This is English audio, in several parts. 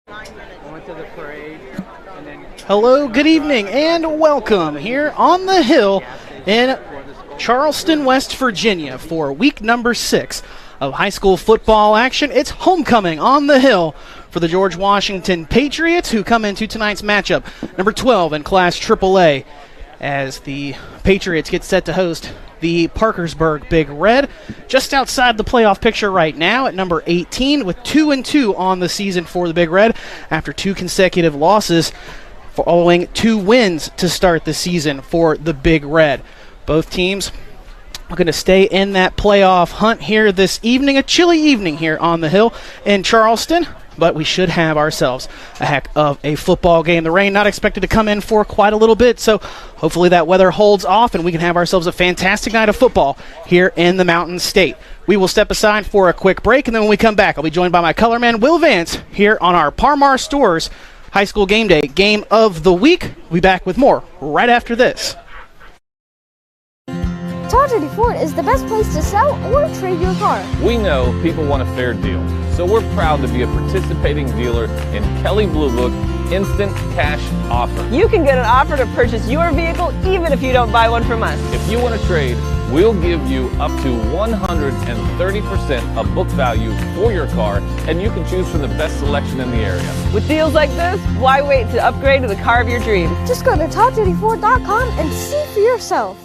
Went to the parade, and then Hello, good evening, and welcome here on the Hill in Charleston, West Virginia for week number 6 of high school football action. It's homecoming on the Hill for the George Washington Patriots, who come into tonight's matchup, number 12 in Class AAA, as the Patriots get set to host the Parkersburg Big Red, just outside the playoff picture right now at number 18, with 2-2 on the season for the Big Red after 2 consecutive losses, following 2 wins to start the season for the Big Red. Both teams are going to stay in that playoff hunt here this evening, a chilly evening here on the Hill in Charleston, but we should have ourselves a heck of a football game. The rain not expected to come in for quite a little bit, so hopefully that weather holds off and we can have ourselves a fantastic night of football here in the Mountain State. We will step aside for a quick break, and then when we come back, I'll be joined by my colorman, Will Vance, here on our Parmar Stores High School Game Day Game of the Week. We'll be back with more right after this. Todd City Ford is the best place to sell or trade your car. We know people want a fair deal, so we're proud to be a participating dealer in Kelley Blue Book Instant Cash Offer. You can get an offer to purchase your vehicle even if you don't buy one from us. If you want to trade, we'll give you up to 130% of book value for your car, and you can choose from the best selection in the area. With deals like this, why wait to upgrade to the car of your dreams? Just go to ToddCityFord.com and see for yourself.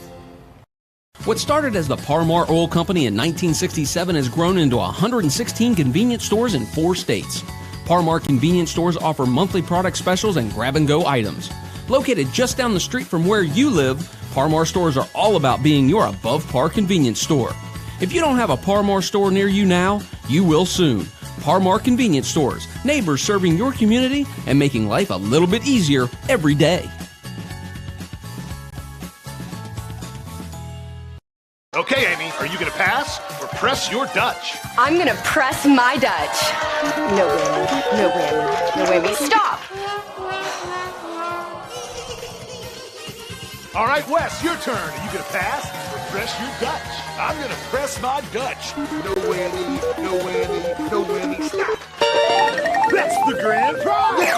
What started as the Parmar Oil Company in 1967 has grown into 116 convenience stores in 4 states. Parmar convenience stores offer monthly product specials and grab-and-go items. Located just down the street from where you live, Parmar stores are all about being your above-par convenience store. If you don't have a Parmar store near you now, you will soon. Parmar Convenience Stores, neighbors serving your community and making life a little bit easier every day. Okay, Amy, are you going to pass or press your Dutch? I'm gonna press my Dutch. No whammy, no whammy, no whammy. Stop! All right, Wes, your turn. Are you going to pass or press your Dutch? I'm going to press my Dutch. No whammy, no whammy, no whammy. Stop! That's the grand prize!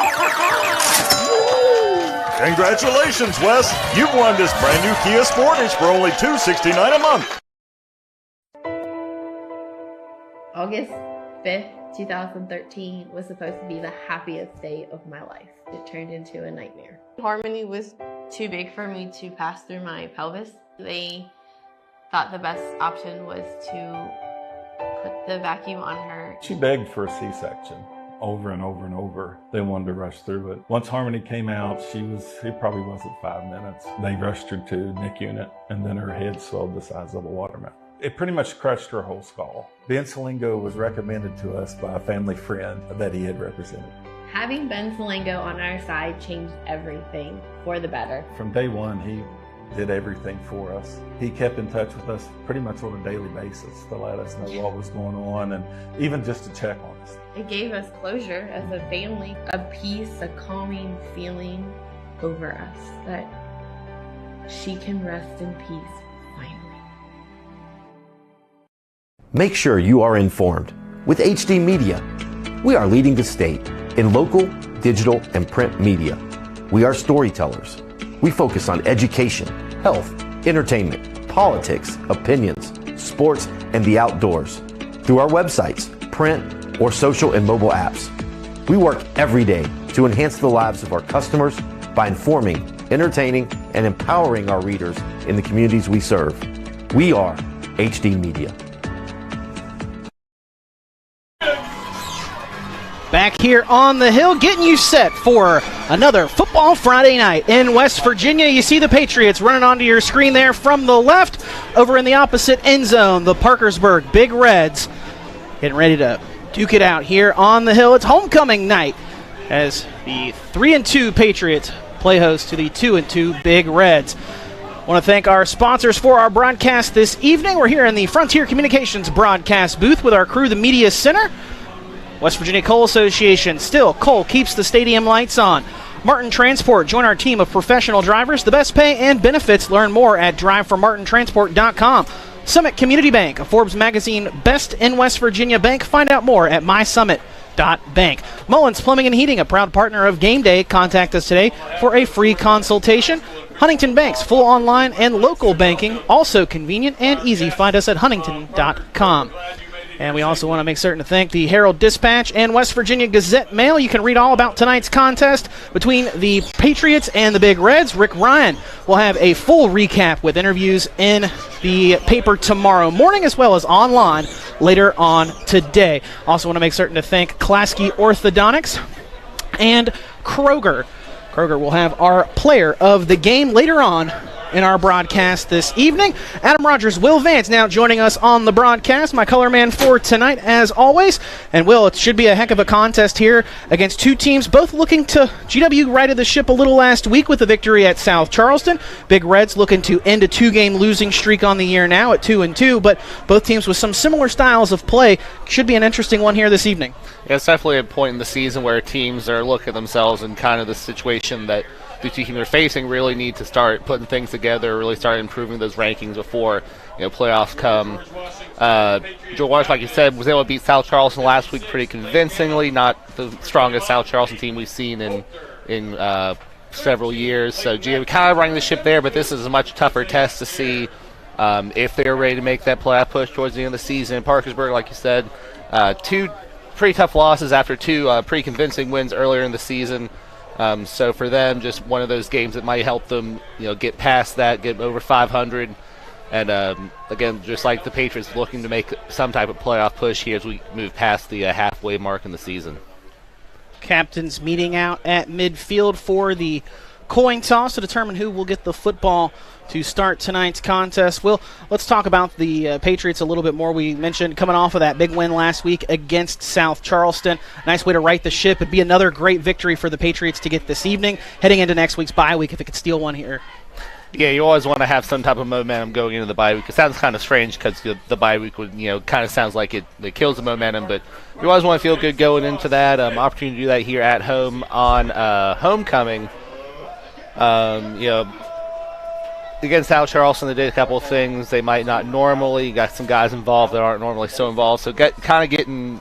Congratulations, Wes! You've won this brand new Kia Sportage for only $269 a month. August 5th, 2013 was supposed to be the happiest day of my life. It turned into a nightmare. Harmony was too big for me to pass through my pelvis. They thought the best option was to put the vacuum on her. She begged for a C-section over and over and over. They wanted to rush through it. Once Harmony came out, it probably wasn't 5 minutes. They rushed her to NIC unit, and then her head swelled the size of a watermelon. It pretty much crushed her whole skull. Ben Salingo was recommended to us by a family friend that he had represented. Having Ben Salingo on our side changed everything for the better. From day one, he did everything for us. He kept in touch with us pretty much on a daily basis to let us know what was going on and even just to check on us. It gave us closure as a family, a peace, a calming feeling over us that she can rest in peace finally. Make sure you are informed with HD Media. We are leading the state in local, digital, and print media. We are storytellers. We focus on education, health, entertainment, politics, opinions, sports, and the outdoors through our websites, print, or social and mobile apps. We work every day to enhance the lives of our customers by informing, entertaining, and empowering our readers in the communities we serve. We are HD Media. Back here on the Hill, getting you set for another Football Friday night in West Virginia. You see the Patriots running onto your screen there from the left. Over in the opposite end zone, the Parkersburg Big Reds getting ready to duke it out here on the Hill. It's homecoming night as the 3-2 Patriots play host to the 2-2 Big Reds. I want to thank our sponsors for our broadcast this evening. We're here in the Frontier Communications broadcast booth with our crew, the Media Center. West Virginia Coal Association, still coal keeps the stadium lights on. Martin Transport, join our team of professional drivers. The best pay and benefits. Learn more at driveformartintransport.com. Summit Community Bank, a Forbes magazine best in West Virginia bank. Find out more at mysummit.com. Bank. Mullins Plumbing and Heating, a proud partner of GameDay. Contact us today for a free consultation. Huntington Banks, full online and local banking, also convenient and easy. Find us at huntington.com. And we also want to make certain to thank the Herald Dispatch and West Virginia Gazette Mail. You can read all about tonight's contest between the Patriots and the Big Reds. Rick Ryan will have a full recap with interviews in the paper tomorrow morning as well as online later on today. Also want to make certain to thank Klasky Orthodontics and Kroger. Kroger will have our player of the game later on in our broadcast this evening. Adam Rogers, Will Vance now joining us on the broadcast, my color man for tonight as always. And Will, it should be a heck of a contest here against two teams both looking to GW righted the ship a little last week with a victory at South Charleston. Big Reds looking to end a two-game losing streak on the year now at 2-2, but both teams with some similar styles of play. Should be an interesting one here this evening. Yeah, it's definitely a point in the season where teams are looking at themselves in kind of the situation that the two teams are facing, really need to start putting things together, really start improving those rankings before playoffs come. George, like you said, was able to beat South Charleston last week pretty convincingly. Not the strongest South Charleston team we've seen in several years. So GW kind of running the ship there, but this is a much tougher test to see if they're ready to make that playoff push towards the end of the season. Parkersburg, like you said, two pretty tough losses after two pretty convincing wins earlier in the season. So for them, just one of those games that might help them, get past that, get over 500. And again, just like the Patriots, looking to make some type of playoff push here as we move past the halfway mark in the season. Captains meeting out at midfield for the coin toss to determine who will get the football to start tonight's contest. Will, let's talk about the Patriots a little bit more. We mentioned coming off of that big win last week against South Charleston. Nice way to right the ship. It'd be another great victory for the Patriots to get this evening, heading into next week's bye week if it could steal one here. Yeah, you always want to have some type of momentum going into the bye week. It sounds kind of strange because the bye week would, kind of sounds like it kills the momentum, but you always want to feel good going into that. Opportunity to do that here at home on homecoming. Against South Charleston, they did a couple of things they might not normally. Got some guys involved that aren't normally so involved. So kind of getting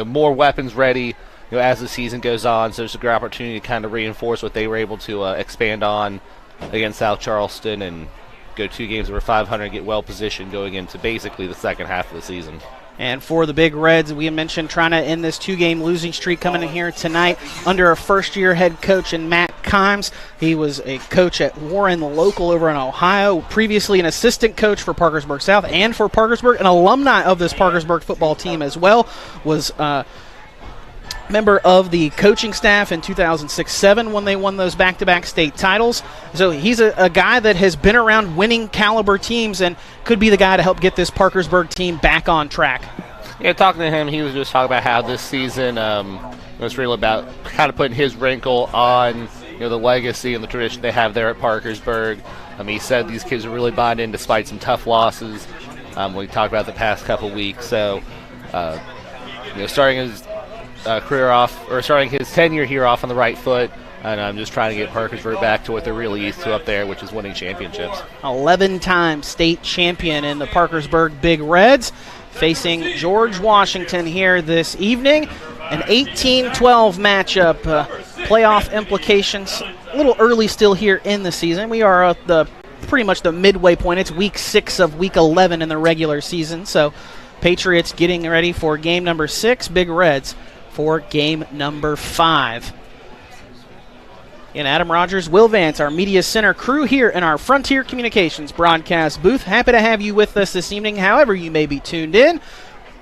more weapons ready as the season goes on. So it's a great opportunity to kind of reinforce what they were able to expand on against South Charleston and go 2 games over 500 and get well positioned going into basically the second half of the season. And for the Big Reds, we mentioned trying to end this 2-game losing streak coming in here tonight under a first-year head coach in Matt Kimes. He was a coach at Warren Local over in Ohio, previously an assistant coach for Parkersburg South and for Parkersburg, an alumni of this Parkersburg football team as well, was member of the coaching staff in 2006-07 when they won those back-to-back state titles. So he's a guy that has been around winning caliber teams and could be the guy to help get this Parkersburg team back on track. Yeah, talking to him, he was just talking about how this season was really about kind of putting his wrinkle on the legacy and the tradition they have there at Parkersburg. He said these kids are really buying in despite some tough losses. We talked about the past couple weeks. So, starting his career off, or starting his tenure here off on the right foot, and I'm just trying to get Parkersburg back to what they're really used to up there, which is winning championships. 11-time state champion in the Parkersburg Big Reds, facing George Washington here this evening. An 18-12 matchup, playoff implications. A little early still here in the season. We are at pretty much the midway point. It's week 6 of week 11 in the regular season, so Patriots getting ready for game number 6, Big Reds for game number 5. And Adam Rogers, Will Vance, our media center crew here in our Frontier Communications broadcast booth. Happy to have you with us this evening, however you may be tuned in.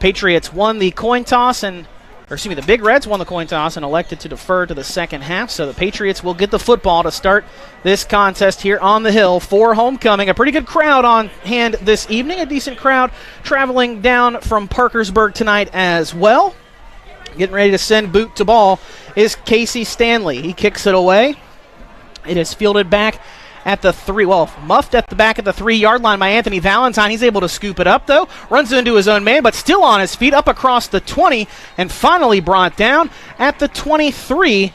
Patriots won the coin toss the Big Reds won the coin toss and elected to defer to the second half, so the Patriots will get the football to start this contest here on the Hill for homecoming. A pretty good crowd on hand this evening, a decent crowd traveling down from Parkersburg tonight as well. Getting ready to send boot to ball is Casey Stanley. He kicks it away. It is fielded back at the 3, muffed at the back of the 3-yard line by Anthony Valentine. He's able to scoop it up, though. Runs into his own man, but still on his feet, up across the 20, and finally brought down at the 23.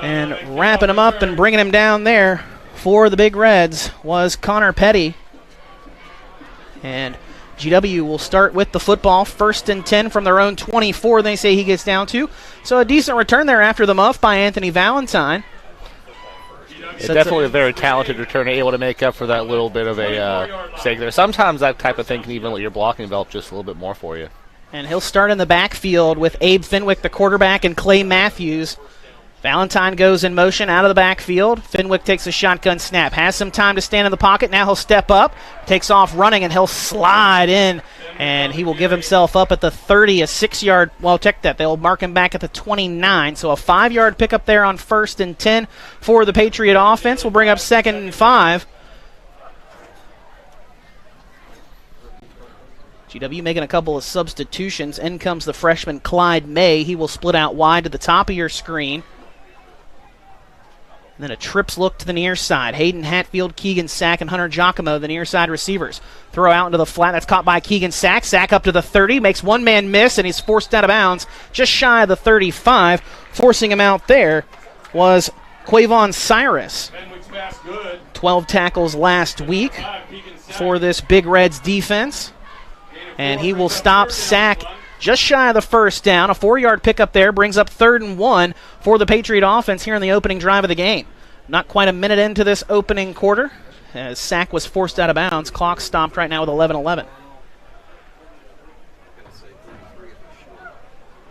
And wrapping him up and bringing him down there for the Big Reds was Connor Petty. And GW will start with the football, 1st and 10 from their own 24, they say he gets down to. So a decent return there after the muff by Anthony Valentine. So definitely a very talented returner, able to make up for that little bit of a mistake there. Sometimes that type of thing can even let your blocking develop just a little bit more for you. And he'll start in the backfield with Abe Fenwick, the quarterback, and Clay Matthews. Valentine goes in motion out of the backfield. Fenwick takes a shotgun snap, has some time to stand in the pocket. Now he'll step up, takes off running, and he'll slide in. And he will give himself up at the 30, a 6-yard. Well, check that. They'll mark him back at the 29. So a 5-yard pickup there on 1st and 10 for the Patriot offense. Will bring up 2nd and 5. GW making a couple of substitutions. In comes the freshman Clyde May. He will split out wide to the top of your screen. And then a trips look to the near side. Hayden Hatfield, Keegan Sack, and Hunter Giacomo, the near side receivers. Throw out into the flat. That's caught by Keegan Sack. Sack up to the 30. Makes one man miss, and he's forced out of bounds just shy of the 35. Forcing him out there was Quavon Cyrus. 12 tackles last week for this Big Reds defense. And he will stop Sack just shy of the 1st down. A 4-yard pickup there brings up 3rd and 1 for the Patriot offense here in the opening drive of the game. Not quite a minute into this opening quarter as Sack was forced out of bounds. Clock stopped right now with 11:11.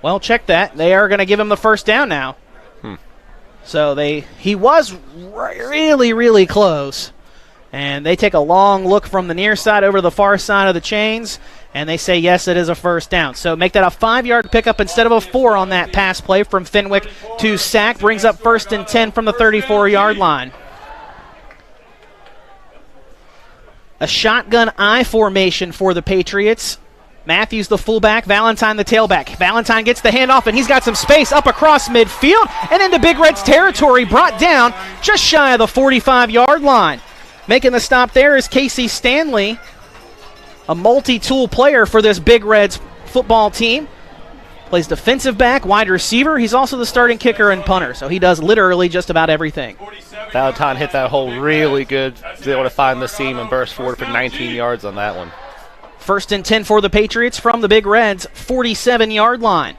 Well, check that. They are going to give him the 1st down now. So he was really, really close. And they take a long look from the near side over to the far side of the chains, and they say, yes, it is a 1st down. So make that a 5-yard pickup instead of a 4 on that pass play from Fenwick to Sack. Brings up 1st and 10 from the 34-yard line. A shotgun I formation for the Patriots. Matthews the fullback, Valentine the tailback. Valentine gets the handoff, and he's got some space up across midfield and into Big Red's territory, brought down just shy of the 45-yard line. Making the stop there is Casey Stanley, a multi-tool player for this Big Reds football team. Plays defensive back, wide receiver. He's also the starting kicker and punter, so he does literally just about everything. Valentine hit that hole really good. Was able to find the seam and burst forward for 19 yards on that one. 1st and 10 for the Patriots from the Big Reds, 47-yard line.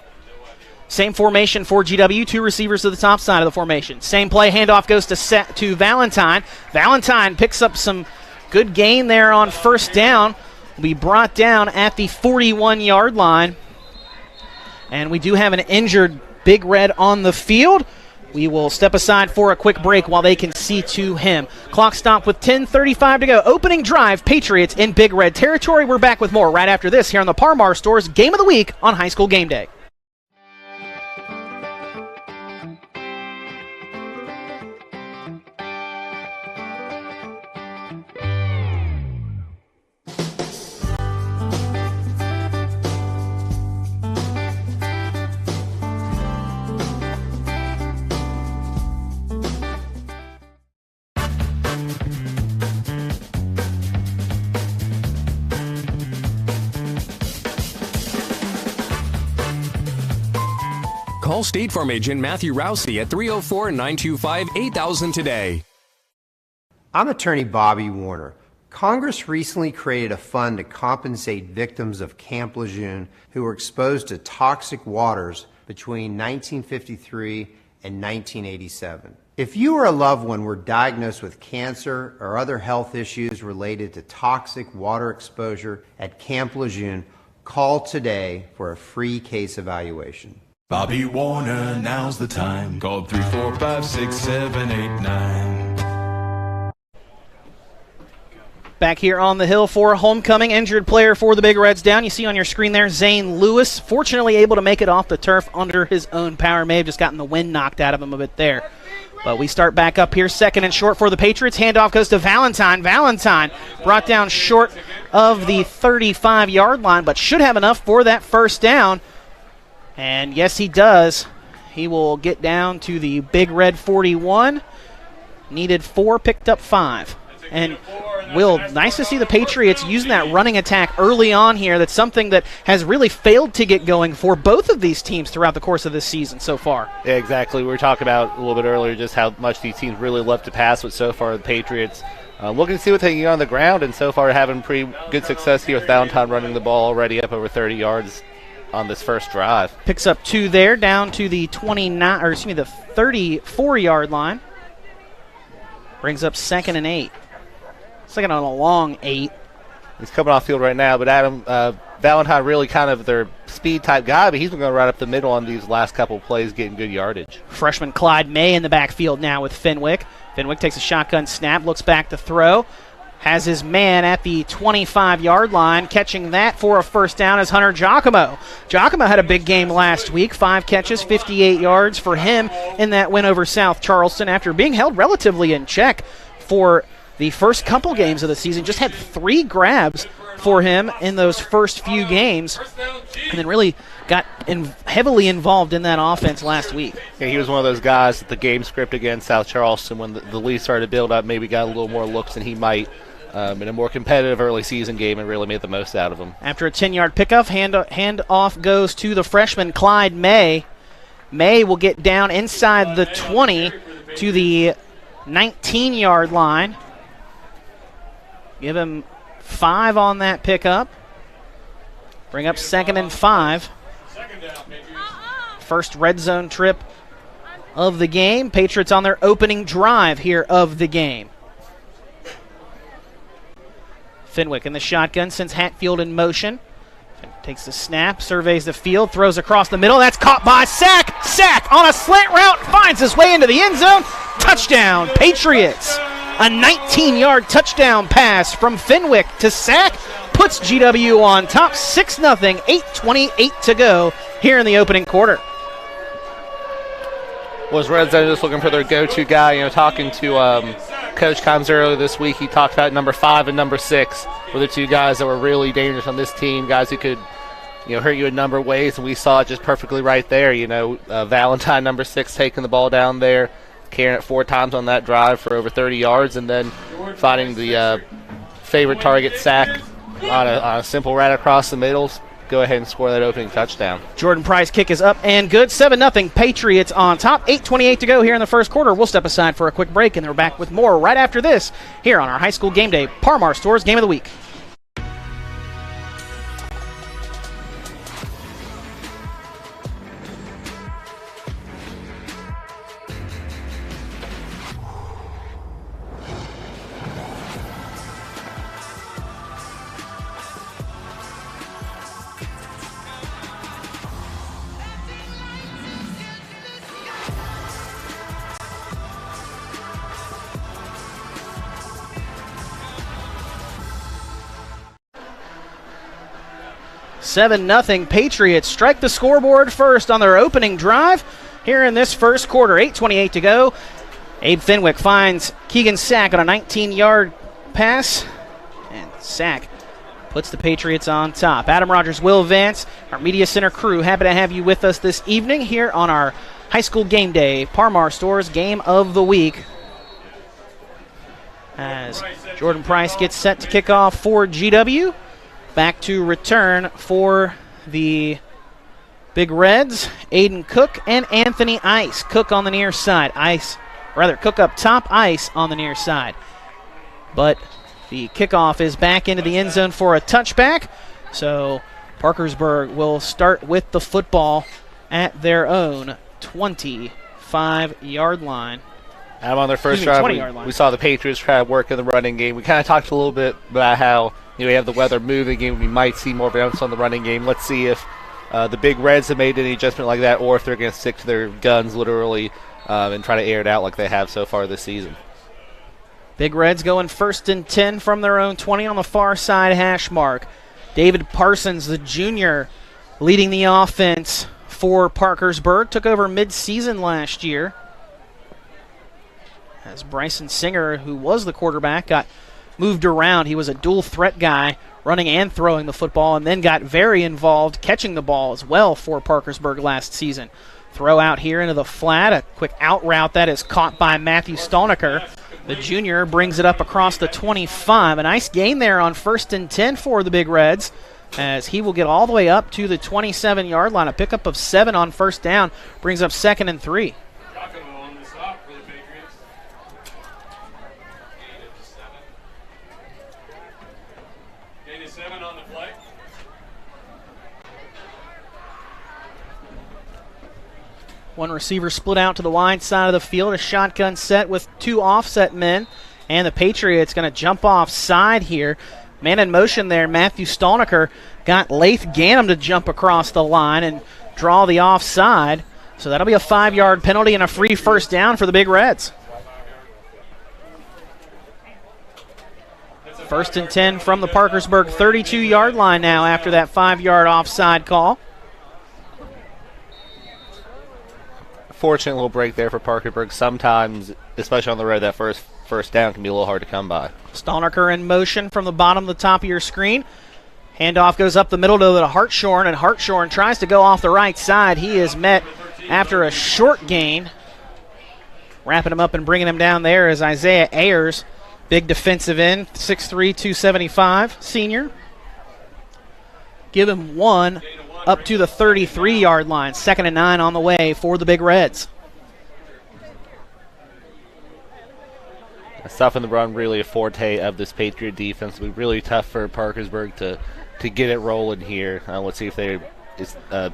Same formation for GW, 2 receivers to the top side of the formation. Same play, handoff goes to Valentine. Valentine picks up some good gain there on 1st down. Will be brought down at the 41-yard line. And we do have an injured Big Red on the field. We will step aside for a quick break while they can see to him. Clock stop with 10:35 to go. Opening drive, Patriots in Big Red territory. We're back with more right after this here on the Parmar Store's Game of the Week on High School Game Day. Call State Farm agent Matthew Rousey at 304-925-8000 today. I'm attorney Bobby Warner. Congress recently created a fund to compensate victims of Camp Lejeune who were exposed to toxic waters between 1953 and 1987. If you or a loved one were diagnosed with cancer or other health issues related to toxic water exposure at Camp Lejeune, call today for a free case evaluation. Bobby Warner, now's the time. Call 345-6789. Back here on the hill for a homecoming injured player for the Big Reds down. You see on your screen there, Zane Lewis, fortunately able to make it off the turf under his own power. May have just gotten the wind knocked out of him a bit there. But we start back up here, 2nd and short for the Patriots. Handoff goes to Valentine. Valentine brought down short of the 35-yard line, but should have enough for that 1st down. And yes, he does. He will get down to the Big Red 41. Needed 4, picked up 5. And Will, nice to see the Patriots using that running attack early on here. That's something that has really failed to get going for both of these teams throughout the course of this season so far. Yeah, exactly. We were talking about a little bit earlier just how much these teams really love to pass, but so far the Patriots looking to see what they can get on the ground, and so far having pretty good success here with Valentine running the ball already up over 30 yards on this first drive. Picks up 2 there, down to the 34-yard line. Brings up 2nd and 8. Second on a long 8. He's coming off field right now, but Adam Valentine really kind of their speed type guy, but he's been going right up the middle on these last couple of plays, getting good yardage. Freshman Clyde May in the backfield now with Fenwick. Fenwick takes a shotgun snap, looks back to throw. Has his man at the 25-yard line. Catching that for a first down is Hunter Giacomo. Giacomo had a big game last week. 5 catches, 58 yards for him in that win over South Charleston after being held relatively in check for the first couple games of the season. Just had 3 grabs for him in those first few games, and then really got heavily involved in that offense last week. Yeah, he was one of those guys that the game script against South Charleston, when the lead started to build up, maybe got a little more looks than he might in a more competitive early season game, and really made the most out of him. After a 10-yard pickup, hand off goes to the freshman Clyde May. May will get down inside the 20 to the 19-yard line. Give him 5 on that pickup. Bring up 2nd and 5. First red zone trip of the game. Patriots on their opening drive here of the game. Fenwick in the shotgun, sends Hatfield in motion. Takes the snap, surveys the field, throws across the middle. That's caught by Sack. Sack on a slant route, finds his way into the end zone. Touchdown, Patriots. A 19-yard touchdown pass from Fenwick to Sack puts GW on top 6-0, 8:28 to go here in the opening quarter. Was Red Zone just looking for their go-to guy? Talking to Coach Combs earlier this week, he talked about number 5 and number 6 were the 2 guys that were really dangerous on this team, guys who could hurt you a number of ways, and we saw it just perfectly right there. Valentine, number 6, taking the ball down there, carrying it 4 times on that drive for over 30 yards, and then finding the favorite target, Sack, on a simple right across the middle. Go ahead and score that opening touchdown. Jordan Price kick is up and good. 7-0 Patriots on top. 8:28 to go here in the first quarter. We'll step aside for a quick break, and then we're back with more right after this here on our High School Game Day Parmar Stores Game of the Week. Seven-0 Patriots strike the scoreboard first on their opening drive here in this first quarter. 8:28 to go. Abe Fenwick finds Keegan Sack on a 19-yard pass, and Sack puts the Patriots on top. Adam Rogers, Will Vance, our Media Center crew, happy to have you with us this evening here on our High School Game Day Parmar Stores Game of the Week. As Jordan Price gets set to kick off for GW. Back to return for the Big Reds, Aiden Cook and Anthony Ice. Cook on the near side. Cook up top, Ice on the near side. But the kickoff is back into the end zone for a touchback. So Parkersburg will start with the football at their own 25-yard line. On their first drive, we saw the Patriots try to work in the running game. We kind of talked a little bit about how we have the weather moving and we might see more of an emphasis on the running game. Let's see if the Big Reds have made any adjustment like that, or if they're going to stick to their guns literally and try to air it out like they have so far this season. Big Reds going 1st and 10 from their own 20 on the far side hash mark. David Parsons, the junior, leading the offense for Parkersburg. Took over mid-season last year. As Bryson Singer, who was the quarterback, got moved around. He was a dual threat guy, running and throwing the football, and then got very involved catching the ball as well for Parkersburg last season. Throw out here into the flat, a quick out route that is caught by Matthew Stolniker. The junior brings it up across the 25. A nice gain there on 1st and 10 for the Big Reds, as he will get all the way up to the 27-yard line. A pickup of 7 on first down brings up 2nd and 3. One receiver split out to the wide side of the field, a shotgun set with two offset men, and the Patriots going to jump offside here. Man in motion there, Matthew Stolniker got Lath Ganem to jump across the line and draw the offside. So that'll be a 5-yard penalty and a free first down for the Big Reds. 1st and 10 from the Parkersburg 32-yard line now after that 5-yard offside call. Fortunate little break there for Parkersburg. Sometimes, especially on the road, that first down can be a little hard to come by. Stolniker in motion from the bottom to the top of your screen. Handoff goes up the middle to Hartshorn, and Hartshorn tries to go off the right side. He is met after a short gain. Wrapping him up and bringing him down there is Isaiah Ayers, big defensive end, 6'3", 275, senior. Give him one up to the 33-yard line. 2nd and 9 on the way for the Big Reds. Stuff in the run, really a forte of this Patriot defense. It'll be really tough for Parkersburg to get it rolling here. Let's see if they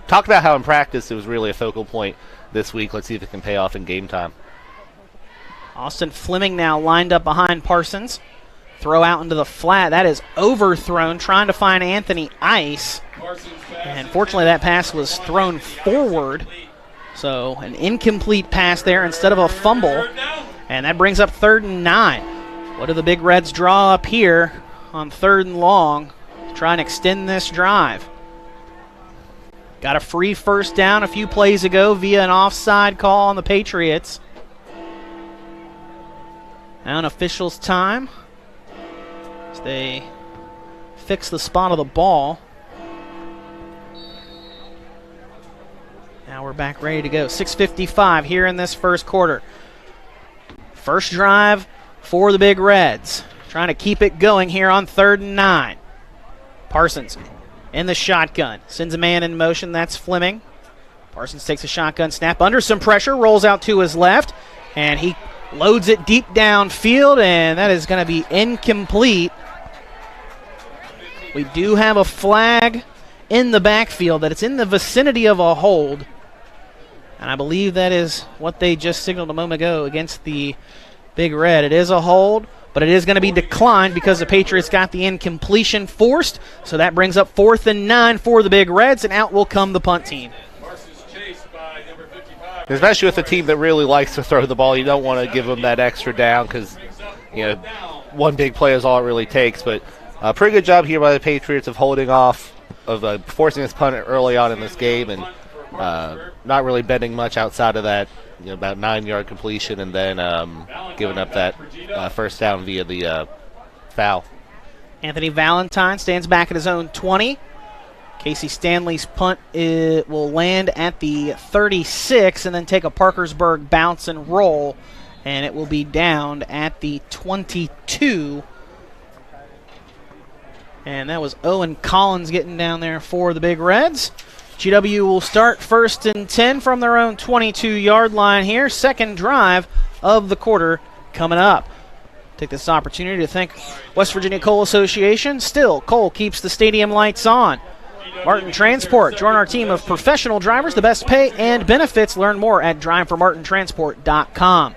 talk about how in practice it was really a focal point this week. Let's see if it can pay off in game time. Austin Fleming now lined up behind Parsons. Throw out into the flat. That is overthrown, trying to find Anthony Ice. And fortunately, that pass was thrown forward. So an incomplete pass there instead of a fumble. And that brings up 3rd and 9. What do the Big Reds draw up here on 3rd and long to try and extend this drive? Got a free first down a few plays ago via an offside call on the Patriots. Now an official's time as they fix the spot of the ball. Now we're back ready to go. 6:55 here in this first quarter. First drive for the Big Reds. Trying to keep it going here on 3rd and 9. Parsons in the shotgun. Sends a man in motion. That's Fleming. Parsons takes a shotgun snap under some pressure. Rolls out to his left. And he loads it deep downfield. And that is going to be incomplete. We do have a flag in the backfield that it's in the vicinity of a hold. And I believe that is what they just signaled a moment ago against the Big Red. It is a hold, but it is going to be declined because the Patriots got the incompletion forced. So that brings up 4th and 9 for the Big Reds, and out will come the punt team. Especially with a team that really likes to throw the ball, you don't want to give them that extra down because, one big play is all it really takes. But a pretty good job here by the Patriots of holding off, of forcing this punt early on in this game, and not really bending much outside of that, about 9-yard completion, and then giving up that first down via the foul. Anthony Valentine stands back at his own 20. Casey Stanley's punt will land at the 36 and then take a Parkersburg bounce and roll, and it will be downed at the 22. And that was Owen Collins getting down there for the Big Reds. GW will start 1st and 10 from their own 22-yard line here. Second drive of the quarter coming up. Take this opportunity to thank West Virginia Coal Association. Still, coal keeps the stadium lights on. Martin Transport. Join our team of professional drivers. The best pay and benefits. Learn more at driveformartintransport.com.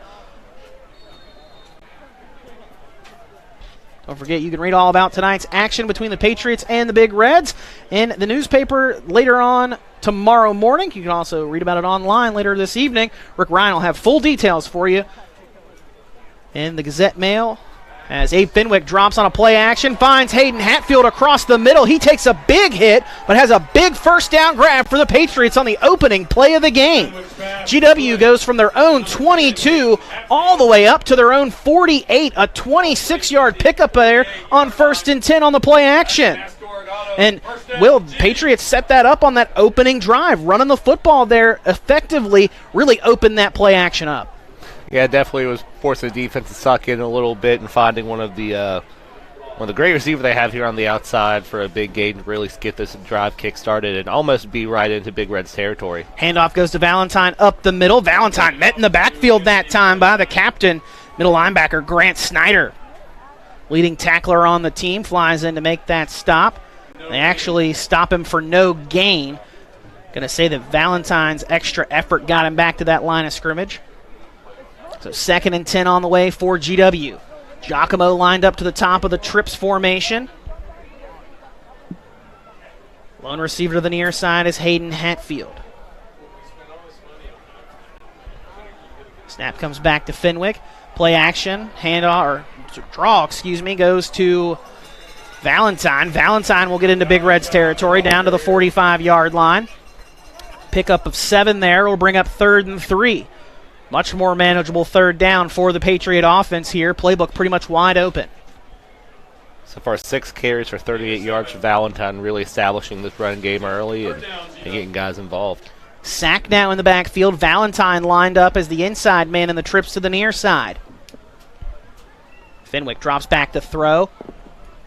Don't forget, you can read all about tonight's action between the Patriots and the Big Reds in the newspaper later on tomorrow morning. You can also read about it online later this evening. Rick Ryan will have full details for you in the Gazette Mail as Abe Fenwick drops on a play action, finds Hayden Hatfield across the middle. He takes a big hit, but has a big first down grab for the Patriots on the opening play of the game. GW goes from their own 22 all the way up to their own 48, a 26-yard pickup there on 1st and 10 on the play action. And will Patriots set that up on that opening drive, running the football there effectively, really open that play action up. Yeah, definitely was forcing the defense to suck in a little bit and finding one of the great receivers they have here on the outside for a big gain to really get this drive kick started and almost be right into Big Red's territory. Handoff goes to Valentine up the middle. Valentine met in the backfield that time by the captain, middle linebacker Grant Snyder. leading tackler on the team, flies in to make that stop. They actually stop him for no gain. Going to say that Valentine's extra effort got him back to that line of scrimmage. So 2nd and 10 on the way for GW. Giacomo lined up to the top of the trips formation. Lone receiver to the near side is Hayden Hatfield. Snap comes back to Fenwick. Play action, handoff, or draw, goes to Valentine. Valentine will get into Big Red's territory, down to the 45-yard line. Pickup of 7 there will bring up 3rd and 3. Much more manageable 3rd down for the Patriot offense here. Playbook pretty much wide open. So far, 6 carries for 38 yards for Valentine, really establishing this run game early and getting guys involved. Sack now in the backfield. Valentine lined up as the inside man in the trips to the near side. Fenwick drops back to throw.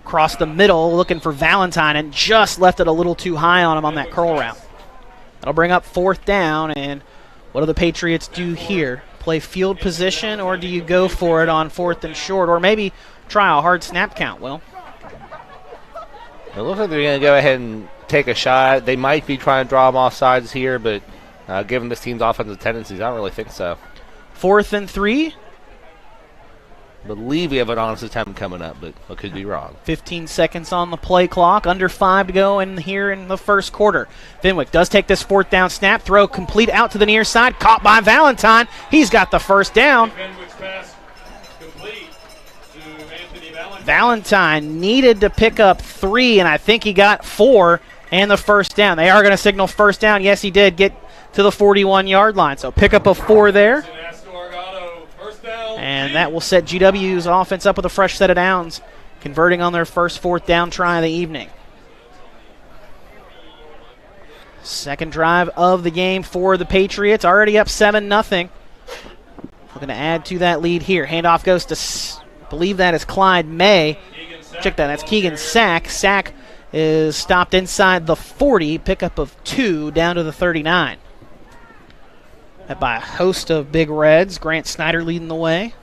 Across the middle, looking for Valentine, and just left it a little too high on him on that curl route. That'll bring up 4th down, and what do the Patriots do here? Play field position, or do you go for it on 4th and short, or maybe try a hard snap count, Will? It looks like they're going to go ahead and take a shot. They might be trying to draw them off sides here, but given this team's offensive tendencies, I don't really think so. 4th and 3. I believe we have an honest attempt coming up, but I could be wrong. 15 seconds on the play clock, under 5 to go in here in the first quarter. Fenwick does take this 4th down snap, throw complete out to the near side, caught by Valentine. He's got the 1st down. Valentine needed to pick up 3, and I think he got 4 and the 1st down. They are going to signal 1st down. Yes, he did get to the 41-yard line, so pick up a 4 there. And that will set GW's offense up with a fresh set of downs, converting on their first 4th down try of the evening. Second drive of the game for the Patriots, already up 7-0. Looking to add to that lead here. Handoff goes to, I believe that is Clyde May. Check that, that's Keegan Sack. Sack is stopped inside the 40, pickup of 2 down to the 39. By a host of Big Reds. Grant Snyder leading the way.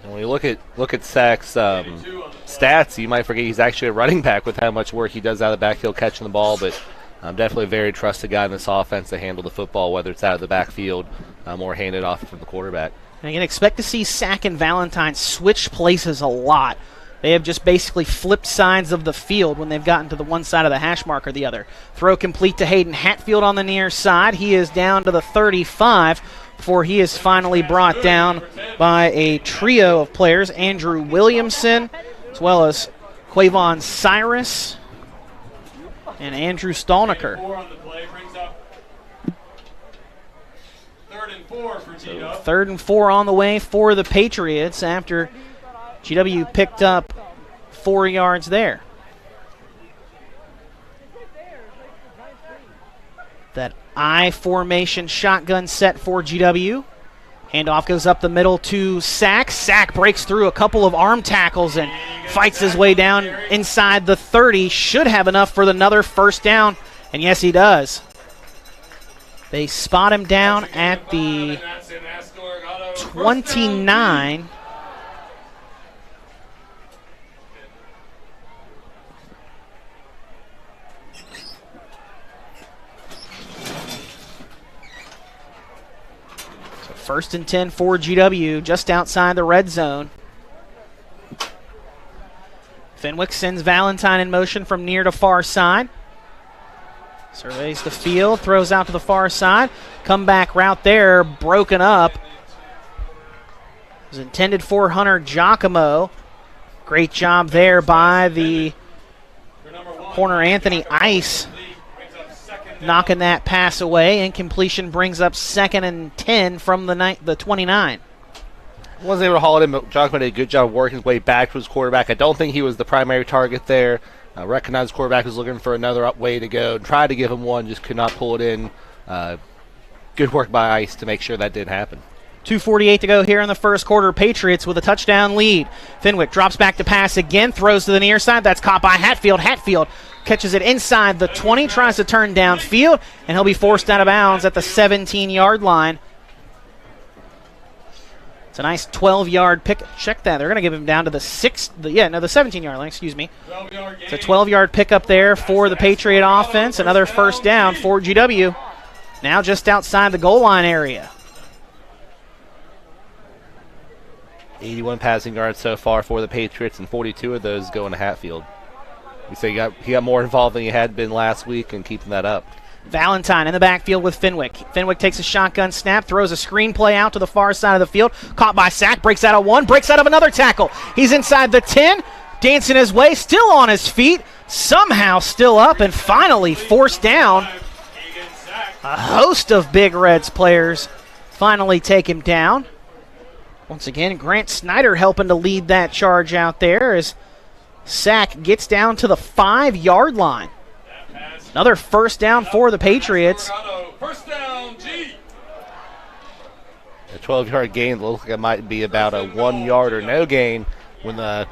And when you look at Sack's stats, you might forget he's actually a running back with how much work he does out of the backfield catching the ball, but definitely a very trusted guy in this offense to handle the football, whether it's out of the backfield or handed off from the quarterback. And you can expect to see Sack and Valentine switch places a lot. They have just basically flipped sides of the field when they've gotten to the one side of the hash mark or the other. Throw complete to Hayden Hatfield on the near side. He is down to the 35 before he is finally brought down by a trio of players. Andrew Williamson, as well as Quavon Cyrus and Andrew Stolniker. So 3rd and 4 on the way for the Patriots after GW picked up 4 yards there. That I formation shotgun set for GW. Handoff goes up the middle to Sack. Sack breaks through a couple of arm tackles and fights his way down inside the 30. Should have enough for another 1st down, and yes, he does. They spot him down at the 29. So 1st and 10 for GW, just outside the red zone. Fenwick sends Valentine in motion from near to far side. Surveys the field, throws out to the far side. Comeback route there, broken up. It was intended for Hunter Giacomo. Great job there by the corner Anthony Ice, knocking that pass away. Incompletion brings up 2nd and 10 from the 29. Wasn't able to haul it in, but Giacomo did a good job working his way back to his quarterback. I don't think he was the primary target there. Recognized the quarterback was looking for another way to go. Tried to give him one, just could not pull it in. Good work by Ice to make sure that did happen. 2:48 to go here in the first quarter. Patriots with a touchdown lead. Fenwick drops back to pass again, throws to the near side. That's caught by Hatfield. Hatfield catches it inside the 20, tries to turn downfield, and he'll be forced out of bounds at the 17-yard line. It's a nice 12-yard pick. Check that. They're going to give him down to the 17-yard line, excuse me. It's a 12-yard pickup there for the Patriot offense. Another first down for GW. Now just outside the goal line area. 81 passing yards so far for the Patriots, and 42 of those going to Hatfield. You say he got more involved than he had been last week, and keeping that up. Valentine in the backfield with Fenwick. Fenwick takes a shotgun snap, throws a screen play out to the far side of the field. Caught by Sack, breaks out of one, breaks out of another tackle. He's inside the 10, dancing his way, still on his feet, somehow still up, and finally forced down. A host of Big Reds players finally take him down. Once again, Grant Snyder helping to lead that charge out there as Sack gets down to the 5-yard line. Another first down for the Patriots. First down, G. A 12-yard gain looks like it might be about a 1 yard or no gain when the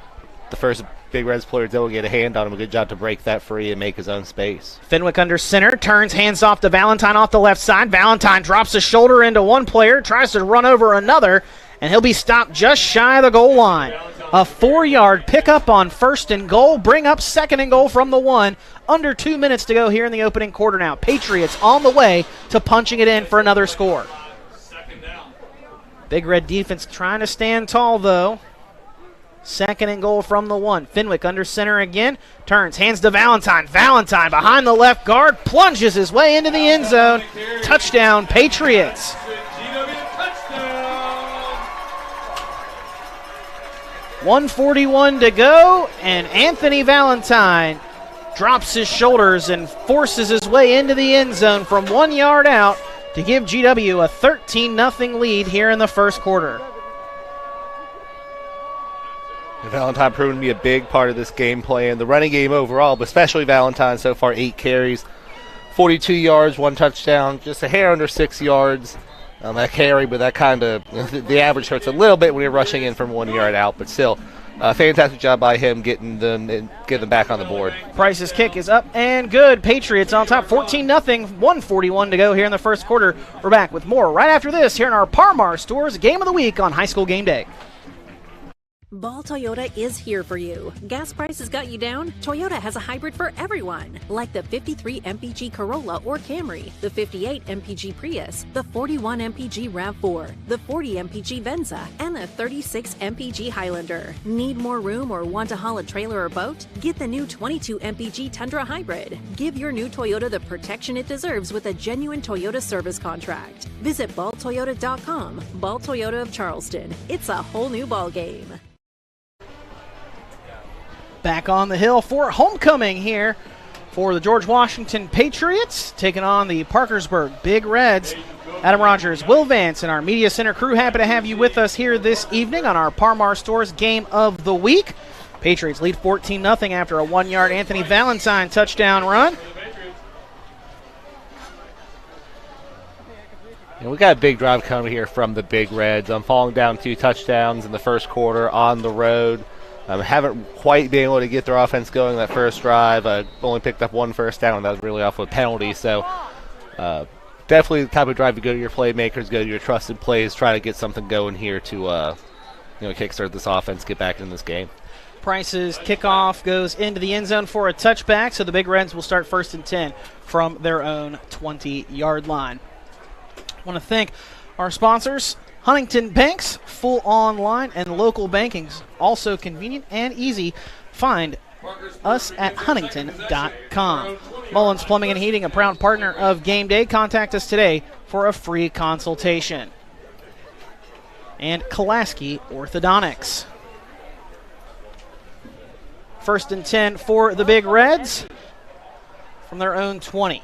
first Big Reds player don't get a hand on him. A good job to break that free and make his own space. Fenwick under center, turns, hands off to Valentine off the left side. Valentine drops a shoulder into one player, tries to run over another, and he'll be stopped just shy of the goal line. A 4-yard pickup on first and goal. Bring up second and goal from the 1. Under 2 minutes to go here in the opening quarter now. Patriots on the way to punching it in for another score. Big Red defense trying to stand tall, though. Second and goal from the 1. Fenwick under center again. Turns, hands to Valentine. Valentine behind the left guard. Plunges his way into the end zone. Touchdown, Patriots. 1:41 to go, and Anthony Valentine drops his shoulders and forces his way into the end zone from 1 yard out to give GW a 13-0 lead here in the first quarter. Valentine proving to be a big part of this game plan, the running game overall, but especially Valentine so far, 8 carries, 42 yards, 1 touchdown, just a hair under 6 yards. That carry, but that kind of, the average hurts a little bit when you're rushing in from 1 yard out, but still, fantastic job by him getting them back on the board. Price's kick is up and good. Patriots on top, 14-0, 1:41 to go here in the first quarter. We're back with more right after this here in our Parmar Stores Game of the Week on High School Game Day. Ball Toyota is here for you. Gas prices got you down? Toyota has a hybrid for everyone, like the 53 MPG Corolla or Camry, the 58 MPG Prius, the 41 MPG RAV4, the 40 MPG Venza, and the 36 MPG Highlander. Need more room or want to haul a trailer or boat? Get the new 22 MPG Tundra Hybrid. Give your new Toyota the protection it deserves with a genuine Toyota service contract. Visit balltoyota.com. Ball Toyota of Charleston. It's a whole new ball game. Back on the hill for homecoming here for the George Washington Patriots, taking on the Parkersburg Big Reds. Adam Rogers, Will Vance, and our Media Center crew, happy to have you with us here this evening on our Parmar Stores Game of the Week. Patriots lead 14-0 after a 1-yard Anthony Valentine touchdown run. And we got a big drive coming here from the Big Reds. I'm falling down 2 touchdowns in the first quarter on the road. Haven't quite been able to get their offense going that first drive. Only picked up 1 first down, and that was really off of a penalty. So definitely the type of drive to go to your playmakers, go to your trusted plays, try to get something going here to kickstart this offense, get back in this game. Price's kickoff goes into the end zone for a touchback, so the Big Reds will start 1st and 10 from their own 20-yard line. I want to thank our sponsors, Huntington Banks, full online and local banking's also convenient and easy. Find us at huntington.com. Mullins Plumbing and Heating, a proud partner of Game Day. Contact us today for a free consultation. And Kolaski Orthodontics. 1st and 10 for the Big Reds from their own 20.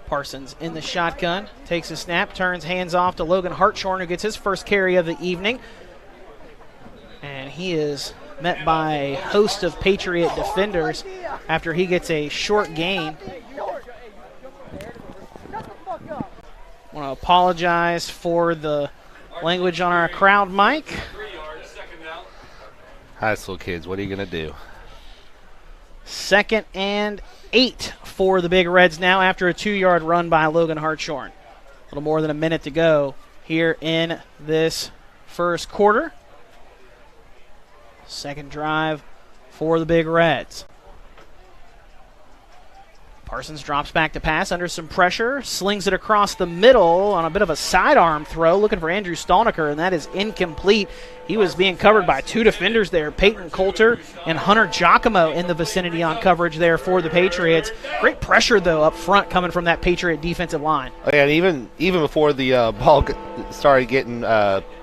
Parsons in the shotgun, takes a snap, turns, hands off to Logan Hartshorn, who gets his first carry of the evening. And he is met by a host of Patriot defenders after he gets a short gain. I want to apologize for the language on our crowd mic. High school kids, what are you going to do? 2nd and 8 for the Big Reds now after a 2-yard run by Logan Hartshorn. A little more than a minute to go here in this first quarter. Second drive for the Big Reds. Parsons drops back to pass under some pressure, slings it across the middle on a bit of a sidearm throw, looking for Andrew Stolniker, and that is incomplete. He was being covered by two defenders there, Peyton Coulter and Hunter Giacomo in the vicinity on coverage there for the Patriots. Great pressure, though, up front coming from that Patriot defensive line. Oh, yeah, and even before the ball started getting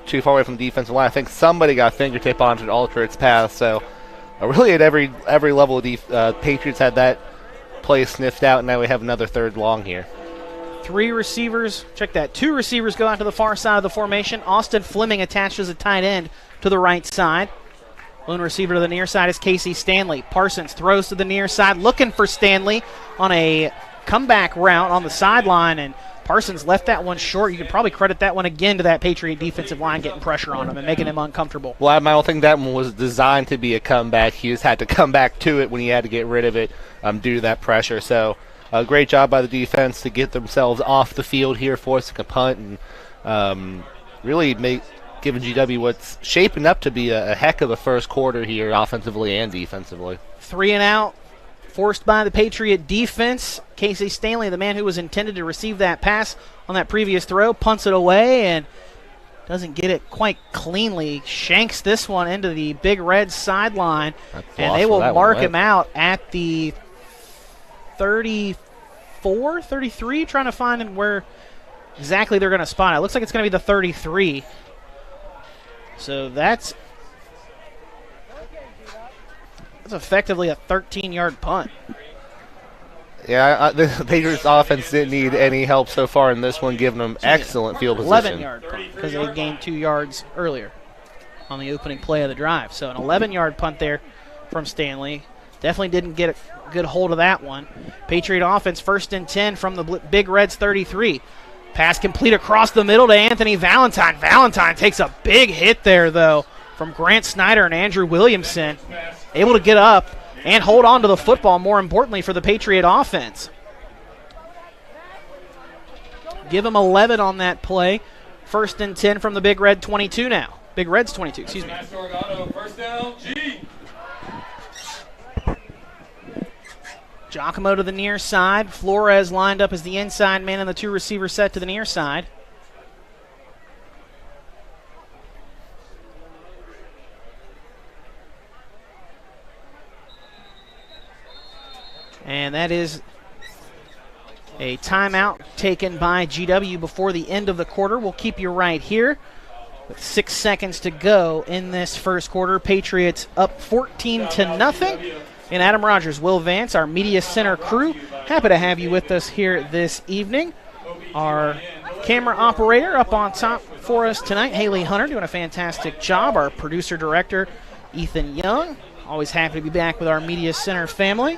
too far away from the defensive line, I think somebody got a fingertip onto it, alter its path. So really at every level, the Patriots had that play sniffed out, and now we have another third long here. Three receivers, check that, two receivers go out to the far side of the formation. Austin Fleming attached as a tight end to the right side. Lone receiver to the near side is Casey Stanley. Parsons throws to the near side, looking for Stanley on a comeback route on the sideline, and Parsons left that one short. You could probably credit that one again to that Patriot defensive line getting pressure on him and making him uncomfortable. Well, I don't think that one was designed to be a comeback. He just had to come back to it when he had to get rid of it due to that pressure. So a great job by the defense to get themselves off the field here, forcing a punt, and really giving GW what's shaping up to be a heck of a first quarter here offensively and defensively. 3 and out. Forced by the Patriot defense. Casey Stanley, the man who was intended to receive that pass on that previous throw, punts it away and doesn't get it quite cleanly. Shanks this one into the Big Red sideline, and they will mark him out at the 34, 33, trying to find where exactly they're going to spot it. It looks like it's going to be the 33. So that's effectively a 13-yard punt. Yeah, the Patriots offense didn't need any help so far in this one, giving them excellent field position. 11-yard punt because they gained 2 yards earlier on the opening play of the drive. So an 11-yard punt there from Stanley. Definitely didn't get a good hold of that one. Patriot offense 1st and 10 from the Big Reds 33. Pass complete across the middle to Anthony Valentine. Valentine takes a big hit there, though, from Grant Snyder and Andrew Williamson. Able to get up and hold on to the football, more importantly, for the Patriot offense. Give him 11 on that play. 1st and 10 from the Big Red 22 now. Big Reds 22, excuse me. First down, G. Giacomo to the near side. Flores lined up as the inside man, and the two receivers set to the near side. And that is a timeout taken by GW before the end of the quarter. We'll keep you right here with 6 seconds to go in this first quarter. Patriots up 14-0. And Adam Rogers, Will Vance, our Media Center crew, happy to have you with us here this evening. Our camera operator up on top for us tonight, Haley Hunter, doing a fantastic job. Our producer-director, Ethan Young, always happy to be back with our Media Center family.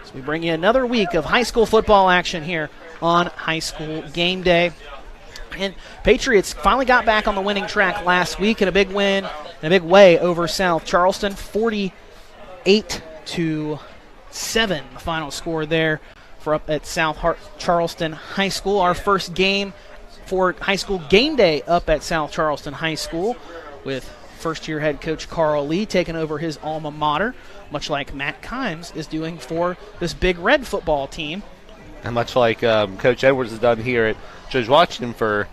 So we bring you another week of high school football action here on High School Game Day. And Patriots finally got back on the winning track last week in a big win, in a big way over South Charleston, 48-7, the final score there for up at South Charleston High School. Our first game for High School Game Day up at South Charleston High School, with first-year head coach Carl Lee taking over his alma mater, much like Matt Kimes is doing for this Big Red football team. And much like Coach Edwards has done here at Judge Washington for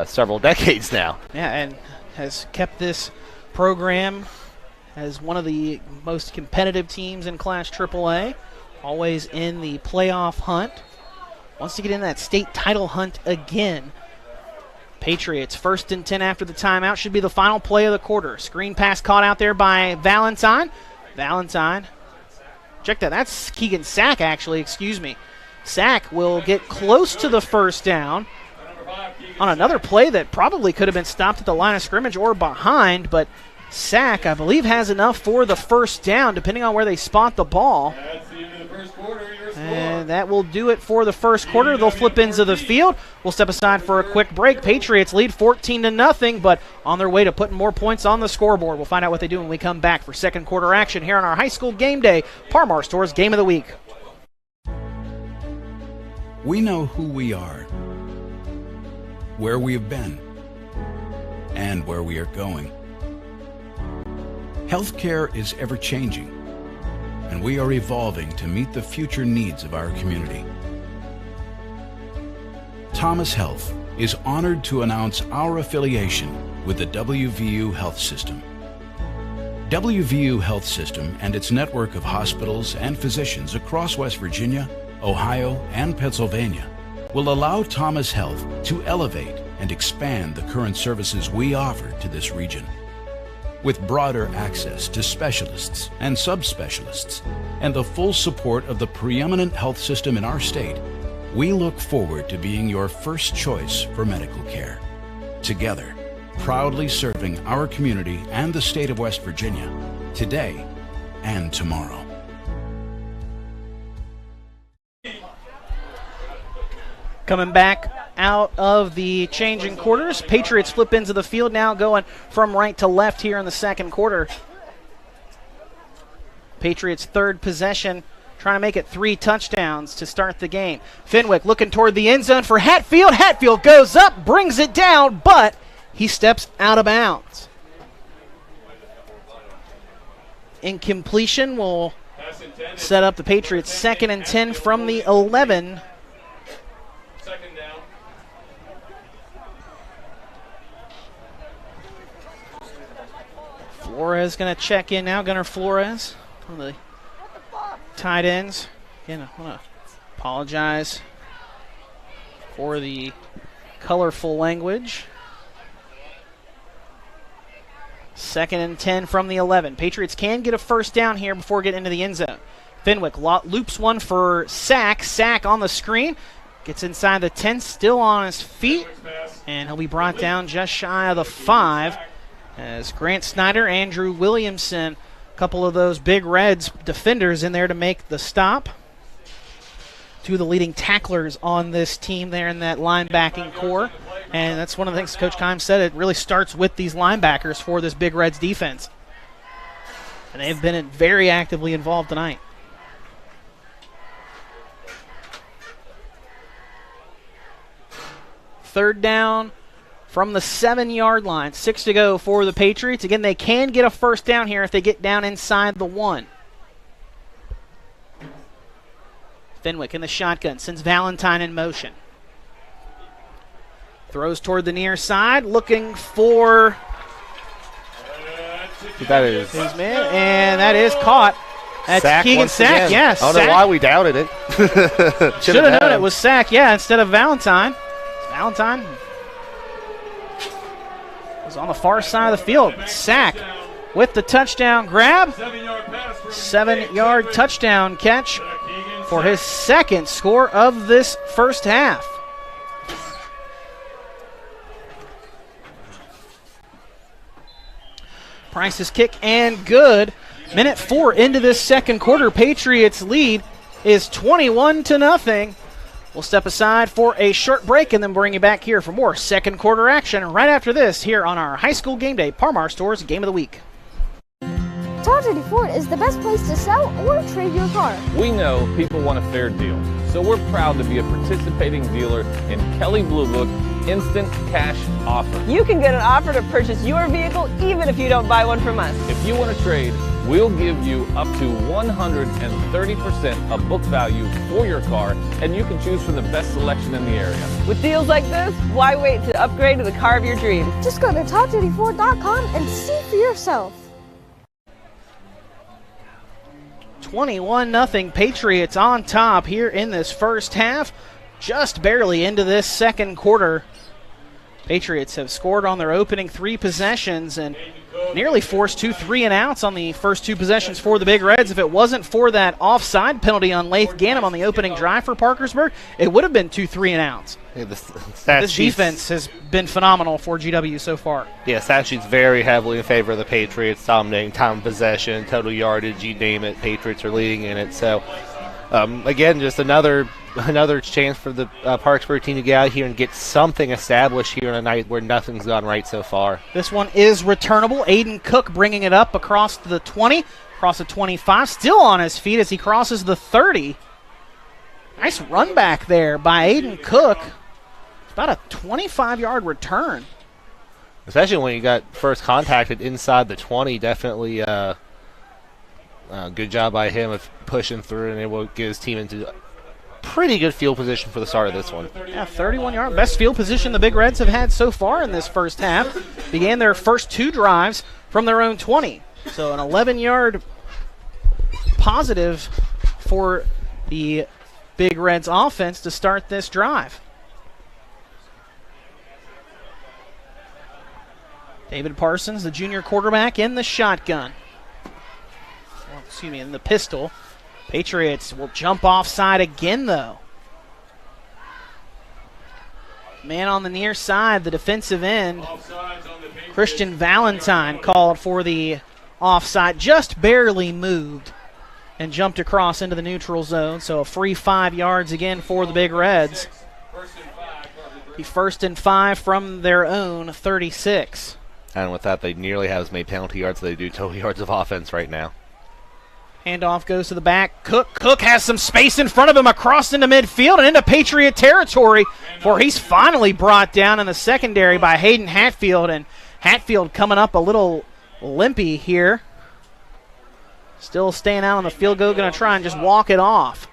several decades now. Yeah, and has kept this program as one of the most competitive teams in Class AAA, always in the playoff hunt. Wants to get in that state title hunt again. Patriots 1st and 10 after the timeout, should be the final play of the quarter. Screen pass caught out there by Valentine. Valentine, check that, that's Keegan Sack actually, excuse me. Sack will get close to the first down on another play that probably could have been stopped at the line of scrimmage or behind, but Sack, I believe, has enough for the first down, depending on where they spot the ball. And that will do it for the first quarter. They'll flip into the field. We'll step aside for a quick break. Patriots lead 14-0, but on their way to putting more points on the scoreboard. We'll find out what they do when we come back for second quarter action here on our High School Game Day, Parmar Store's Game of the Week. We know who we are, where we have been, and where we are going. Healthcare is ever-changing, and we are evolving to meet the future needs of our community. Thomas Health is honored to announce our affiliation with the WVU Health System. WVU Health System and its network of hospitals and physicians across West Virginia, Ohio, and Pennsylvania will allow Thomas Health to elevate and expand the current services we offer to this region. With broader access to specialists and subspecialists and the full support of the preeminent health system in our state, we look forward to being your first choice for medical care. Together, proudly serving our community and the state of West Virginia, today and tomorrow. Coming back out of the changing quarters, Patriots flip into the field now, going from right to left here in the second quarter. Patriots' third possession, trying to make it 3 touchdowns to start the game. Fenwick looking toward the end zone for Hatfield. Hatfield goes up, brings it down, but he steps out of bounds. Incompletion will set up the Patriots 2nd and 10 from the 11. Second down. Flores going to check in now. Gunnar Flores, one of the tight ends. Again, I want to apologize for the colorful language. 2nd and 10 from the 11. Patriots can get a first down here before getting into the end zone. Fenwick loops one for Sack. Sack on the screen. Gets inside the 10, still on his feet. And he'll be brought down just shy of the 5 as Grant Snyder, Andrew Williamson, a couple of those big Reds defenders in there to make the stop. Two of the leading tacklers on this team there in that linebacking core. And that's one of the things Coach Kimes said. It really starts with these linebackers for this big Reds defense. And they've been very actively involved tonight. Third down from the 7-yard line. 6 to go for the Patriots. Again, they can get a first down here if they get down inside the 1. Fenwick in the shotgun, sends Valentine in motion. Throws toward the near side, looking for his man, and that is caught. That's Sack Keegan Sack, again. yes. I don't know why we doubted it. Should have known it was Sack, yeah, instead of Valentine. Valentine was on the far side of the field. Sack with the touchdown grab. 7-yard touchdown catch for his second score of this first half. Price's kick and good. Minute 4 into this second quarter. Patriots lead is 21-0. We'll step aside for a short break and then bring you back here for more second quarter action right after this here on our High School Game Day Parmar Stores Game of the Week. Todd Teddy Ford is the best place to sell or trade your car. We know people want a fair deal, so we're proud to be a participating dealer in Kelley Blue Book Instant Cash Offer. You can get an offer to purchase your vehicle even if you don't buy one from us. If you want to trade, we'll give you up to 130% of book value for your car, and you can choose from the best selection in the area. With deals like this, why wait to upgrade to the car of your dreams? Just go to ToddTeddyFord.com and see for yourself. 21-0 Patriots on top here in this first half. Just barely into this second quarter. Patriots have scored on their opening 3 possessions and nearly forced 2 3-and-outs on the first 2 possessions for the Big Reds. If it wasn't for that offside penalty on Lath Ganem on the opening drive for Parkersburg, it would have been 2 3-and-outs. Yeah, this defense has been phenomenal for GW so far. Yeah, stat sheet's very heavily in favor of the Patriots, dominating time of possession, total yardage, you name it, Patriots are leading in it. So, again, just another chance for the Parkersburg team to get out here and get something established here on a night where nothing's gone right so far. This one is returnable. Aiden Cook bringing it up across the 20, across the 25, still on his feet as he crosses the 30. Nice run back there by Aiden Cook. It's about a 25-yard return. Especially when you got first contacted inside the 20, definitely good job by him of pushing through and able to get his team into pretty good field position for the start of this one. Yeah, 31-yard, best field position the Big Reds have had so far in this first half. Began their first 2 drives from their own 20. So an 11-yard positive for the Big Reds offense to start this drive. David Parsons, the junior quarterback, in the shotgun. In the pistol. Patriots will jump offside again, though. Man on the near side, the defensive end, Christian Valentine, called for the offside. Just barely moved and jumped across into the neutral zone. So a free 5 yards again for the Big Reds. Be 1st and 5 from their own 36. And with that, they nearly have as many penalty yards as they do total yards of offense right now. Handoff goes to the back. Cook has some space in front of him across into midfield and into Patriot territory, for he's finally brought down in the secondary by Hayden Hatfield, and Hatfield coming up a little limpy here. Still staying out on the field goal, going to try and just walk it off.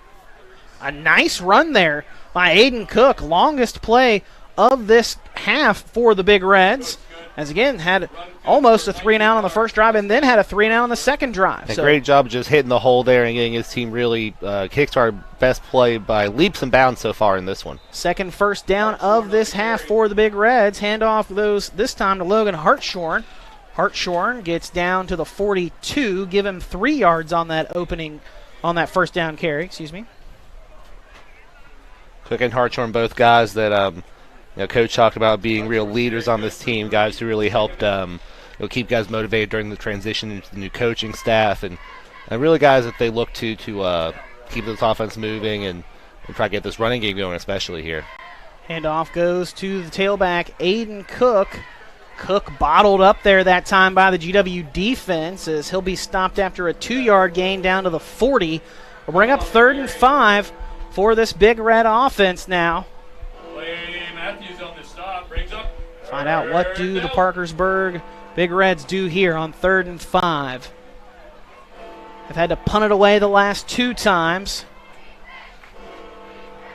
A nice run there by Aiden Cook, longest play of this half for the Big Reds. As again, had almost a 3-and-out on the first drive and then had a 3-and-out on the second drive. So great job just hitting the hole there and getting his team really kickstart. Best play by leaps and bounds so far in this one. Second first down of this half for the Big Reds. Handoff goes this time to Logan Hartshorn. Hartshorn gets down to the 42. Give him 3 yards on that first down carry. Cook and Hartshorn, both guys that Coach talked about being real leaders on this team, guys who really helped keep guys motivated during the transition into the new coaching staff, and really guys that they look to keep this offense moving and try to get this running game going, especially here. Handoff goes to the tailback, Aiden Cook. Cook bottled up there that time by the GW defense, as he'll be stopped after a 2-yard gain down to the 40. We'll bring up 3rd and 5 for this Big Red offense now. Matthews on the stop, brings up. Find out what do the Parkersburg Big Reds do here on 3rd and 5. They've had to punt it away the last 2 times.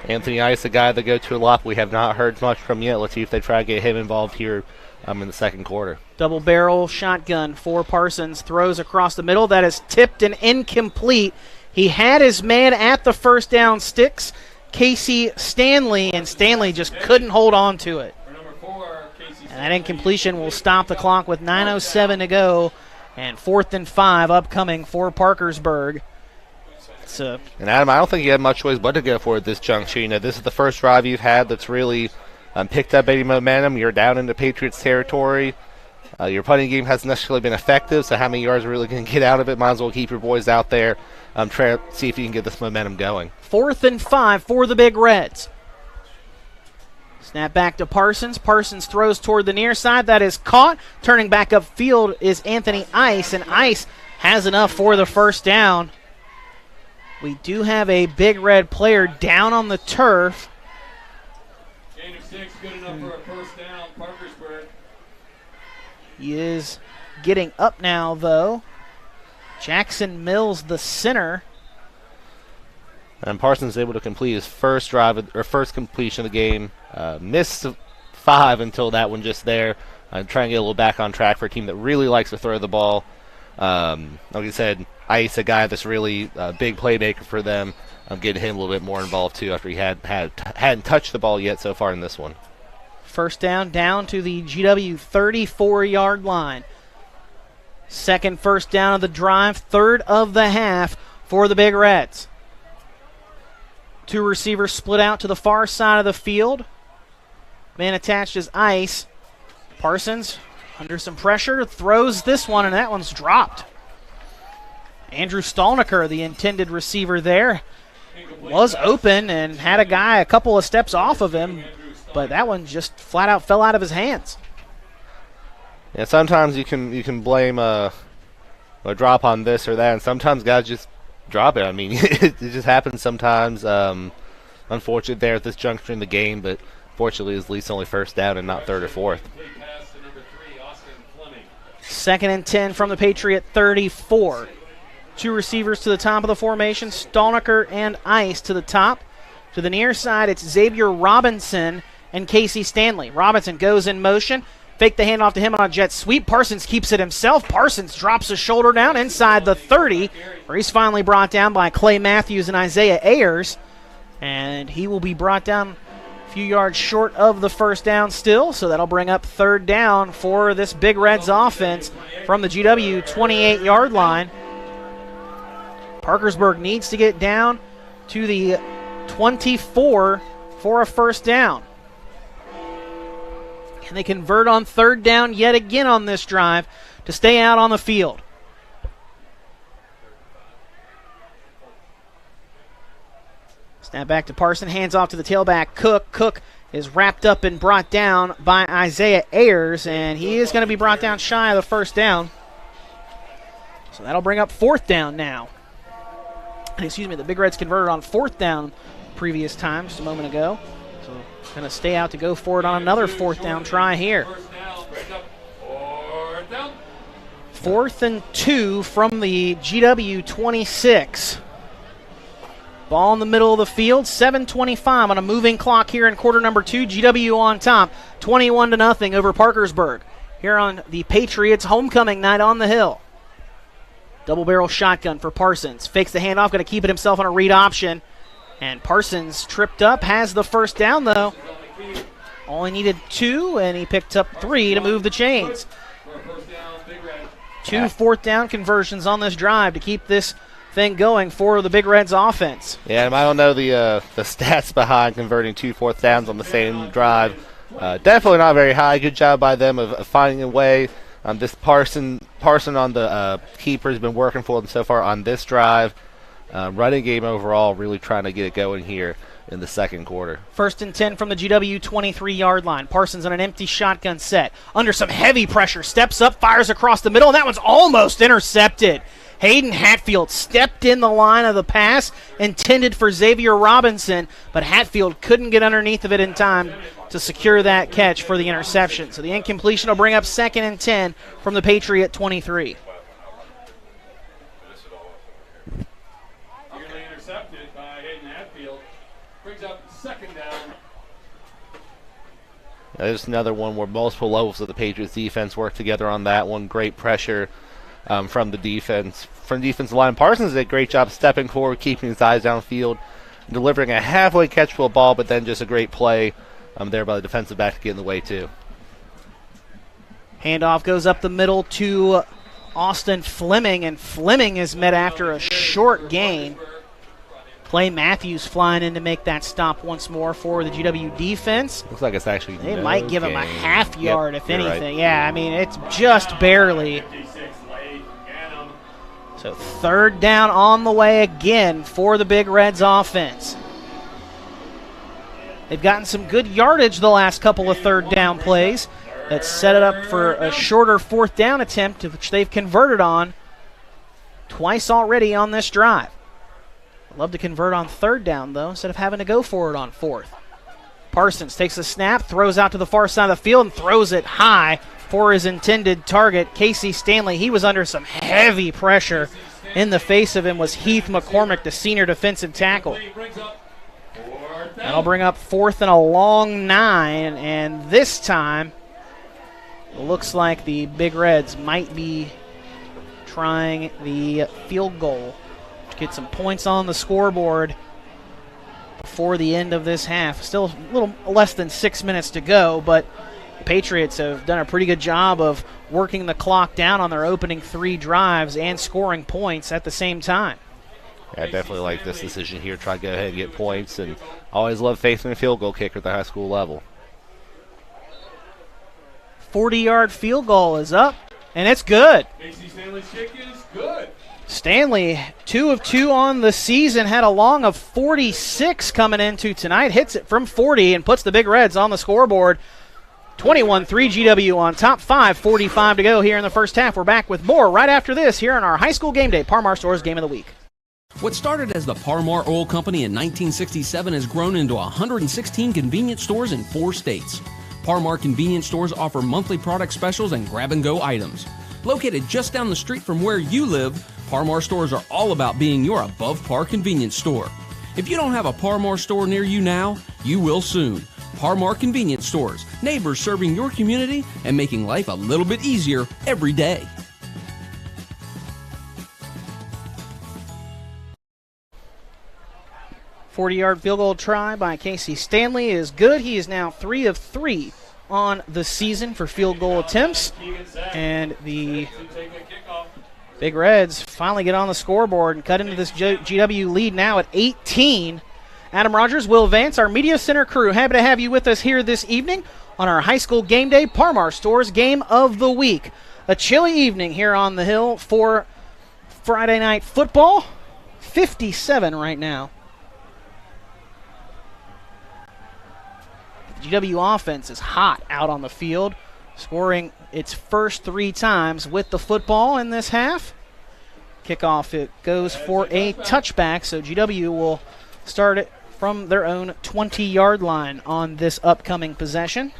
Anthony Ice, a guy they go to a lot, we have not heard much from yet. Let's see if they try to get him involved here in the second quarter. Double barrel shotgun for Parsons. Throws across the middle. That is tipped and incomplete. He had his man at the first down sticks, Casey Stanley, and Stanley just couldn't hold on to it. And that incompletion will stop the clock with 9:07 to go, and 4th and 5 upcoming for Parkersburg. And Adam, I don't think you have much choice but to go for it this juncture. This is the first drive you've had that's really picked up any momentum. You're down into Patriots territory. Your punting game hasn't necessarily been effective, so how many yards are really going to get out of it? Might as well keep your boys out there. Try to see if you can get this momentum going. 4th and 5 for the Big Reds. Snap back to Parsons. Parsons throws toward the near side. That is caught. Turning back upfield is Anthony Ice, and Ice has enough for the first down. We do have a Big Red player down on the turf. Gain of 6, good enough for a first down, Parkersburg. He is getting up now, though. Jackson Mills, the center. And Parsons is able to complete his first drive, or first completion of the game. Missed 5 until that one just there. Trying to get a little back on track for a team that really likes to throw the ball. Like I said, Ice, a guy that's really a big playmaker for them. I'm getting him a little bit more involved too after he hadn't touched the ball yet so far in this one. First down to the GW 34-yard line. Second first down of the drive, 3rd of the half for the Big Reds. 2 receivers split out to the far side of the field. Man attached is Ice. Parsons, under some pressure, throws this one, and that one's dropped. Andrew Stolniker, the intended receiver there, was open and had a guy a couple of steps off of him, but that one just flat out fell out of his hands. Yeah, sometimes you can blame a drop on this or that, and sometimes guys just drop it. I mean, it just happens sometimes. Unfortunate there at this juncture in the game, but fortunately it's at least only first down and not 3rd or 4th. 2nd and 10 from the Patriot 34. 2 receivers to the top of the formation, Stolniker and Ice to the top. To the near side, it's Xavier Robinson and Casey Stanley. Robinson goes in motion. Fake the handoff to him on a jet sweep. Parsons keeps it himself. Parsons drops his shoulder down inside the 30, where he's finally brought down by Clay Matthews and Isaiah Ayers. And he will be brought down a few yards short of the first down still, so that'll bring up 3rd down for this Big Reds offense from the GW 28-yard line. Parkersburg needs to get down to the 24 for a first down. And they convert on 3rd down yet again on this drive to stay out on the field. Snap back to Parson, hands off to the tailback, Cook. Cook is wrapped up and brought down by Isaiah Ayers, and he is going to be brought down shy of the first down. So that'll bring up 4th down now. Excuse me, the Big Reds converted on 4th down previous time, just a moment ago. So going to stay out to go for it on another 4th down try here. 4th and 2 from the GW 26. Ball in the middle of the field, 7:25 on a moving clock here in quarter number 2. GW on top, 21-0 over Parkersburg. Here on the Patriots homecoming night on the Hill. Double barrel shotgun for Parsons. Fakes the handoff, going to keep it himself on a read option. And Parsons tripped up, has the first down though. Only needed 2, and he picked up 3 to move the chains. 2 4th down conversions on this drive to keep this thing going for the Big Reds offense. Yeah, and I don't know the stats behind converting 2 4th downs on the same drive. Definitely not very high. Good job by them of finding a way. This Parson on the keeper has been working for them so far on this drive. Running game overall, really trying to get it going here in the second quarter. 1st and 10 from the GW 23-yard line. Parsons on an empty shotgun set. Under some heavy pressure, steps up, fires across the middle, and that one's almost intercepted. Hayden Hatfield stepped in the line of the pass intended for Xavier Robinson, but Hatfield couldn't get underneath of it in time to secure that catch for the interception. So the incompletion will bring up 2nd and 10 from the Patriot 23. Nearly intercepted by Hayden Hatfield. Brings up 2nd down. There's another one where multiple levels of the Patriots defense work together on that one. Great pressure from the defense. From the defensive line, Parsons did a great job stepping forward, keeping his eyes downfield, delivering a halfway catchable ball, but then just a great play there by the defensive back to get in the way too. Handoff goes up the middle to Austin Fleming, and Fleming is met after a short gain. Clay Matthews flying in to make that stop once more for the GW defense. Looks like it's actually They might give him a half yard, if you're anything. right. Yeah, I mean, it's just barely. So 3rd down on the way again for the Big Reds offense. They've gotten some good yardage the last couple of 3rd down plays that set it up for a shorter 4th down attempt, which they've converted on twice already on this drive. I'd love to convert on 3rd down, though, instead of having to go for it on 4th. Parsons takes a snap, throws out to the far side of the field, and throws it high for his intended target, Casey Stanley. He was under some heavy pressure. In the face of him was Heath McCormick, the senior defensive tackle. That'll bring up 4th and a long 9, and this time it looks like the Big Reds might be trying the field goal to get some points on the scoreboard before the end of this half. Still a little less than 6 minutes to go, but the Patriots have done a pretty good job of working the clock down on their opening 3 drives and scoring points at the same time. Yeah, I definitely like this decision here. Try to go ahead and get points, and always love facing a field goal kicker at the high school level. 40-yard field goal is up, and it's good. Casey Stanley's kick is good. Stanley, 2 of 2 on the season, had a long of 46 coming into tonight. Hits it from 40 and puts the Big Reds on the scoreboard. 21-3 GW on top, 5:45 to go here in the first half. We're back with more right after this here on our High School Game Day Par-Mar Stores Game of the Week. What started as the Par-Mar Oil Company in 1967 has grown into 116 convenience stores in 4 states. Par-Mar convenience stores offer monthly product specials and grab-and-go items. Located just down the street from where you live, Par-Mar stores are all about being your above-par convenience store. If you don't have a Par-Mar store near you now, you will soon. Par-Mar convenience stores, neighbors serving your community and making life a little bit easier every day. .40-yard field goal try by Casey Stanley is good. He is now 3 of 3 on the season for field goal attempts. And the Big Reds finally get on the scoreboard and cut into this GW lead now at 18. Adam Rogers, Will Vance, our Media Center crew, happy to have you with us here this evening on our high school game day Par-Mar Stores Game of the Week. A chilly evening here on the Hill for Friday night football. 57 right now. The GW offense is hot out on the field, scoring its first 3 times with the football in this half. Kickoff, it goes for a touchback, so GW will start it from their own 20-yard line on this upcoming possession.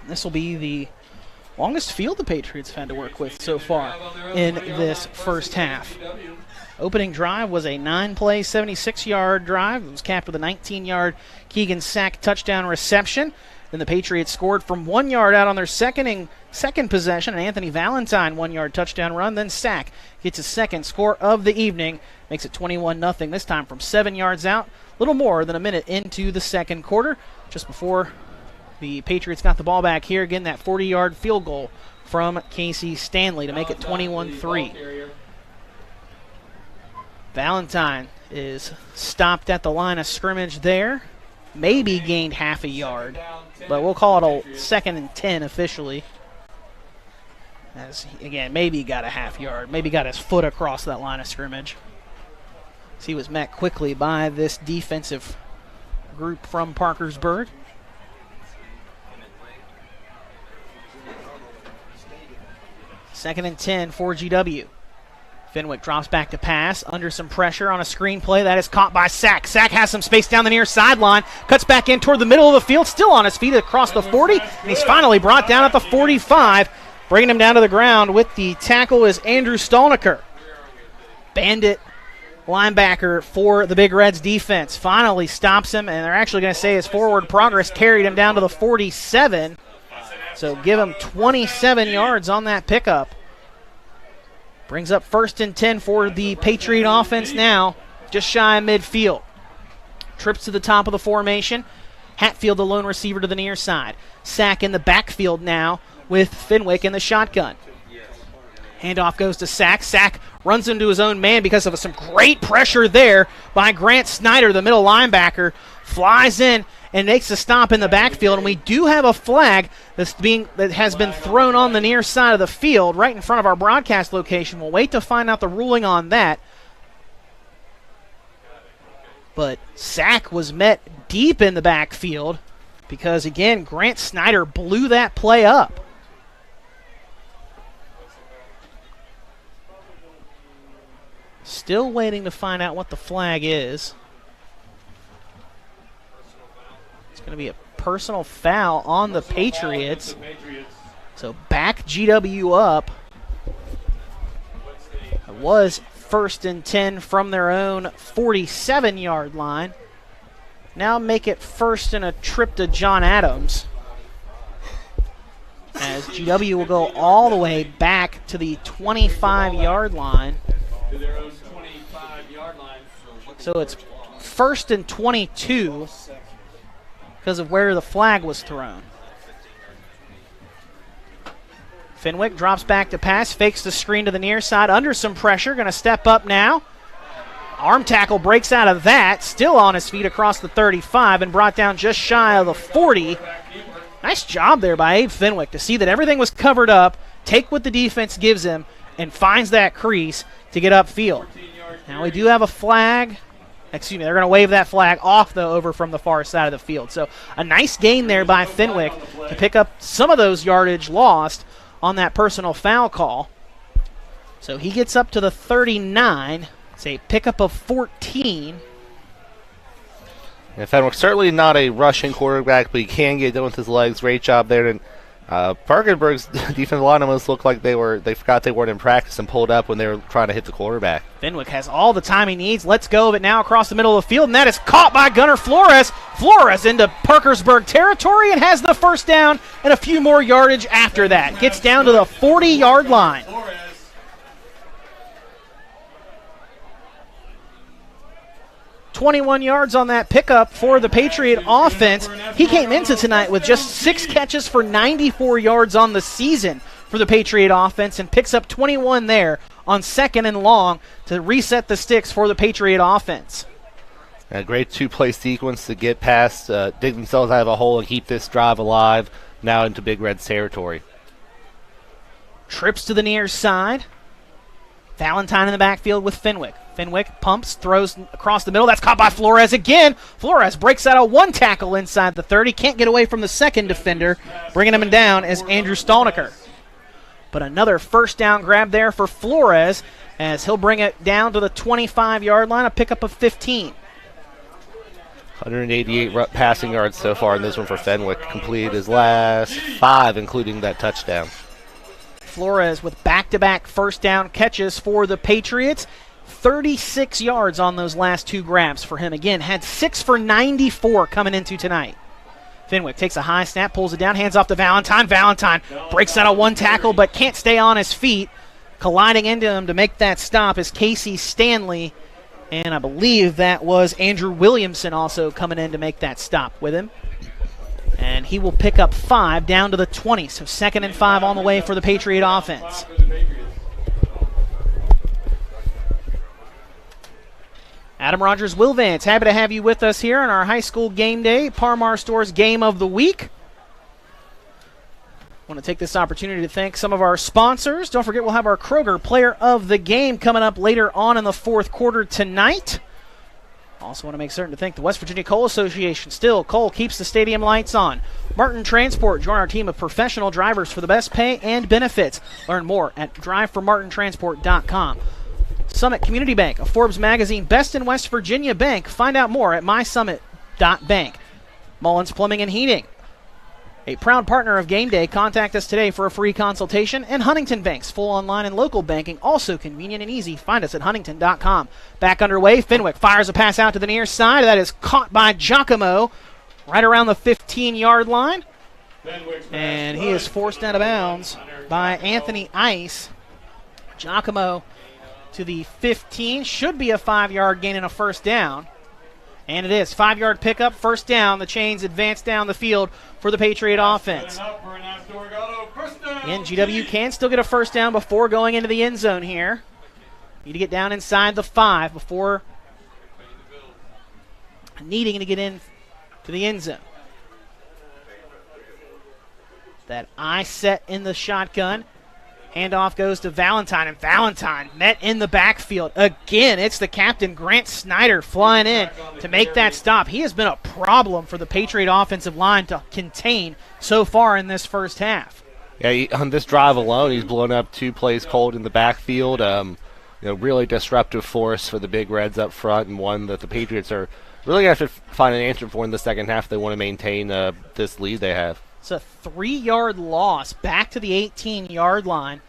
This will be the longest field the Patriots have had to work with so far in this first half. Opening drive was a 9-play, 76-yard drive. It was capped with a 19-yard Keegan Sack touchdown reception. Then the Patriots scored from 1 yard out on their second possession, an Anthony Valentine 1-yard touchdown run. Then Sack gets his second score of the evening, makes it 21-0, this time from 7 yards out, a little more than a minute into the second quarter, just before the Patriots got the ball back here. Again, that 40-yard field goal from Casey Stanley to make it 21-3. Valentine is stopped at the line of scrimmage there. Maybe gained half a yard, but we'll call it a 2nd and 10 officially. As, again, maybe got a half yard, maybe got his foot across that line of scrimmage. As he was met quickly by this defensive group from Parkersburg. Second and 10 for GW. Fenwick drops back to pass, under some pressure on a screen play. That is caught by Sack. Sack has some space down the near sideline, cuts back in toward the middle of the field, still on his feet across the 40, and he's finally brought down at the 45. Bringing him down to the ground with the tackle is Andrew Stolniker. Bandit linebacker for the Big Reds defense finally stops him, and they're actually going to say his forward progress carried him down to the 47. So give him 27 yards on that pickup. Brings up 1st and 10 for the Patriot offense now, just shy of midfield. Trips to the top of the formation. Hatfield, the lone receiver, to the near side. Sack in the backfield now with Fenwick in the shotgun. Handoff goes to Sack. Sack runs into his own man because of some great pressure there by Grant Snyder, the middle linebacker. Flies in and makes a stop in the backfield, and we do have a flag that has been thrown on the near side of the field right in front of our broadcast location. We'll wait to find out the ruling on that. But Sack was met deep in the backfield because, again, Grant Snyder blew that play up. Still waiting to find out what the flag is. It's going to be a personal foul on the Patriots. So back GW up. It was 1st and 10 from their own 47-yard line. Now make it 1st and a trip to John Adams. As GW will go all the way back to the 25-yard line. So it's 1st and 22 because of where the flag was thrown. Fenwick drops back to pass, fakes the screen to the near side, under some pressure, going to step up now. Arm tackle breaks out of that, still on his feet across the 35 and brought down just shy of the 40. Nice job there by Abe Fenwick to see that everything was covered up, take what the defense gives him, and finds that crease to get upfield. Now we do have a flag. Excuse me, they're going to wave that flag off, though, over from the far side of the field. So a nice gain there by Fenwick to pick up some of those yardage lost on that personal foul call. So he gets up to the 39. It's a pickup of 14. And Fenwick certainly not a rushing quarterback, but he can get done with his legs. Great job there to Parkersburg's defensive line almost looked like they forgot they weren't in practice and pulled up when they were trying to hit the quarterback. Fenwick has all the time he needs. Let's go of it now across the middle of the field, and that is caught by Gunnar Flores. Flores into Parkersburg territory and has the first down and a few more yardage after that. Gets down to the 40-yard line. 21 yards on that pickup for the Patriot offense. He came into tonight with just 6 catches for 94 yards on the season for the Patriot offense and picks up 21 there on 2nd and long to reset the sticks for the Patriot offense. A great 2-play sequence to get past, dig themselves out of a hole and keep this drive alive now into Big Red's territory. Trips to the near side. Valentine in the backfield with Fenwick. Fenwick pumps, throws across the middle. That's caught by Flores again. Flores breaks out a 1 tackle inside the 30. Can't get away from the second defender. Bringing him down is Andrew Stolniker. But another first down grab there for Flores as he'll bring it down to the 25-yard line, a pickup of 15. 188 passing yards so far in this one for Fenwick. Completed his last 5, including that touchdown. Flores with back-to-back first down catches for the Patriots. 36 yards on those last 2 grabs for him. Again, had 6 for 94 coming into tonight. Fenwick takes a high snap, pulls it down, hands off to Valentine. Valentine breaks out a 1 tackle but can't stay on his feet. Colliding into him to make that stop is Casey Stanley. And I believe that was Andrew Williamson also coming in to make that stop with him. And he will pick up 5 down to the 20. So 2nd and 5 on the way for the Patriot offense. Adam Rogers, Will Vance, happy to have you with us here on our high school game day, Parmar Store's Game of the Week. I want to take this opportunity to thank some of our sponsors. Don't forget we'll have our Kroger Player of the Game coming up later on in the 4th quarter tonight. Also want to make certain to thank the West Virginia Coal Association. Still, coal keeps the stadium lights on. Martin Transport, join our team of professional drivers for the best pay and benefits. Learn more at driveformartintransport.com. Summit Community Bank, a Forbes magazine best in West Virginia bank. Find out more at mysummit.bank. Mullins Plumbing and Heating, a proud partner of Game Day. Contact us today for a free consultation. And Huntington Banks, full online and local banking, also convenient and easy. Find us at huntington.com. Back underway, Fenwick fires a pass out to the near side. That is caught by Giacomo right around the 15-yard line. And he is forced out of bounds by Anthony Ice. Giacomo to the 15. Should be a 5-yard gain and a first down. And it is. 5-yard pickup, first down. The Chains advance down the field for the Patriot offense. And GW can still get a first down before going into the end zone here. Need to get down inside the 5 before needing to get in to the end zone. That eye set in the shotgun. Handoff goes to Valentine, and Valentine met in the backfield. Again, it's the captain, Grant Snyder, flying in to make that stop. He has been a problem for the Patriot offensive line to contain so far in this first half. Yeah, on this drive alone, he's blown up 2 plays cold in the backfield. Really disruptive force for the Big Reds up front, and one that the Patriots are really going to have to find an answer for in the second half if they want to maintain this lead they have. It's a 3-yard loss back to the 18-yard line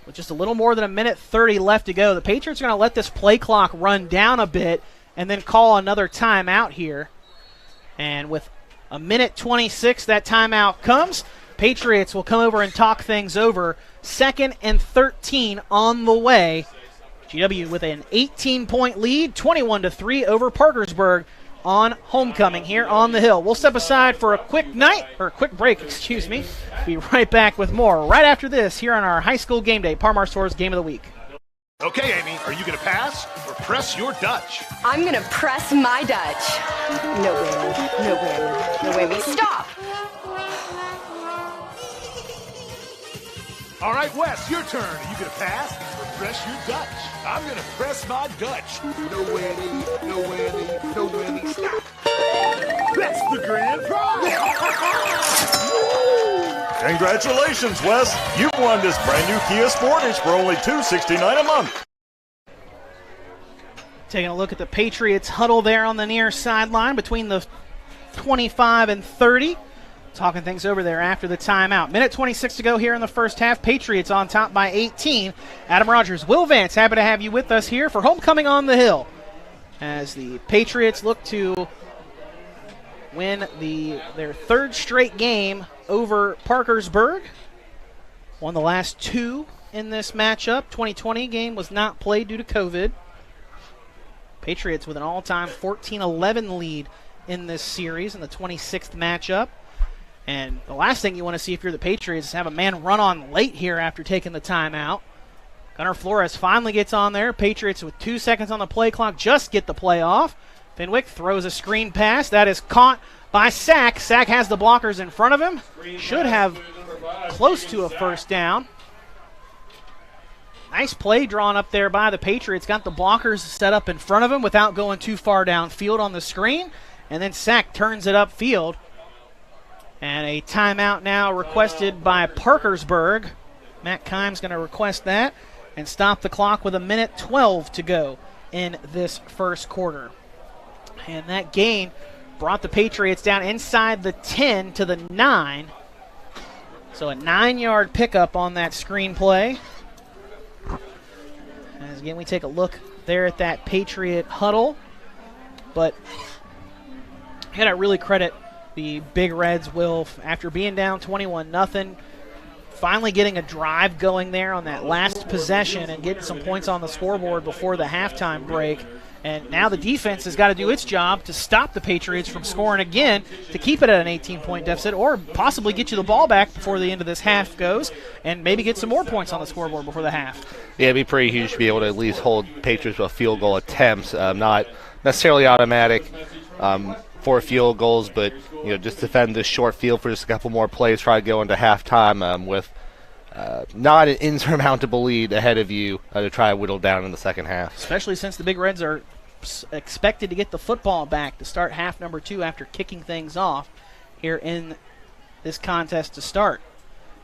with just a little more than a minute 30 left to go. The Patriots are going to let this play clock run down a bit and then call another timeout here. And with a minute 26, that timeout comes. Patriots will come over and talk things over. 2nd and 13 on the way. GW with an 18-point lead, 21-3 over Parkersburg on homecoming here on the Hill. We'll step aside for a quick break, excuse me. Be right back with more right after this here on our high school game day, Parmar Store's Game of the Week. Okay, Amy, are you going to pass or press your Dutch? I'm going to press my Dutch. No whammy, no whammy, no whammy. Stop! All right, Wes, your turn. Are you going to pass or press your Dutch? I'm going to press my Dutch. No whammy, no whammy, no whammy. Stop. That's the grand prize. Congratulations, Wes. You've won this brand new Kia Sportage for only $269 a month. Taking a look at the Patriots huddle there on the near sideline between the 25 and 30. talking things over there after the timeout. Minute 26 to go here in the first half. Patriots on top by 18. Adam Rogers, Will Vance, happy to have you with us here for Homecoming on the Hill, as the Patriots look to win their third straight game over Parkersburg. Won the last two in this matchup. 2020 game was not played due to COVID. Patriots with an all-time 14-11 lead in this series in the 26th matchup. And the last thing you want to see if you're the Patriots is have a man run on late here after taking the timeout. Gunnar Flores finally gets on there. Patriots with 2 seconds on the play clock just get the play off. Fenwick throws a screen pass. That is caught by Sack. Sack has the blockers in front of him. Should have close to a first down. Nice play drawn up there by the Patriots. Got the blockers set up in front of him without going too far downfield on the screen. And then Sack turns it upfield. And a timeout now requested by Parkersburg. Matt Kime's going to request that and stop the clock with 1:12 to go in this first quarter. And that gain brought the Patriots down inside the 10 to the 9. So a 9-yard pickup on that screen play. As again, we take a look there at that Patriot huddle. But I got to really credit the Big Reds, Will, after being down 21-0, finally getting a drive going there on that last possession and getting some points on the scoreboard before the halftime break. And now the defense has got to do its job to stop the Patriots from scoring again to keep it at an 18-point deficit, or possibly get you the ball back before the end of this half goes and maybe get some more points on the scoreboard before the half. Yeah, it'd be pretty huge to be able to at least hold Patriots with field goal attempts, not necessarily automatic for field goals, but just defend this short field for just a couple more plays, try to go into halftime with not an insurmountable lead ahead of you to try to whittle down in the second half. Especially since the Big Reds are expected to get the football back to start half number 2 after kicking things off here in this contest to start.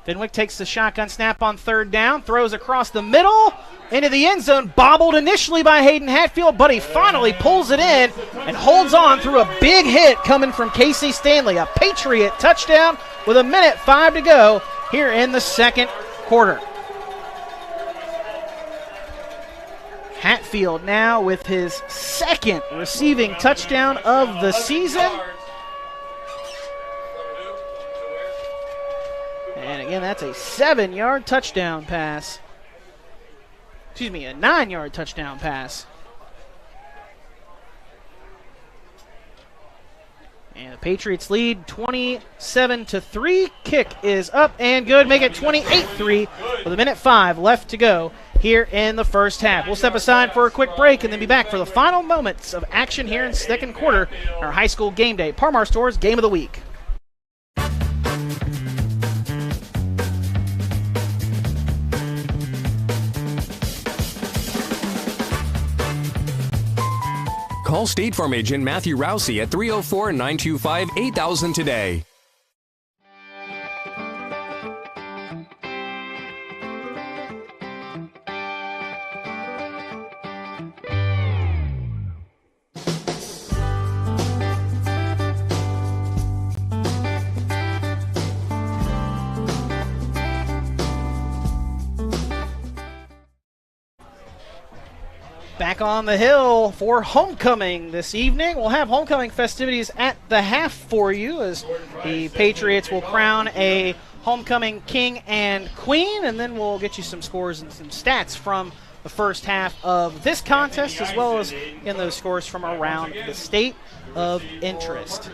Fenwick takes the shotgun snap on third down, throws across the middle into the end zone, bobbled initially by Hayden Hatfield, but he finally pulls it in and holds on through a big hit coming from Casey Stanley. A Patriot touchdown with 1:05 to go here in the second quarter. Hatfield now with his second receiving touchdown of the season. And again, that's a 7-yard touchdown pass. Excuse me, a 9-yard touchdown pass. And the Patriots lead 27-3. Kick is up and good. Make it 28-3 with 1:05 left to go here in the first half. We'll step aside for a quick break and then be back for the final moments of action here in second quarter. Our high school game day, Parmar Stores Game of the Week. Call State Farm agent Matthew Rousey at 304-925-8000 today. Back on the hill for homecoming this evening. We'll have homecoming festivities at the half for you as the Patriots will crown a homecoming king and queen, and then we'll get you some scores and some stats from the first half of this contest, as well as in those scores from around the state of interest.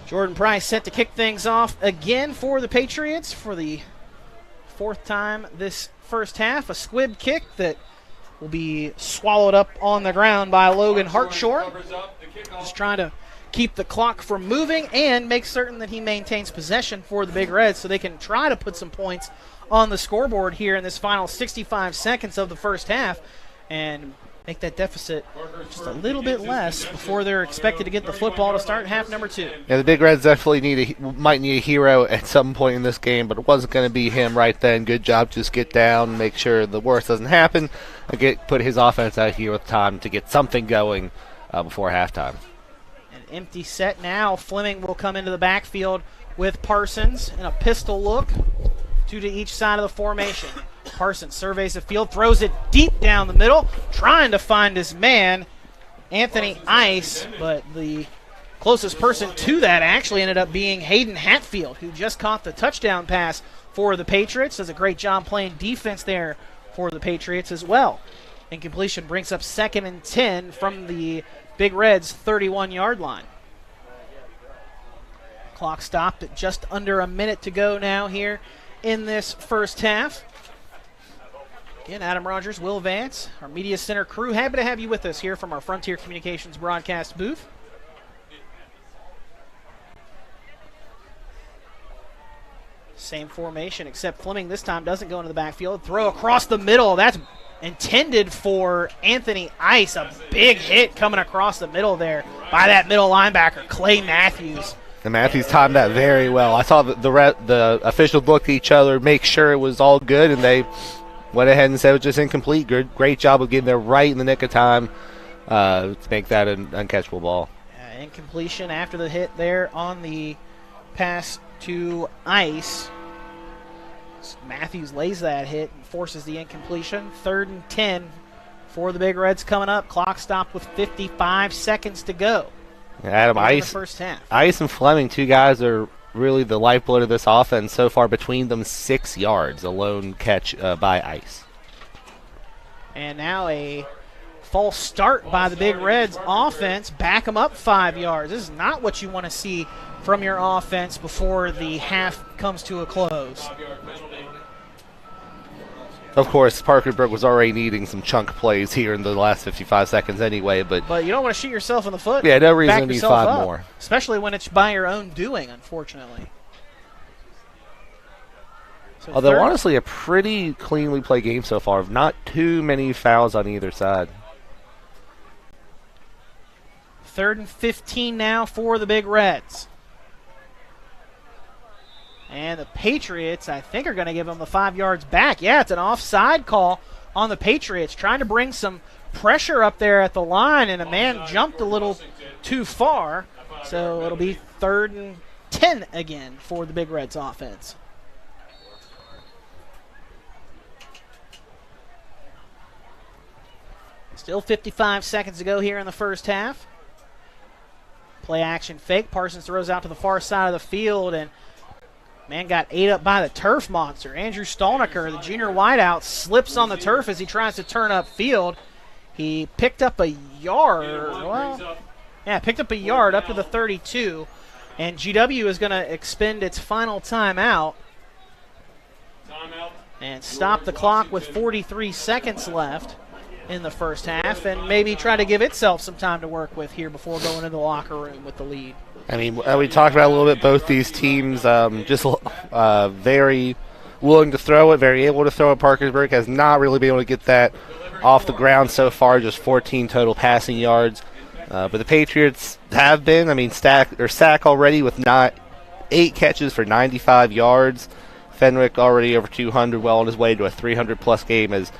Jordan Price set to kick things off again for the Patriots for the fourth time this first half. A squib kick that will be swallowed up on the ground by Logan Hartshorn. Just trying to keep the clock from moving and make certain that he maintains possession for the Big Reds so they can try to put some points on the scoreboard here in this final 65 seconds of the first half and make that deficit just a little bit less before they're expected to get the football to start half number 2. Yeah, the Big Reds definitely might need a hero at some point in this game, but it wasn't going to be him right then. Good job, just get down, make sure the worst doesn't happen, and put his offense out here with time to get something going before halftime. An empty set now. Fleming will come into the backfield with Parsons in a pistol look, 2 to each side of the formation. Parsons surveys the field, throws it deep down the middle, trying to find his man, Anthony Ice, but the closest person to that actually ended up being Hayden Hatfield, who just caught the touchdown pass for the Patriots. Does a great job playing defense there for the Patriots as well. Incompletion brings up 2nd and 10 from the Big Reds' 31-yard line. Clock stopped at just under a minute to go now here in this first half. Again, Adam Rogers, Will Vance, our Media Center crew, happy to have you with us here from our Frontier Communications broadcast booth. Same formation, except Fleming this time doesn't go into the backfield. Throw across the middle. That's intended for Anthony Ice. A big hit coming across the middle there by that middle linebacker, Clay Matthews. And Matthews timed that very well. I saw the officials looked at each other, make sure it was all good, and they went ahead and said it was just incomplete. Great job of getting there right in the nick of time to make that an uncatchable ball. Incompletion after the hit there on the pass to Ice. Matthews lays that hit and forces the incompletion. 3rd and 10 for the Big Reds coming up. Clock stopped with 55 seconds to go. Adam, Ice, first half. Ice and Fleming, 2 guys are really the lifeblood of this offense. So far between them 6 yards, a lone catch by Ice. And now a false start by the Big Reds offense. Back them up 5 yards. This is not what you want to see from your offense before the half comes to a close. Of course, Parkersburg was already needing some chunk plays here in the last 55 seconds anyway. But you don't want to shoot yourself in the foot. Yeah, no reason to need 5 up, more. Especially when it's by your own doing, unfortunately. So although, honestly, a pretty cleanly played game so far. Not too many fouls on either side. 3rd and 15 now for the Big Reds. And the Patriots, I think, are going to give them the 5 yards back. Yeah, it's an offside call on the Patriots, trying to bring some pressure up there at the line, and a man jumped a little too far. So it'll be 3rd and 10 again for the Big Reds offense. Still 55 seconds to go here in the first half. Play action fake. Parsons throws out to the far side of the field, and man got ate up by the turf monster. Andrew Stolniker, the junior wideout, slips on the turf as he tries to turn up field. He picked up a yard. Picked up a yard up to the 32. And GW is going to expend its final timeout and stop the clock with 43 seconds left in the first half, and maybe try to give itself some time to work with here before going into the locker room with the lead. I mean, we talked about a little bit, both these teams just very willing to throw it, very able to throw it. Parkersburg has not really been able to get that off the ground so far, just 14 total passing yards. But the Patriots have been, sack already with 8 catches for 95 yards. Fenwick already over 200, well on his way to a 300-plus game, as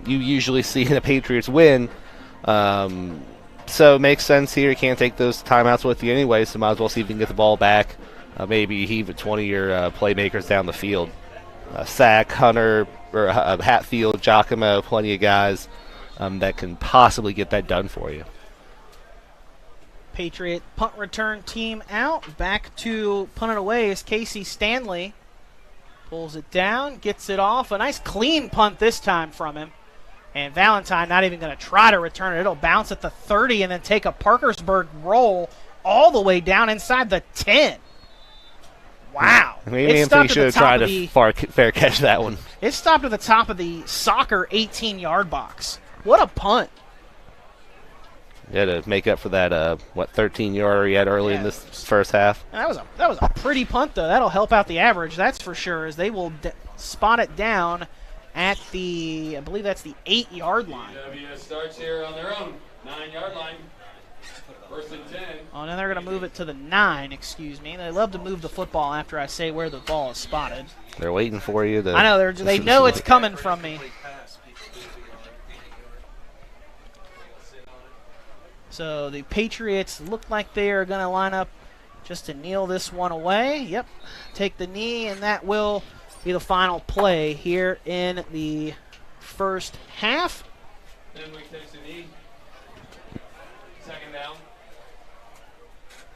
you usually see the Patriots win. So it makes sense here. You can't take those timeouts with you anyway, so might as well see if you can get the ball back. Maybe heave at 20 of your playmakers down the field. Sack, Hunter, or Hatfield, Giacomo, plenty of guys that can possibly get that done for you. Patriot punt return team out. Back to punt it away is Casey Stanley. Pulls it down, gets it off. A nice clean punt this time from him. And Valentine not even going to try to return it. It'll bounce at the 30 and then take a Parkersburg roll all the way down inside the 10. Wow. Maybe Anthony should have tried to fair catch that one. It stopped at the top of the soccer 18-yard box. What a punt. Yeah, to make up for that, 13-yarder he had early in this first half. And that was a pretty punt, though. That'll help out the average, that's for sure, as they will spot it down at the, I believe that's the 8-yard line. GW starts here on their own 9-yard line. 1st and 10. Oh, now they're going to move it to the 9, excuse me. They love to move the football after I say where the ball is spotted. They're waiting for you. I know, they know it's coming from me. So the Patriots look like they are going to line up just to kneel this one away. Yep, take the knee, and that will be the final play here in the first half. Henwick takes a knee. Second down.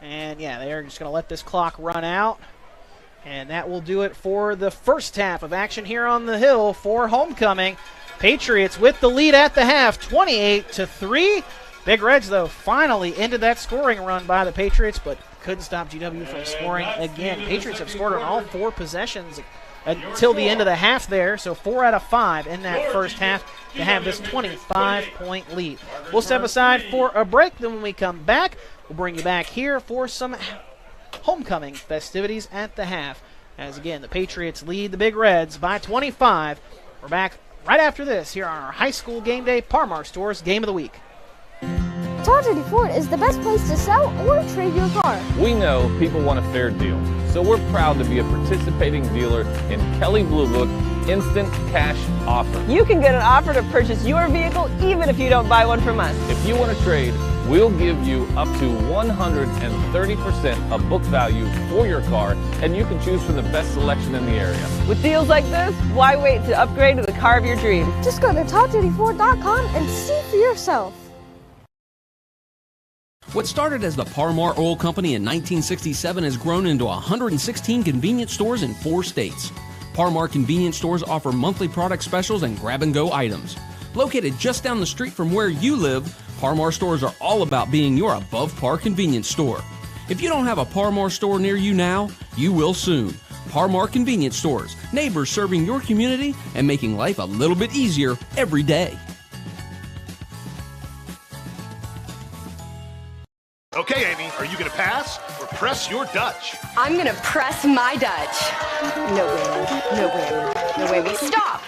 And yeah, they're just going to let this clock run out. And that will do it for the first half of action here on the Hill for homecoming. Patriots with the lead at the half, 28-3. Big Reds, though, finally ended that scoring run by the Patriots, but couldn't stop GW from scoring again. Patriots have scored on all 4 possessions until the end of the half there, so 4 out of 5 in that first half to have this 25-point lead. We'll step aside for a break, then when we come back, we'll bring you back here for some homecoming festivities at the half. As again, the Patriots lead the Big Reds by 25. We're back right after this here on our high school game day Parmar Stores Game of the Week. Tragedy Ford is the best place to sell or trade your car. We know people want a fair deal, so we're proud to be a participating dealer in Kelly Blue Book Instant Cash Offer. You can get an offer to purchase your vehicle even if you don't buy one from us. If you want to trade, we'll give you up to 130% of book value for your car, and you can choose from the best selection in the area. With deals like this, why wait to upgrade to the car of your dreams? Just go to TopDutyFord.com and see for yourself. What started as the Parmar Oil Company in 1967 has grown into 116 convenience stores in 4 states. Parmar convenience stores offer monthly product specials and grab-and-go items. Located just down the street from where you live, Parmar stores are all about being your above-par convenience store. If you don't have a Parmar store near you now, you will soon. Parmar Convenience Stores, neighbors serving your community and making life a little bit easier every day. Okay, Amy, are you going to pass or press your Dutch? I'm going to press my Dutch. No whammy, no whammy, no whammy. Stop!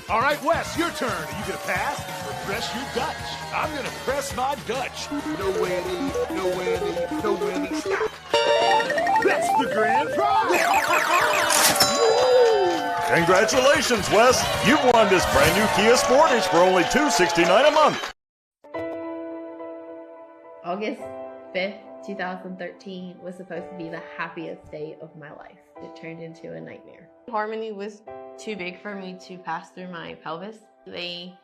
All right, Wes, your turn. Are you going to pass or press your Dutch? I'm going to press my Dutch. No whammy, no whammy, no whammy. Stop! That's the grand prize! Congratulations, Wes. You've won this brand new Kia Sportage for only $269 a month. August 5th, 2013 was supposed to be the happiest day of my life. It turned into a nightmare. Harmony was too big for me to pass through my pelvis. They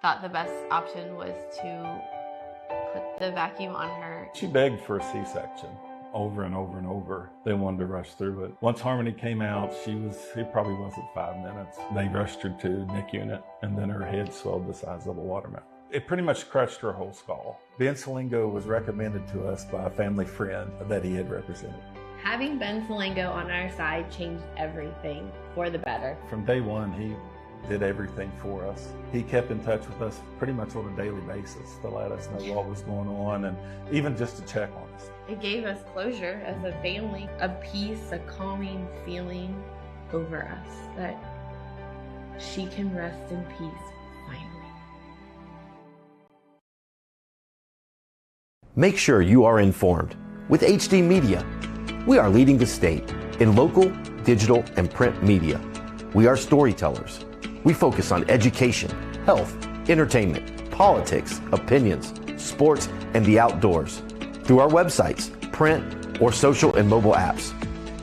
thought the best option was to put the vacuum on her. She begged for a C-section over and over and over. They wanted to rush through it. Once Harmony came out, it probably wasn't 5 minutes. They rushed her to NIC unit, and then her head swelled the size of a watermelon. It pretty much crushed her whole skull. Ben Salingo was recommended to us by a family friend that he had represented. Having Ben Salingo on our side changed everything for the better. From day one, he did everything for us. He kept in touch with us pretty much on a daily basis to let us know what was going on and even just to check on us. It gave us closure as a family, a peace, a calming feeling over us that she can rest in peace finally. Make sure you are informed. With HD Media, we are leading the state in local, digital, and print media. We are storytellers. We focus on education, health, entertainment, politics, opinions, sports, and the outdoors. Through our websites, print, or social and mobile apps.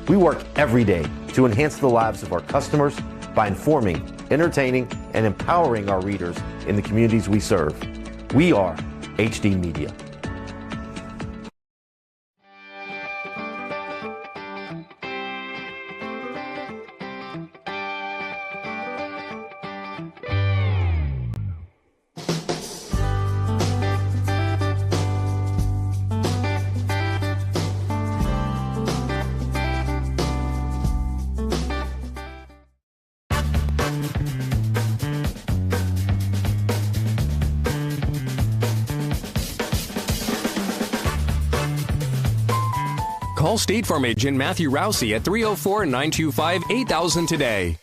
We work every day to enhance the lives of our customers by informing, entertaining, and empowering our readers in the communities we serve. We are HD Media. Call State Farm agent Matthew Rousey at 304-925-8000 today.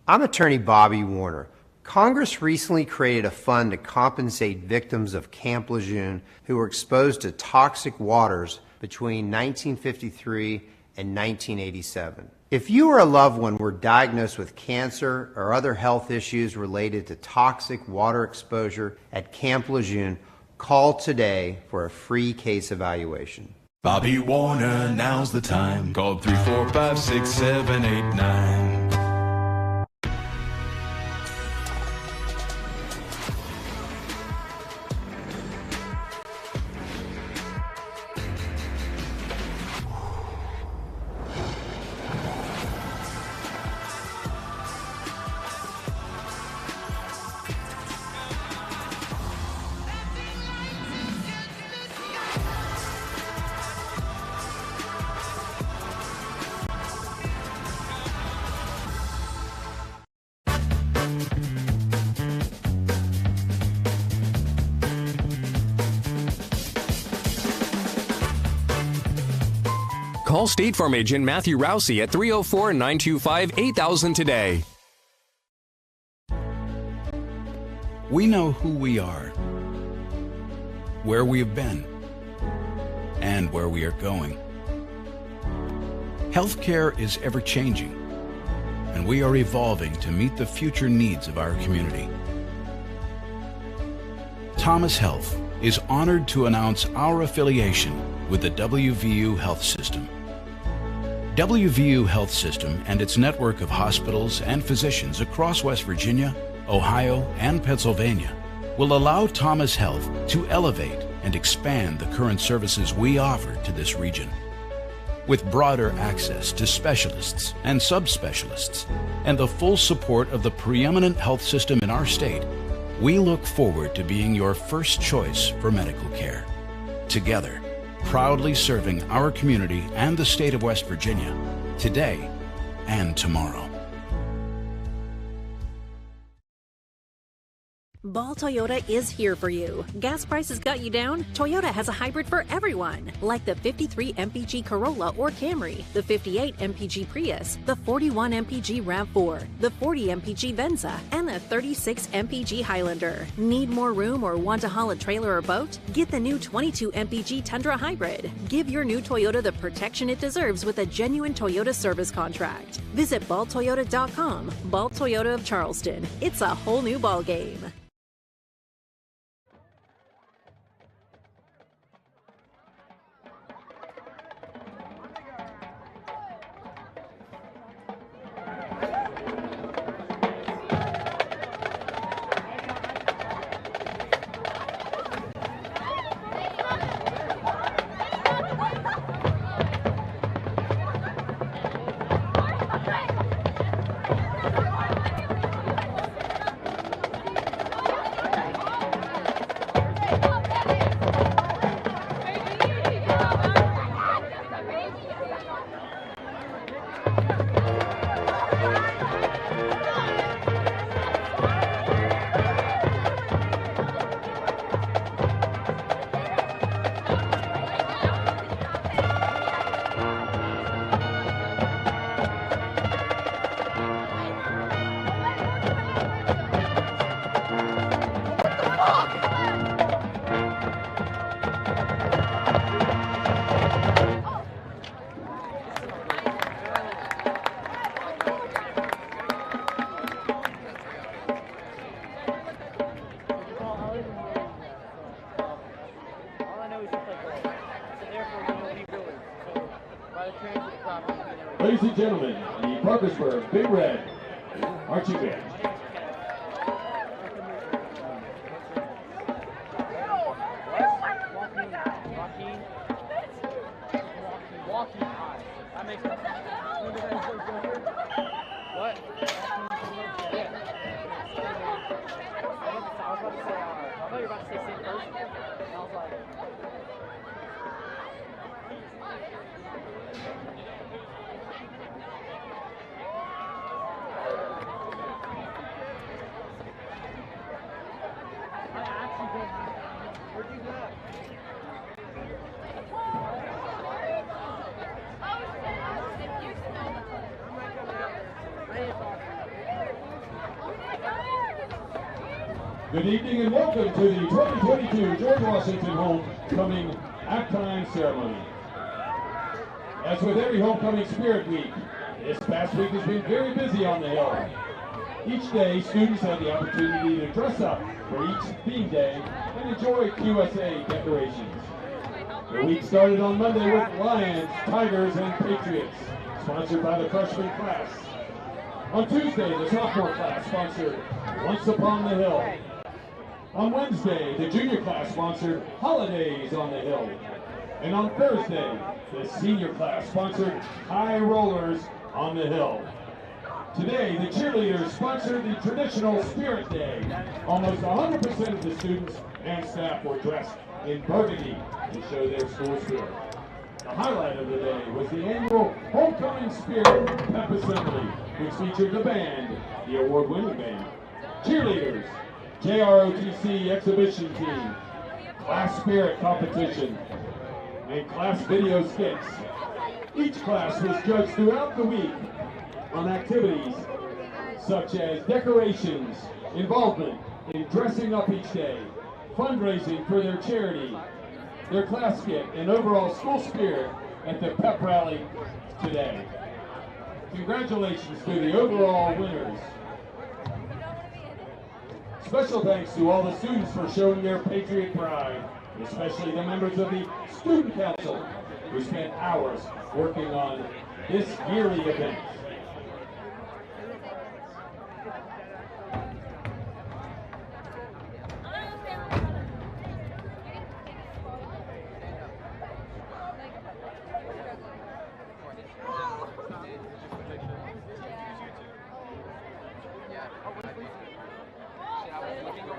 I'm attorney Bobby Warner. Congress recently created a fund to compensate victims of Camp Lejeune who were exposed to toxic waters between 1953 and 1987. If you or a loved one were diagnosed with cancer or other health issues related to toxic water exposure at Camp Lejeune, call today for a free case evaluation. Bobby Warner, now's the time. Call 345-6789. Call State Farm agent Matthew Rousey at 304-925-8000 today. We know who we are, where we have been, and where we are going. Healthcare is ever-changing, and we are evolving to meet the future needs of our community. Thomas Health is honored to announce our affiliation with the WVU Health System. WVU Health System and its network of hospitals and physicians across West Virginia, Ohio, and Pennsylvania will allow Thomas Health to elevate and expand the current services we offer to this region. With broader access to specialists and subspecialists and the full support of the preeminent health system in our state, we look forward to being your first choice for medical care. Together, proudly serving our community and the state of West Virginia, today and tomorrow. Ball Toyota is here for you. Gas prices got you down? Toyota has a hybrid for everyone, like the 53 MPG Corolla or Camry, the 58 MPG Prius, the 41 MPG RAV4, the 40 MPG Venza, and the 36 MPG Highlander. Need more room or want to haul a trailer or boat? Get the new 22 MPG Tundra Hybrid. Give your new Toyota the protection it deserves with a genuine Toyota service contract. Visit balltoyota.com. Ball Toyota of Charleston. It's a whole new ball game. Ladies and gentlemen, the Parkersburg Big Red Marching Band. Good evening and welcome to the 2022 George Washington Homecoming Halftime Ceremony. As with every Homecoming Spirit Week, This past week has been very busy on the Hill. Each day, students had the opportunity to dress up for each theme day and enjoy QSA decorations. The week started on Monday with Lions, Tigers, and Patriots, sponsored by the freshman class. On Tuesday, the sophomore class sponsored Once Upon the Hill. On Wednesday, the junior class sponsored Holidays on the Hill. And on Thursday, the senior class sponsored High Rollers on the Hill. Today, the cheerleaders sponsored the traditional Spirit Day. Almost 100% of the students and staff were dressed in burgundy to show their school spirit. The highlight of the day was the annual Homecoming Spirit Pep Assembly, which featured the band, the award-winning band, cheerleaders, JROTC exhibition team, class spirit competition, and class video skits. Each class was judged throughout the week on activities such as decorations, involvement in dressing up each day, fundraising for their charity, their class skit, and overall school spirit at the pep rally today. Congratulations to the overall winners. Special thanks to all the students for showing their Patriot pride, especially the members of the Student Council who spent hours working on this yearly event.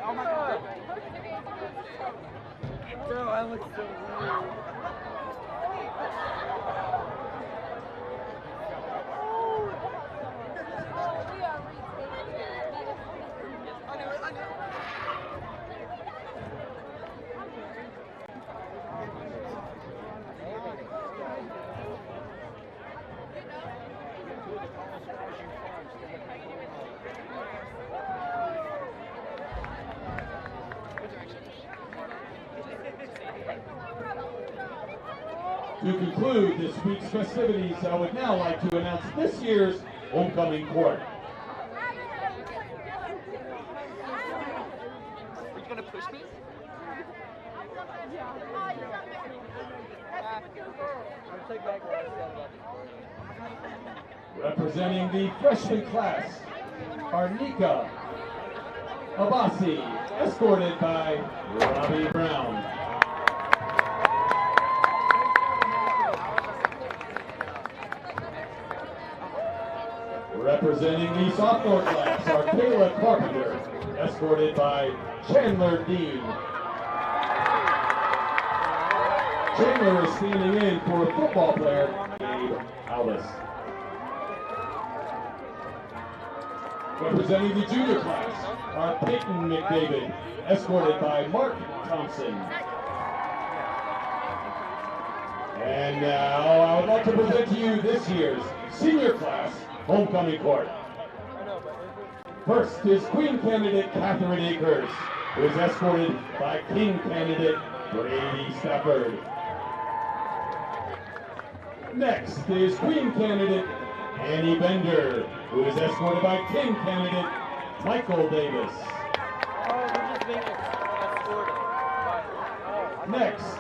Oh my god! Bro, I look so weird. To conclude this week's festivities, I would now like to announce this year's homecoming court. Are you gonna push me? Representing the freshman class are Nika Abassi, escorted by Robbie Brown. Representing the sophomore class are Kayla Carpenter, escorted by Chandler Dean. Chandler is standing in for football player Gabe Alice. Representing the junior class are Peyton McDavid, escorted by Mark Thompson. And now I would like to present to you this year's senior class homecoming court. First is Queen candidate Catherine Akers, who is escorted by King candidate Brady Stafford. Next is Queen candidate Annie Bender, who is escorted by King candidate Michael Davis. Next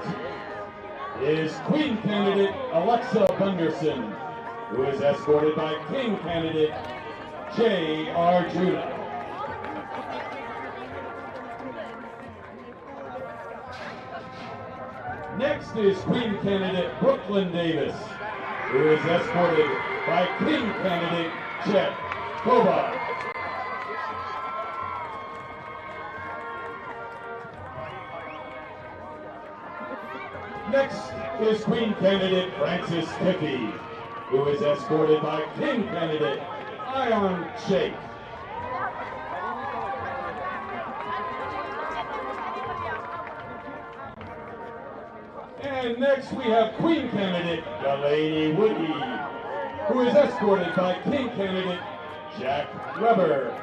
is Queen candidate Alexa Gunderson, who is escorted by King candidate J. Arjuna. Next is Queen candidate Brooklyn Davis, who is escorted by King candidate Chet Koba. Next is Queen candidate Francis Tiffy, who is escorted by King candidate Ion Shake. And next we have Queen candidate Delaney Woody, who is escorted by King candidate Jack Weber.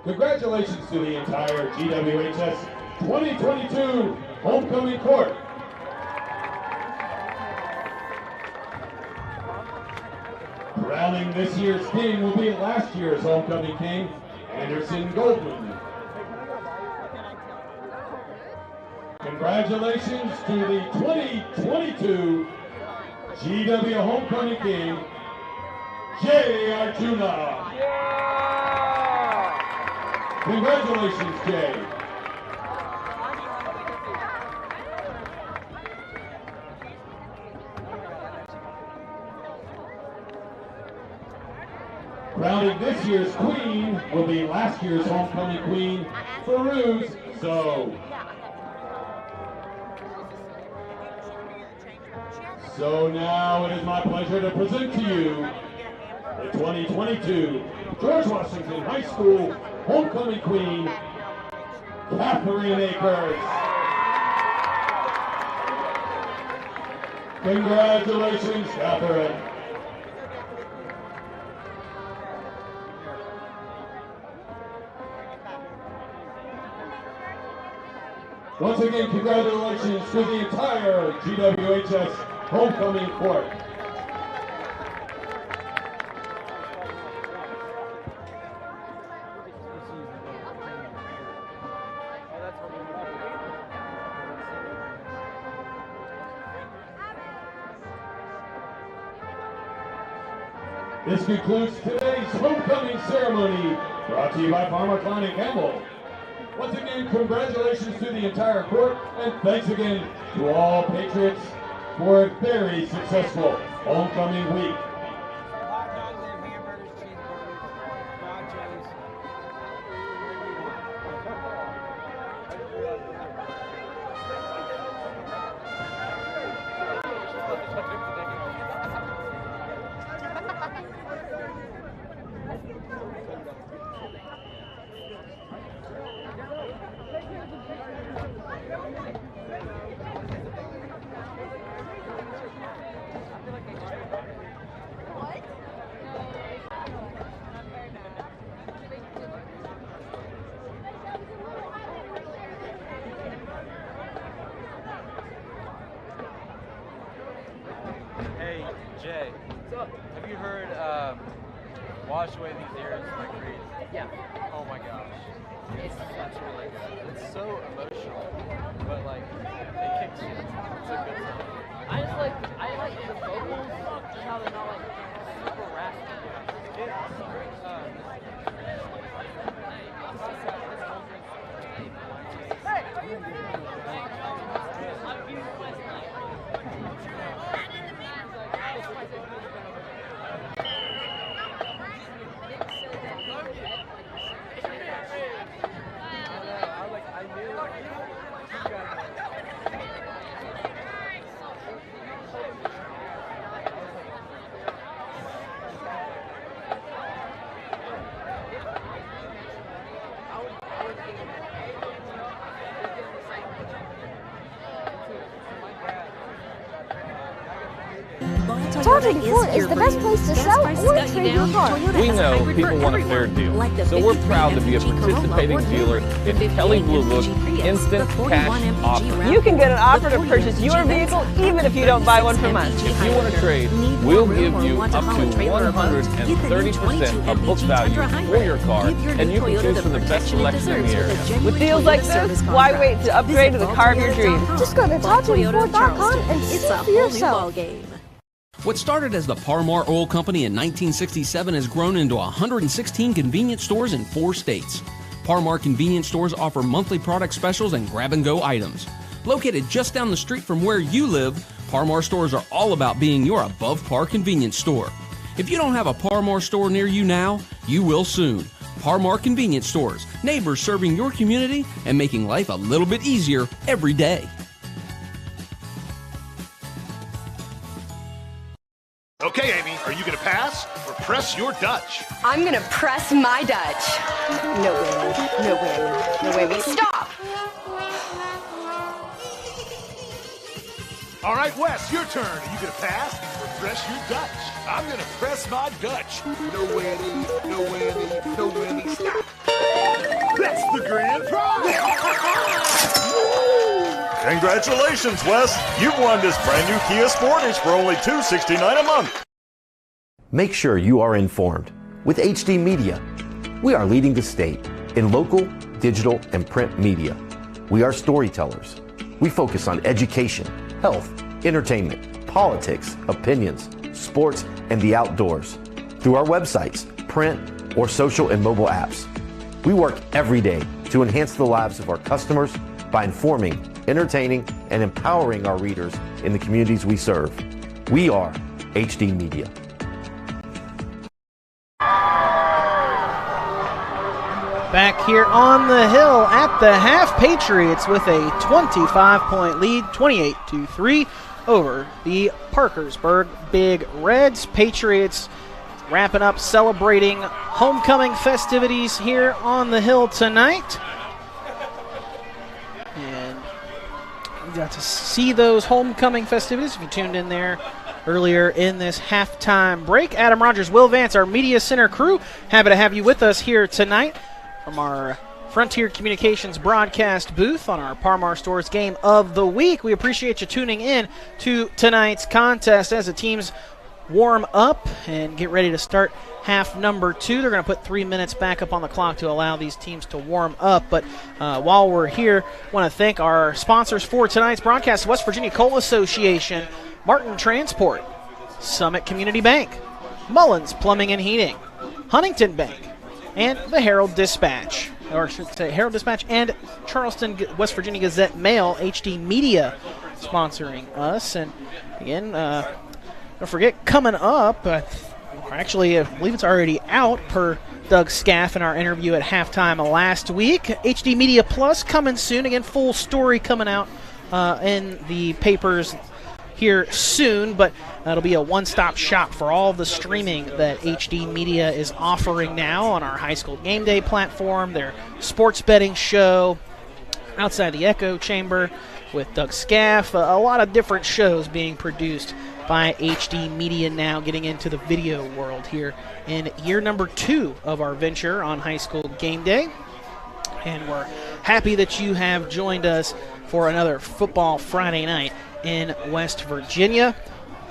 Congratulations to the entire GWHS 2022 Homecoming Court. Crowning this year's king will be last year's homecoming king, Anderson Goldman. Congratulations to the 2022 GW Homecoming King, Jay Arjuna. Congratulations, Jay. Crowning this year's queen will be last year's homecoming queen, Farouz Zoe. So now it is my pleasure to present to you the 2022 George Washington High School Homecoming Queen, Catherine Akers. Congratulations, Catherine. Once again, congratulations to the entire GWHS Homecoming Court. This concludes today's homecoming ceremony, brought to you by Farmer Klein and Campbell. Once again, congratulations to the entire court, and thanks again to all Patriots for a very successful homecoming week. Hey, Jay. What's up? Have you heard Wash Away These Years by Creed? Yeah. Oh my gosh. That's really good. It's so emotional, but like, it kicks you. It's a good song. I like the vocals, just how they're not like super raspy. Toyota is the best place to sell or trade your car. We know people want a fair deal, so we're proud to be a participating dealer in Kelly Blue Book Instant Cash Offer. You can get an offer to purchase your vehicle even if you don't buy one from us. If you want to trade, we'll give you up to 130% of book value for your car, and you can choose from the best selection in the area. With deals like this, why wait to upgrade to the car of your dreams? Just go to Toyota.com and see for yourself. What started as the Parmar Oil Company in 1967 has grown into 116 convenience stores in 4 states. Parmar convenience stores offer monthly product specials and grab-and-go items. Located just down the street from where you live, Parmar stores are all about being your above-par convenience store. If you don't have a Parmar store near you now, you will soon. Parmar Convenience Stores, neighbors serving your community and making life a little bit easier every day. Okay, Amy, are you going to pass or press your Dutch? I'm going to press my Dutch. No whammy, no whammy, no whammy. Stop! All right, Wes, your turn. Are you going to pass or press your Dutch? I'm going to press my Dutch. No whammy, no whammy, no whammy. Stop! That's the grand prize! Congratulations, Wes. You've won this brand new Kia Sportage for only $269 a month. Make sure you are informed. With HD Media, we are leading the state in local, digital, and print media. We are storytellers. We focus on education, health, entertainment, politics, opinions, sports, and the outdoors. Through our websites, print, or social and mobile apps. We work every day to enhance the lives of our customers by informing, entertaining, and empowering our readers in the communities we serve. We are HD Media. Back here on the hill at the half, Patriots with a 25-point lead, 28-3 over the Parkersburg Big Reds. Patriots wrapping up celebrating homecoming festivities here on the hill tonight. And we got to see those homecoming festivities if you tuned in there earlier in this halftime break. Adam Rogers, Will Vance, our Media Center crew, happy to have you with us here tonight from our Frontier Communications broadcast booth on our Parmar Stores Game of the Week. We appreciate you tuning in to tonight's contest as the teams warm up and get ready to start half number 2. They're going to put 3 minutes back up on the clock to allow these teams to warm up. But while we're here, I want to thank our sponsors for tonight's broadcast: West Virginia Coal Association, Martin Transport, Summit Community Bank, Mullins Plumbing and Heating, Huntington Bank, and the Herald Dispatch, or I should say Herald Dispatch and Charleston West Virginia Gazette Mail, HD Media sponsoring us. And again, don't forget, coming up, actually I believe it's already out per Doug Scaff in our interview at halftime last week, HD Media Plus coming soon. Again, full story coming out in the papers here soon, but it'll be a one-stop shop for all of the streaming that HD Media is offering now on our high school game day platform, their sports betting show, Outside the Echo Chamber with Doug Scaff, a lot of different shows being produced by HD Media now, getting into the video world here in year number 2 of our venture on high school game day. And we're happy that you have joined us for another Football Friday night in West Virginia.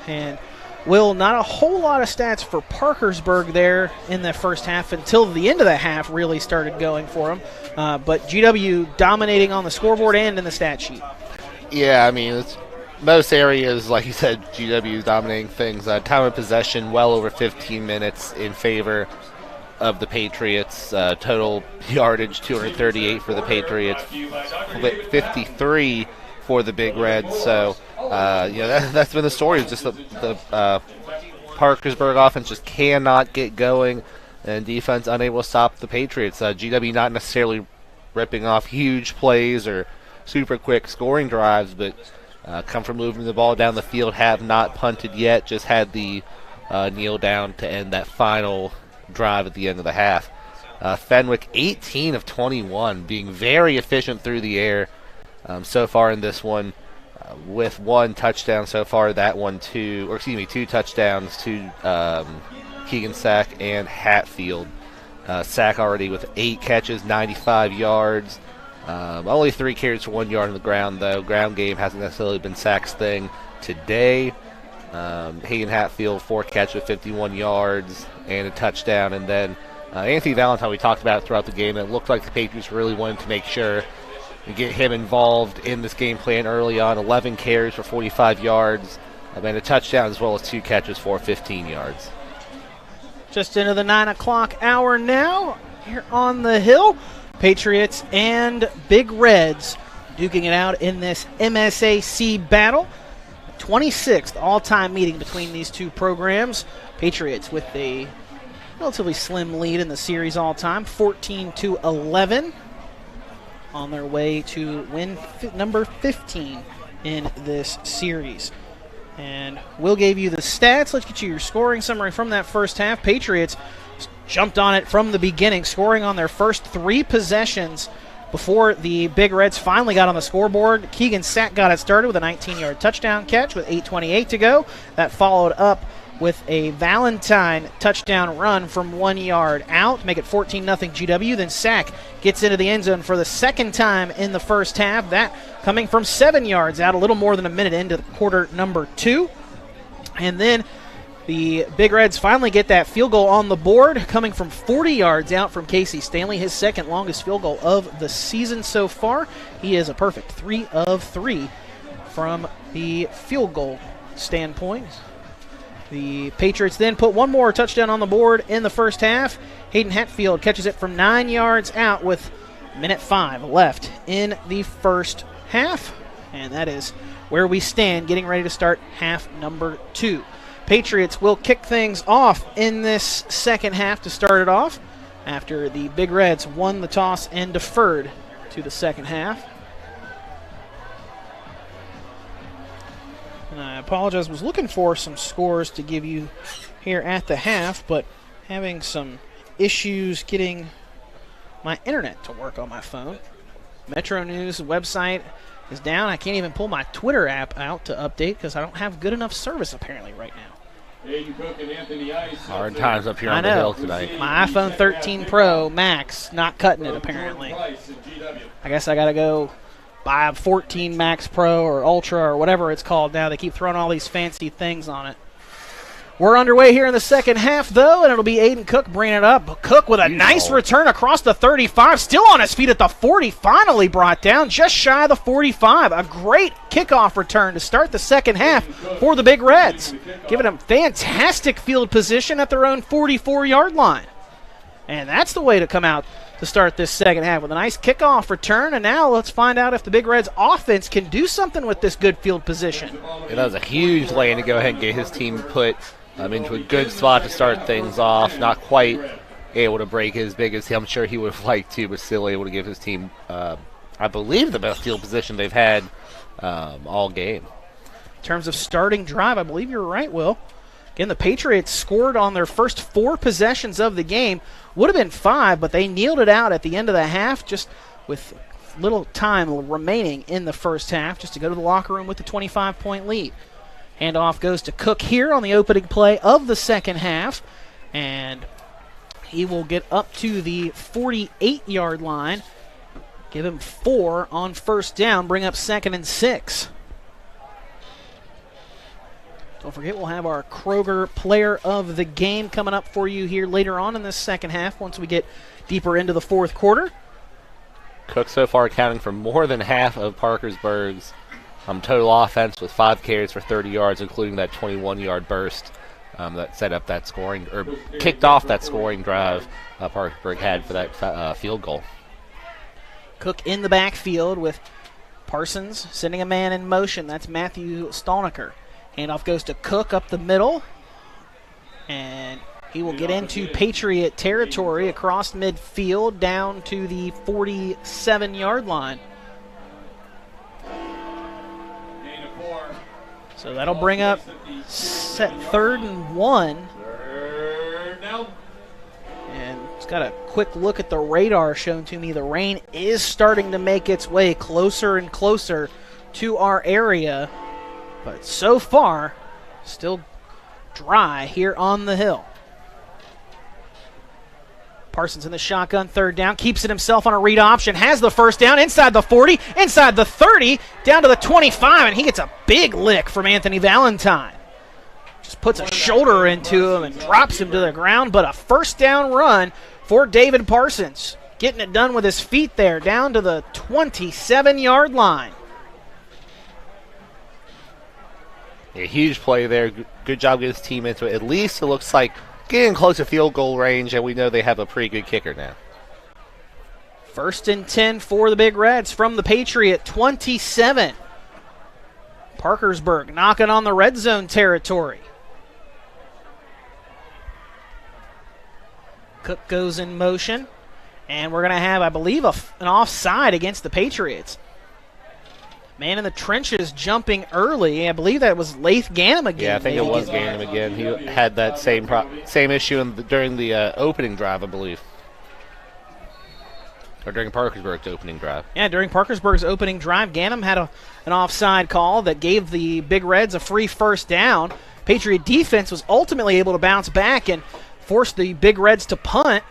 And Will, not a whole lot of stats for Parkersburg there in the first half until the end of the half really started going for them. But GW dominating on the scoreboard and in the stat sheet. Yeah, I mean, most areas, like you said, GW is dominating things. Time of possession, well over 15 minutes in favor of the Patriots. Total yardage, 238 for the Patriots, 53 for the Big Reds. So, that's been the story. It's just the Parkersburg offense just cannot get going, and defense unable to stop the Patriots. GW not necessarily ripping off huge plays or super quick scoring drives, but come from moving the ball down the field, have not punted yet, just had the kneel down to end that final drive at the end of the half. Fenwick 18 of 21, being very efficient through the air so far in this one, with one touchdown so far. That one two touchdowns to Keegan Sack and Hatfield. Sack already with 8 catches, 95 yards. Only 3 carries for 1 yard on the ground, though. Ground game hasn't necessarily been Sack's thing today. Hayden Hatfield, 4 catches, 51 yards, and a touchdown. And then Anthony Valentine, we talked about it throughout the game. It looked like the Patriots really wanted to make sure and get him involved in this game plan early on. 11 carries for 45 yards, and a touchdown, as well as 2 catches for 15 yards. Just into the 9 o'clock hour now here on the hill. Patriots and Big Reds duking it out in this MSAC battle. 26th all-time meeting between these two programs. Patriots with a relatively slim lead in the series all-time, 14-11, on their way to win number 15 in this series. And Will gave you the stats. Let's get you your scoring summary from that first half. Patriots jumped on it from the beginning, scoring on their first 3 possessions before the Big Reds finally got on the scoreboard. Keegan Sack got it started with a 19-yard touchdown catch with 8:28 to go. That followed up with a Valentine touchdown run from 1 yard out, make it 14-0 GW. Then Sack gets into the end zone for the second time in the first half. That coming from 7 yards out, a little more than a minute into quarter number 2. And then the Big Reds finally get that field goal on the board, coming from 40 yards out from Casey Stanley, his second longest field goal of the season so far. He is a perfect 3 of 3 from the field goal standpoint. The Patriots then put one more touchdown on the board in the first half. Hayden Hatfield catches it from 9 yards out with minute 5 left in the first half. And that is where we stand, getting ready to start half number 2. Patriots will kick things off in this second half to start it off after the Big Reds won the toss and deferred to the second half. And I apologize, was looking for some scores to give you here at the half, but having some issues getting my internet to work on my phone. Metro News website is down. I can't even pull my Twitter app out to update because I don't have good enough service apparently right now. Hard times up here on the hill tonight. My iPhone 13 Pro Max not cutting it apparently. I guess I got to go buy a 14 Max Pro or Ultra or whatever it's called now. They keep throwing all these fancy things on it. We're underway here in the second half, though, and it'll be Aiden Cook bringing it up. Cook with a nice return across the 35, still on his feet at the 40, finally brought down just shy of the 45. A great kickoff return to start the second half for the Big Reds, giving them fantastic field position at their own 44-yard line. And that's the way to come out to start this second half with a nice kickoff return. And now let's find out if the Big Reds offense can do something with this good field position. Yeah, that was a huge lane to go ahead and get his team put into a good spot to start things off. Not quite able to break as big as I'm sure he would have liked to, but still able to give his team, I believe, the best field position they've had all game. In terms of starting drive, I believe you're right, Will. Again, the Patriots scored on their first 4 possessions of the game. Would have been 5, but they kneeled it out at the end of the half just with little time remaining in the first half just to go to the locker room with the 25-point lead. Handoff goes to Cook here on the opening play of the second half, and he will get up to the 48-yard line. Give him 4 on first down, bring up 2nd and 6. Don't forget, we'll have our Kroger player of the game coming up for you here later on in this second half once we get deeper into the fourth quarter. Cook so far accounting for more than half of Parkersburg's total offense with 5 carries for 30 yards, including that 21-yard burst that set up that scoring, or kicked off that scoring drive Parkersburg had for that field goal. Cook in the backfield with Parsons sending a man in motion. That's Matthew Stolniker. Handoff goes to Cook up the middle, and he will get into Patriot territory across midfield down to the 47-yard line. So that'll bring up 3rd and 1. And it's got a quick look at the radar shown to me. The rain is starting to make its way closer and closer to our area. But so far, still dry here on the hill. Parsons in the shotgun, 3rd down, keeps it himself on a read option, has the first down inside the 40, inside the 30, down to the 25, and he gets a big lick from Anthony Valentine. Just puts a shoulder into him and drops him to the ground, but a first down run for David Parsons. Getting it done with his feet there, down to the 27-yard line. A huge play there. Good job getting his team into it. At least it looks like getting close to field goal range, and we know they have a pretty good kicker now. 1st and 10 for the Big Reds from the Patriot 27. Parkersburg knocking on the red zone territory. Cook goes in motion, and we're going to have, I believe, an offside against the Patriots. Man in the trenches jumping early. I believe that was Lath Ganem again. Yeah, I think it was Ganem again. He had that same issue during the opening drive, I believe. Or during Parkersburg's opening drive. Yeah, during Parkersburg's opening drive, Ganem had an offside call that gave the Big Reds a free first down. Patriot defense was ultimately able to bounce back and force the Big Reds to punt.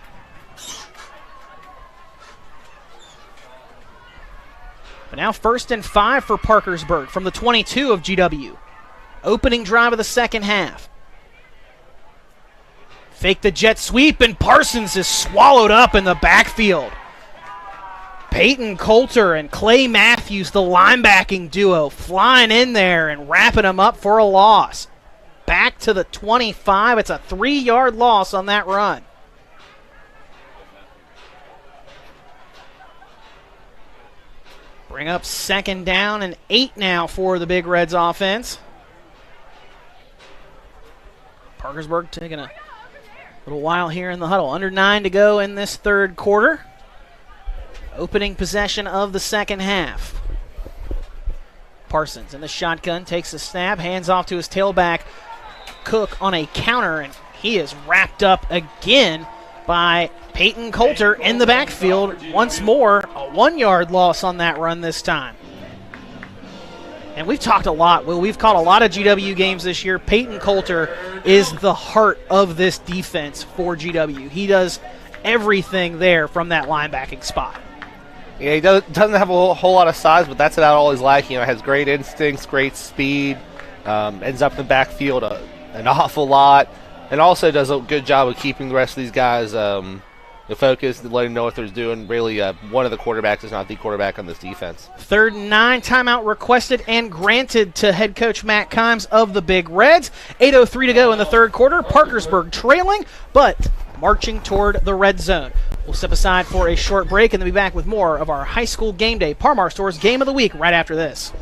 But now 1st and 5 for Parkersburg from the 22 of GW. Opening drive of the second half. Fake the jet sweep, and Parsons is swallowed up in the backfield. Peyton Coulter and Clay Matthews, the linebacking duo, flying in there and wrapping him up for a loss. Back to the 25. It's a 3-yard loss on that run. Bring up 2nd down and 8 now for the Big Reds offense. Parkersburg taking a little while here in the huddle. Under 9 to go in this third quarter. Opening possession of the second half. Parsons in the shotgun, takes a snap, hands off to his tailback, Cook, on a counter, and he is wrapped up again by Peyton Coulter in the backfield. Once more, a 1-yard loss on that run this time. And we've talked a lot. Well, we've caught a lot of GW games this year. Peyton Coulter is the heart of this defense for GW. He does everything there from that linebacking spot. Yeah, he doesn't have a whole lot of size, but that's about all he's lacking. Has great instincts, great speed, ends up in the backfield an awful lot, and also does a good job of keeping the rest of these guys focused and letting them know what they're doing. Really, one of the quarterbacks is not the quarterback on this defense. 3rd and 9, timeout requested and granted to head coach Matt Kimes of the Big Reds. 8:03 to go in the third quarter. Parkersburg trailing, but marching toward the red zone. We'll step aside for a short break and then be back with more of our high school game day Parmar Stores Game of the Week right after this.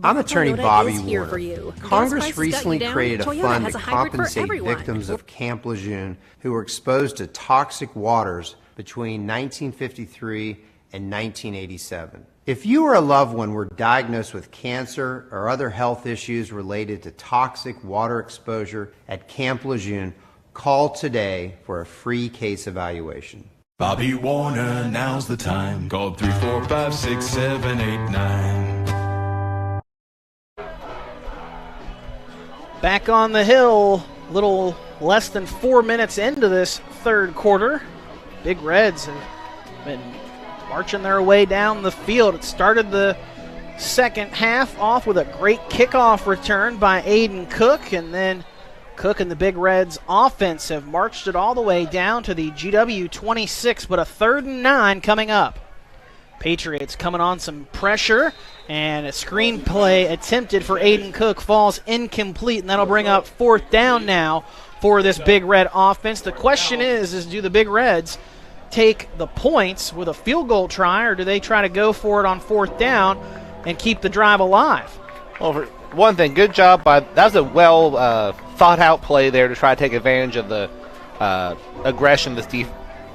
I'm attorney Bobby here Warner. for you. Congress recently created a fund to compensate victims of Camp Lejeune who were exposed to toxic waters between 1953 and 1987. If you or a loved one were diagnosed with cancer or other health issues related to toxic water exposure at Camp Lejeune, call today for a free case evaluation. Bobby Warner, now's the time. Call 345-6789. Back on the hill, a little less than 4 minutes into this third quarter. Big Reds have been marching their way down the field. It started the second half off with a great kickoff return by Aiden Cook, and then Cook and the Big Reds offense have marched it all the way down to the GW 26, but a 3rd and 9 coming up. Patriots coming on some pressure, and a screenplay attempted for Aiden Cook falls incomplete, and that'll bring up 4th down now for this Big Red offense. The question is do the Big Reds take the points with a field goal try, or do they try to go for it on 4th down and keep the drive alive? Well, for one thing, good job by that was a well thought out play there to try to take advantage of the aggression this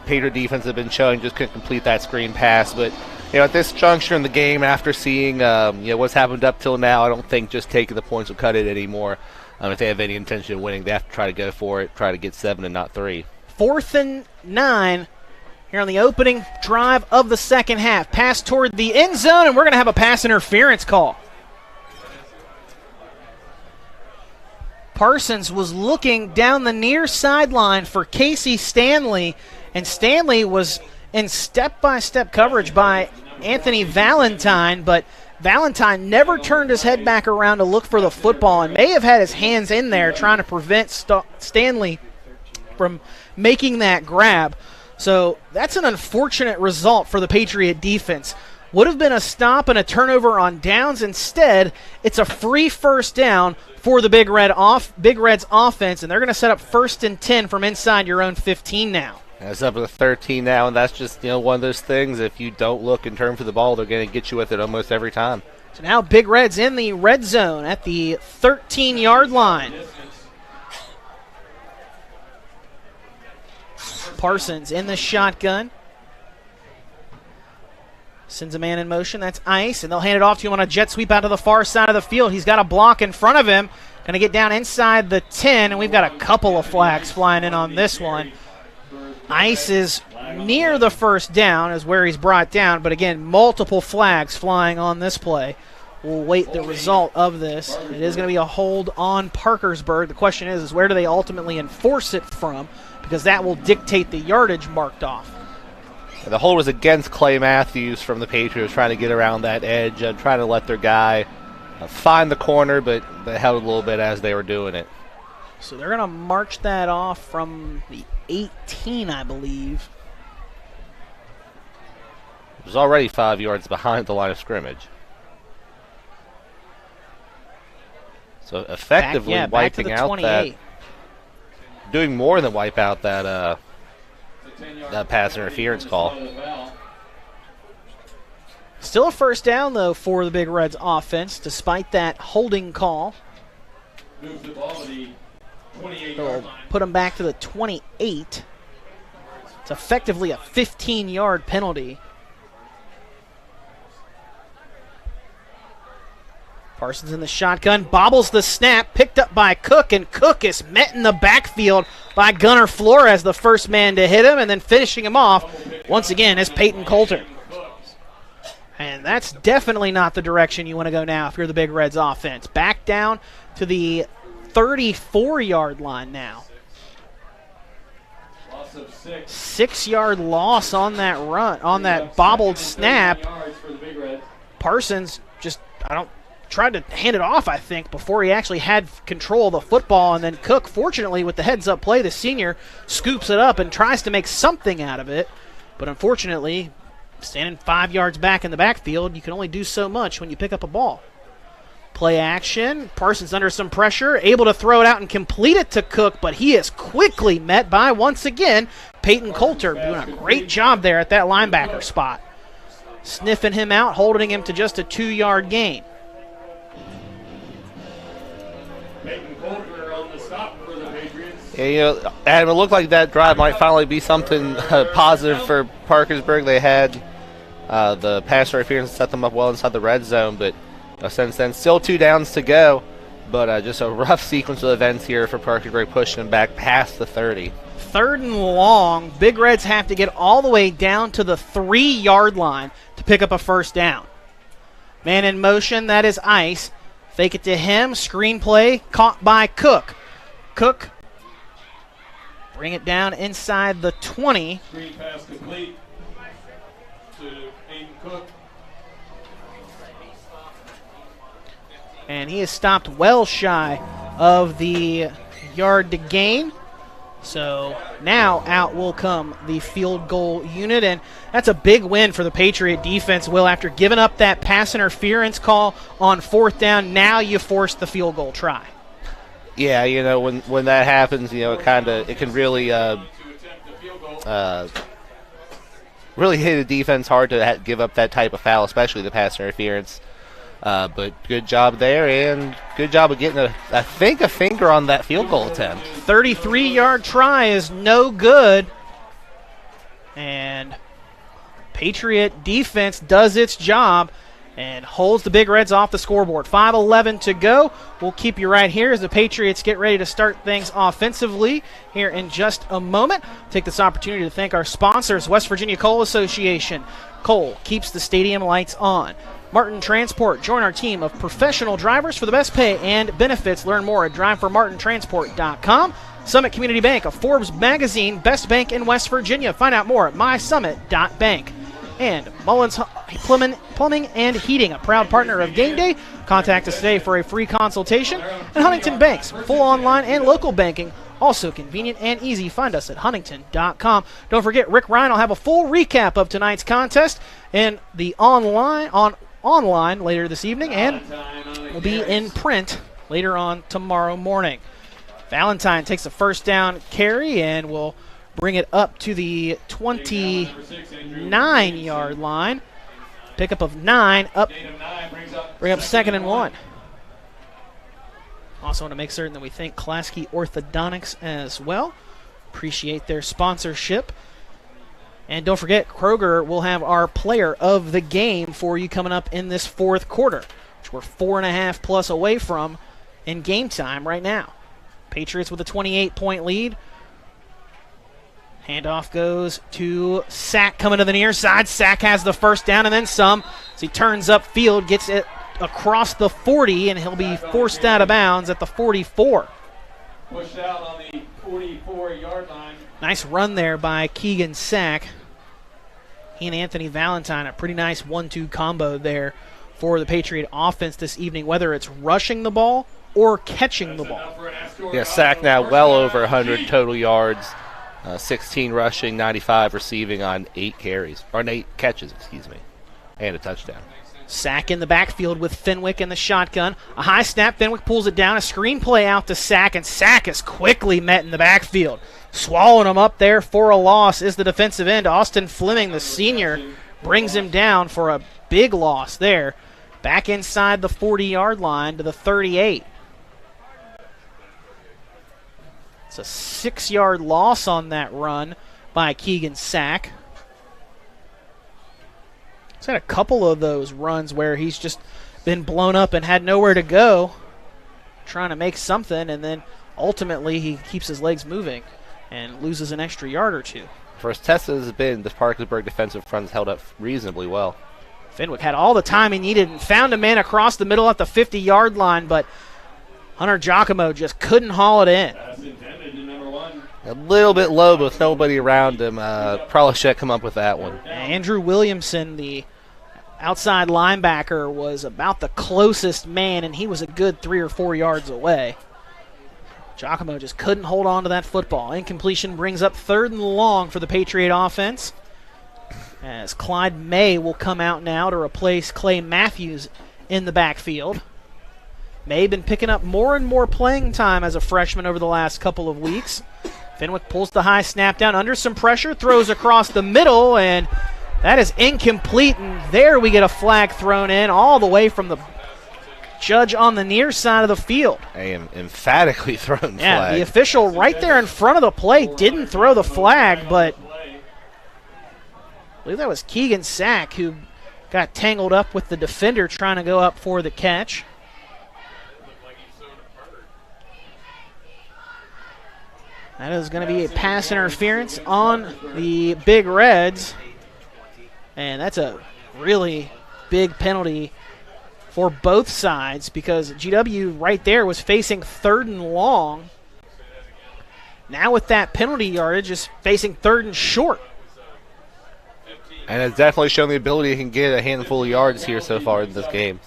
Patriot defense has been showing. Just couldn't complete that screen pass, but at this juncture in the game, after seeing what's happened up till now, I don't think just taking the points will cut it anymore. If they have any intention of winning, they have to try to go for it, try to get 7 and not 3. 4th and 9 here on the opening drive of the second half. Pass toward the end zone, and we're going to have a pass interference call. Parsons was looking down the near sideline for Casey Stanley, and Stanley was in step-by-step coverage by Anthony Valentine, but Valentine never turned his head back around to look for the football and may have had his hands in there trying to prevent Stanley from making that grab. So that's an unfortunate result for the Patriot defense. Would have been a stop and a turnover on downs. Instead, it's a free first down for the Big Reds offense, and they're going to set up 1st and 10 from inside your own 15 now. It's up to 13 now, and that's just one of those things. If you don't look and turn for the ball, they're going to get you with it almost every time. So now Big Reds in the red zone at the 13-yard line. Parsons in the shotgun. Sends a man in motion. That's Ice, and they'll hand it off to him on a jet sweep out to the far side of the field. He's got a block in front of him. Going to get down inside the 10, and we've got a couple of flags flying in on this one. Ice is near the first down is where he's brought down, but again, multiple flags flying on this play. We'll wait the result of this. It is going to be a hold on Parkersburg. The question is where do they ultimately enforce it from, because that will dictate the yardage marked off. The hold was against Clay Matthews from the Patriots, trying to get around that edge, trying to let their guy find the corner, but they held a little bit as they were doing it. So they're going to march that off from the 18, I believe. It was already 5 yards behind the line of scrimmage. So effectively wiping out 28. That, doing more than wipe out that that pass interference call. Still a first down, though, for the Big Reds offense, despite that holding call. They'll put them back to the 28. It's effectively a 15-yard penalty. Parsons in the shotgun, bobbles the snap, picked up by Cook, and Cook is met in the backfield by Gunnar Flores, the first man to hit him, and then finishing him off once again is Peyton Coulter. And that's definitely not the direction you want to go now if you're the Big Reds offense. Back down to the 34-yard line now. 6-yard loss on that run, on that bobbled snap. Parsons just, tried to hand it off, I think, before he actually had control of the football, and then Cook, fortunately, with the heads-up play, the senior scoops it up and tries to make something out of it. But unfortunately, standing 5 yards back in the backfield, you can only do so much when you pick up a ball. Play action. Parsons under some pressure, able to throw it out and complete it to Cook, but he is quickly met by, once again, Peyton Coulter, doing a great job there at that linebacker spot. Sniffing him out, holding him to just a 2-yard gain. Yeah, Adam, it looked like that drive might finally be something positive for Parkersburg. They had the pass interference set them up well inside the red zone, but since then, still 2 downs to go. But just a rough sequence of events here for Parkersburg, pushing them back past the 30. 3rd and long. Big Reds have to get all the way down to the 3-yard line to pick up a first down. Man in motion, that is Ice. Fake it to him. Screen play caught by Cook. Cook, bring it down inside the 20. Screen pass complete to Aiden Cook. And he is stopped well shy of the yard to gain. So now out will come the field goal unit, and that's a big win for the Patriot defense, Will. After giving up that pass interference call on 4th down, now you force the field goal try. Yeah, when that happens, it can really really hit a defense hard to give up that type of foul, especially the pass interference. But good job there, and good job of getting, I think, a finger on that field goal attempt. 33-yard try is no good. And Patriot defense does its job and holds the Big Reds off the scoreboard. 5:11 to go. We'll keep you right here as the Patriots get ready to start things offensively here in just a moment. Take this opportunity to thank our sponsors, West Virginia Coal Association. Coal keeps the stadium lights on. Martin Transport. Join our team of professional drivers for the best pay and benefits. Learn more at driveformartintransport.com. Summit Community Bank, a Forbes magazine best bank in West Virginia. Find out more at mysummit.bank. And Mullins Plumbing and Heating, a proud partner of GameDay. Contact us today for a free consultation. And Huntington Banks, full online and local banking, also convenient and easy. Find us at huntington.com. Don't forget, Rick Ryan will have a full recap of tonight's contest in the online later this evening, and will be in print later on tomorrow morning. Valentine takes a first down carry and will bring it up to the 29-yard line. Pickup of 9 up. Bring up 2nd and 1. Also want to make certain that we thank Klasky Orthodontics as well. Appreciate their sponsorship. And don't forget, Kroger will have our player of the game for you coming up in this 4th quarter, which we're 4.5 plus away from in game time right now. Patriots with a 28-point lead. Handoff goes to Sack coming to the near side. Sack has the first down and then some. As he turns up field, gets it across the 40, and he'll be forced out of bounds at the 44. Pushed out on the 44-yard line. Nice run there by Keegan Sack. He and Anthony Valentine, a pretty nice 1-2 combo there for the Patriot offense this evening, whether it's rushing the ball or catching the ball. Yeah, Sack now well over 100 total yards, 16 rushing, 95 receiving on 8 carries, or 8 catches, and a touchdown. Sack in the backfield with Fenwick in the shotgun. A high snap, Fenwick pulls it down, a screen play out to Sack, and Sack is quickly met in the backfield. Swallowing him up there for a loss is the defensive end. Austin Fleming, the senior, brings him down for a big loss there. Back inside the 40-yard line to the 38. It's a 6-yard loss on that run by Keegan Sack. He's had a couple of those runs where he's just been blown up and had nowhere to go, trying to make something, and then ultimately he keeps his legs moving and loses an extra yard or two. For as tested as it's been, the Parkersburg defensive front has held up reasonably well. Fenwick had all the time he needed and found a man across the middle at the 50-yard line, but Hunter Giacomo just couldn't haul it in. A little bit low, but with nobody around him. Probably should have come up with that one. Andrew Williamson, the outside linebacker, was about the closest man, and he was a good 3 or 4 yards away. Giacomo just couldn't hold on to that football. Incompletion brings up 3rd and long for the Patriot offense, as Clyde May will come out now to replace Clay Matthews in the backfield. May been picking up more and more playing time as a freshman over the last couple of weeks. Fenwick pulls the high snap down under some pressure, throws across the middle, and that is incomplete. And there we get a flag thrown in all the way from the judge on the near side of the field. A emphatically thrown flag. Yeah, the official right there in front of the play didn't throw the flag, but I believe that was Keegan Sack who got tangled up with the defender trying to go up for the catch. That is going to be a pass interference on the Big Reds. And that's a really big penalty for both sides because GW right there was facing 3rd and long. Now with that penalty yardage, is facing 3rd and short. And has definitely shown the ability he can get a handful of yards here so far in this game.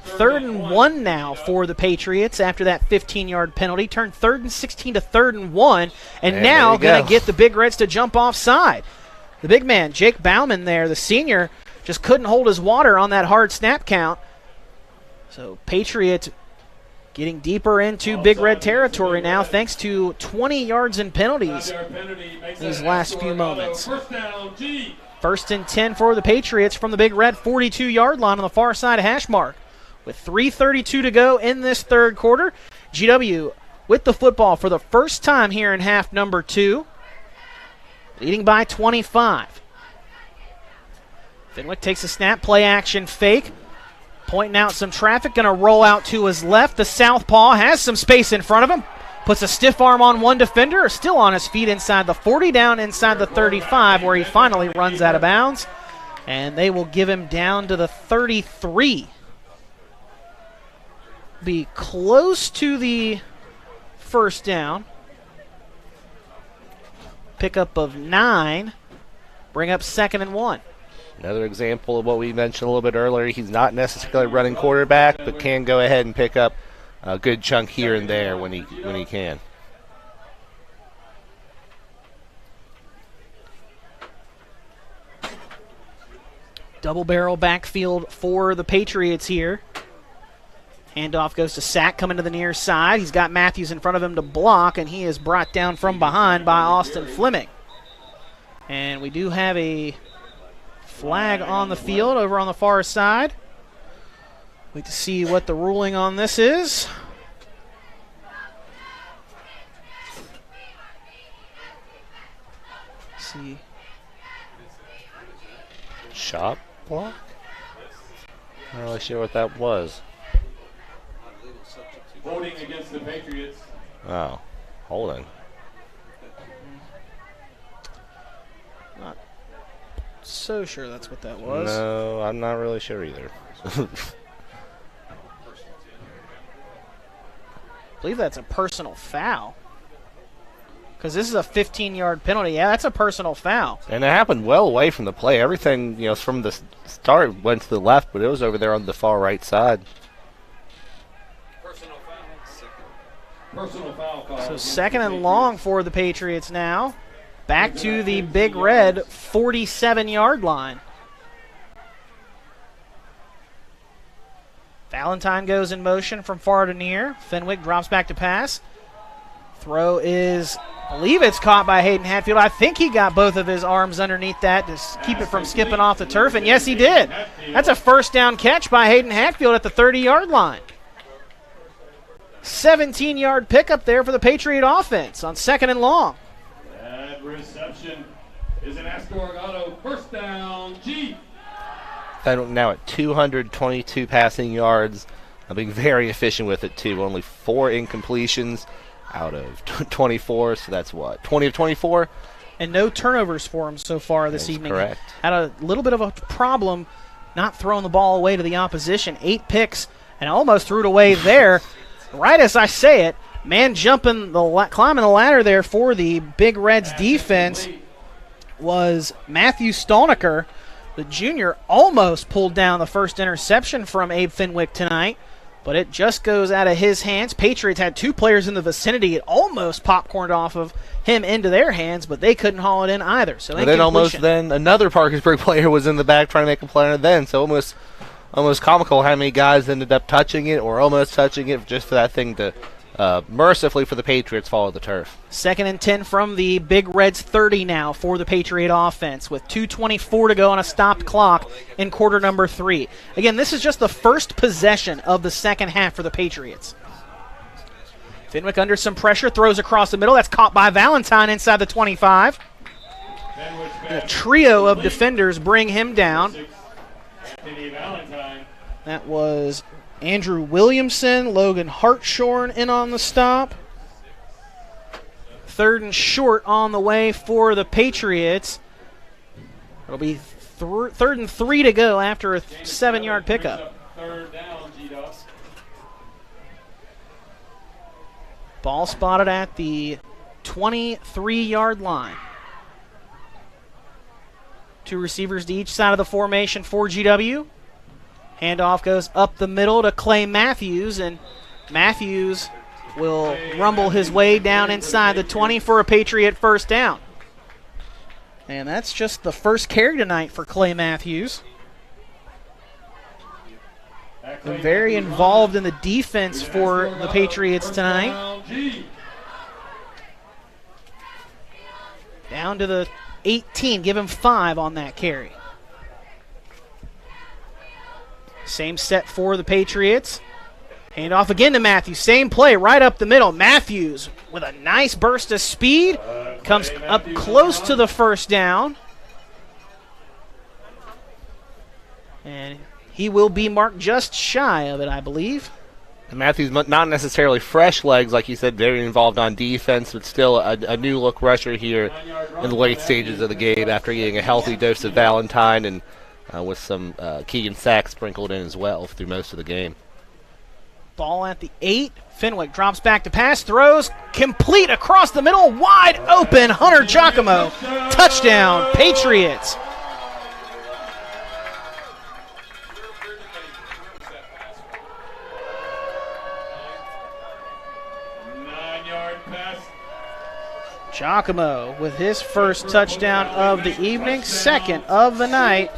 3rd and 1 now for the Patriots after that 15-yard penalty. Turned 3rd and 16 to 3rd and 1. And now going to get the Big Reds to jump offside. The big man, Jake Bauman there, the senior, just couldn't hold his water on that hard snap count. So Patriots getting deeper into Big Red territory now thanks to 20 yards in penalties these last few moments. 1st and 10 for the Patriots from the Big Red 42-yard line on the far side of hash mark. With 3:32 to go in this 3rd quarter, GW with the football for the first time here in half number 2, leading by 25. Fenwick takes a snap, play action fake, pointing out some traffic, going to roll out to his left. The southpaw has some space in front of him, puts a stiff arm on one defender, still on his feet inside the 40, down inside the 35, where he finally runs out of bounds, and they will give him down to the 33. Be close to the first down. Pickup of 9. Bring up 2nd and 1. Another example of what we mentioned a little bit earlier. He's not necessarily running quarterback, but can go ahead and pick up a good chunk here and there when he can. Double barrel backfield for the Patriots here. Handoff goes to Sack coming to the near side. He's got Matthews in front of him to block, and he is brought down from behind by Austin Fleming. And we do have a flag on the field over on the far side. Wait to see what the ruling on this is. Let's see. Shot block? I'm not really sure what that was. Voting against the Patriots. Oh, holding. so sure that's what that was. No, I'm not really sure either. I believe that's a personal foul. Because this is a 15-yard penalty. Yeah, that's a personal foul. And it happened well away from the play. Everything, from the start went to the left, but it was over there on the far right side. Personal foul call. So second and long for the Patriots now. Back to the Big Red 47-yard line. Valentine goes in motion from far to near. Fenwick drops back to pass. Throw is, I believe it's caught by Hayden Hatfield. I think he got both of his arms underneath that to keep it from skipping off the turf, and yes, he did. That's a first down catch by Hayden Hatfield at the 30-yard line. 17-yard pickup there for the Patriot offense on second and long. That reception is an Astorgado first down, G. Now at 222 passing yards, being very efficient with it too. Only 4 incompletions out of 24, so that's what, 20 of 24? And no turnovers for him so far this evening. Correct. Had a little bit of a problem not throwing the ball away to the opposition. 8 picks and almost threw it away there. Right as I say it, man climbing the ladder there for the Big Reds defense was Matthew Stolniker. The junior almost pulled down the first interception from Abe Fenwick tonight, but it just goes out of his hands. Patriots had 2 players in the vicinity. It almost popcorned off of him into their hands, but they couldn't haul it in either. So then another Parkersburg player was in the back trying to make a play on it then, so almost comical how many guys ended up touching it or almost touching it just for that thing to mercifully for the Patriots follow the turf. Second and 10 from the Big Reds 30 now for the Patriot offense with 2:24 to go on a stopped clock in quarter number 3. Again, this is just the first possession of the second half for the Patriots. Fenwick under some pressure, throws across the middle. That's caught by Valentine inside the 25. And a trio of defenders bring him down. That was Andrew Williamson, Logan Hartshorn in on the stop. Third and short on the way for the Patriots. It'll be third and 3 to go after a 7-yard pickup. Ball spotted at the 23-yard line. 2 receivers to each side of the formation for GW. Handoff goes up the middle to Clay Matthews, and Matthews will rumble his way down inside the 20 for a Patriot first down. And that's just the first carry tonight for Clay Matthews. Been very involved in the defense for the Patriots tonight. Down to the 18, give him 5 on that carry. Same set for the Patriots. Hand off again to Matthews. Same play right up the middle. Matthews with a nice burst of speed. Comes up close to the first down. And he will be marked just shy of it, I believe. And Matthews, not necessarily fresh legs, like you said, very involved on defense, but still a new-look rusher here in the late stages of the game after getting a healthy dose of Valentine and with some Keegan Sachs sprinkled in as well through most of the game. Ball at the 8. Fenwick drops back to pass, throws, complete across the middle, wide open. Hunter Giacomo, touchdown, Patriots. Giacomo with his first touchdown of the evening, second of the night,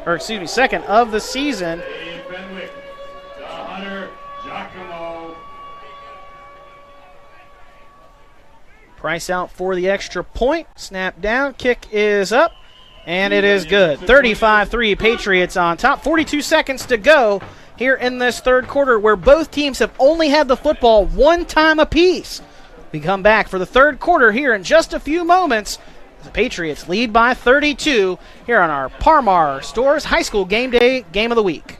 or excuse me, second of the season. Price out for the extra point. Snap down, kick is up, and it is good. 35-3 Patriots on top. 42 seconds to go here in this third quarter where both teams have only had the football one time apiece. We come back for the third quarter here in just a few moments. The Patriots lead by 32 here on our Parmar Stores High School Game Day Game of the Week.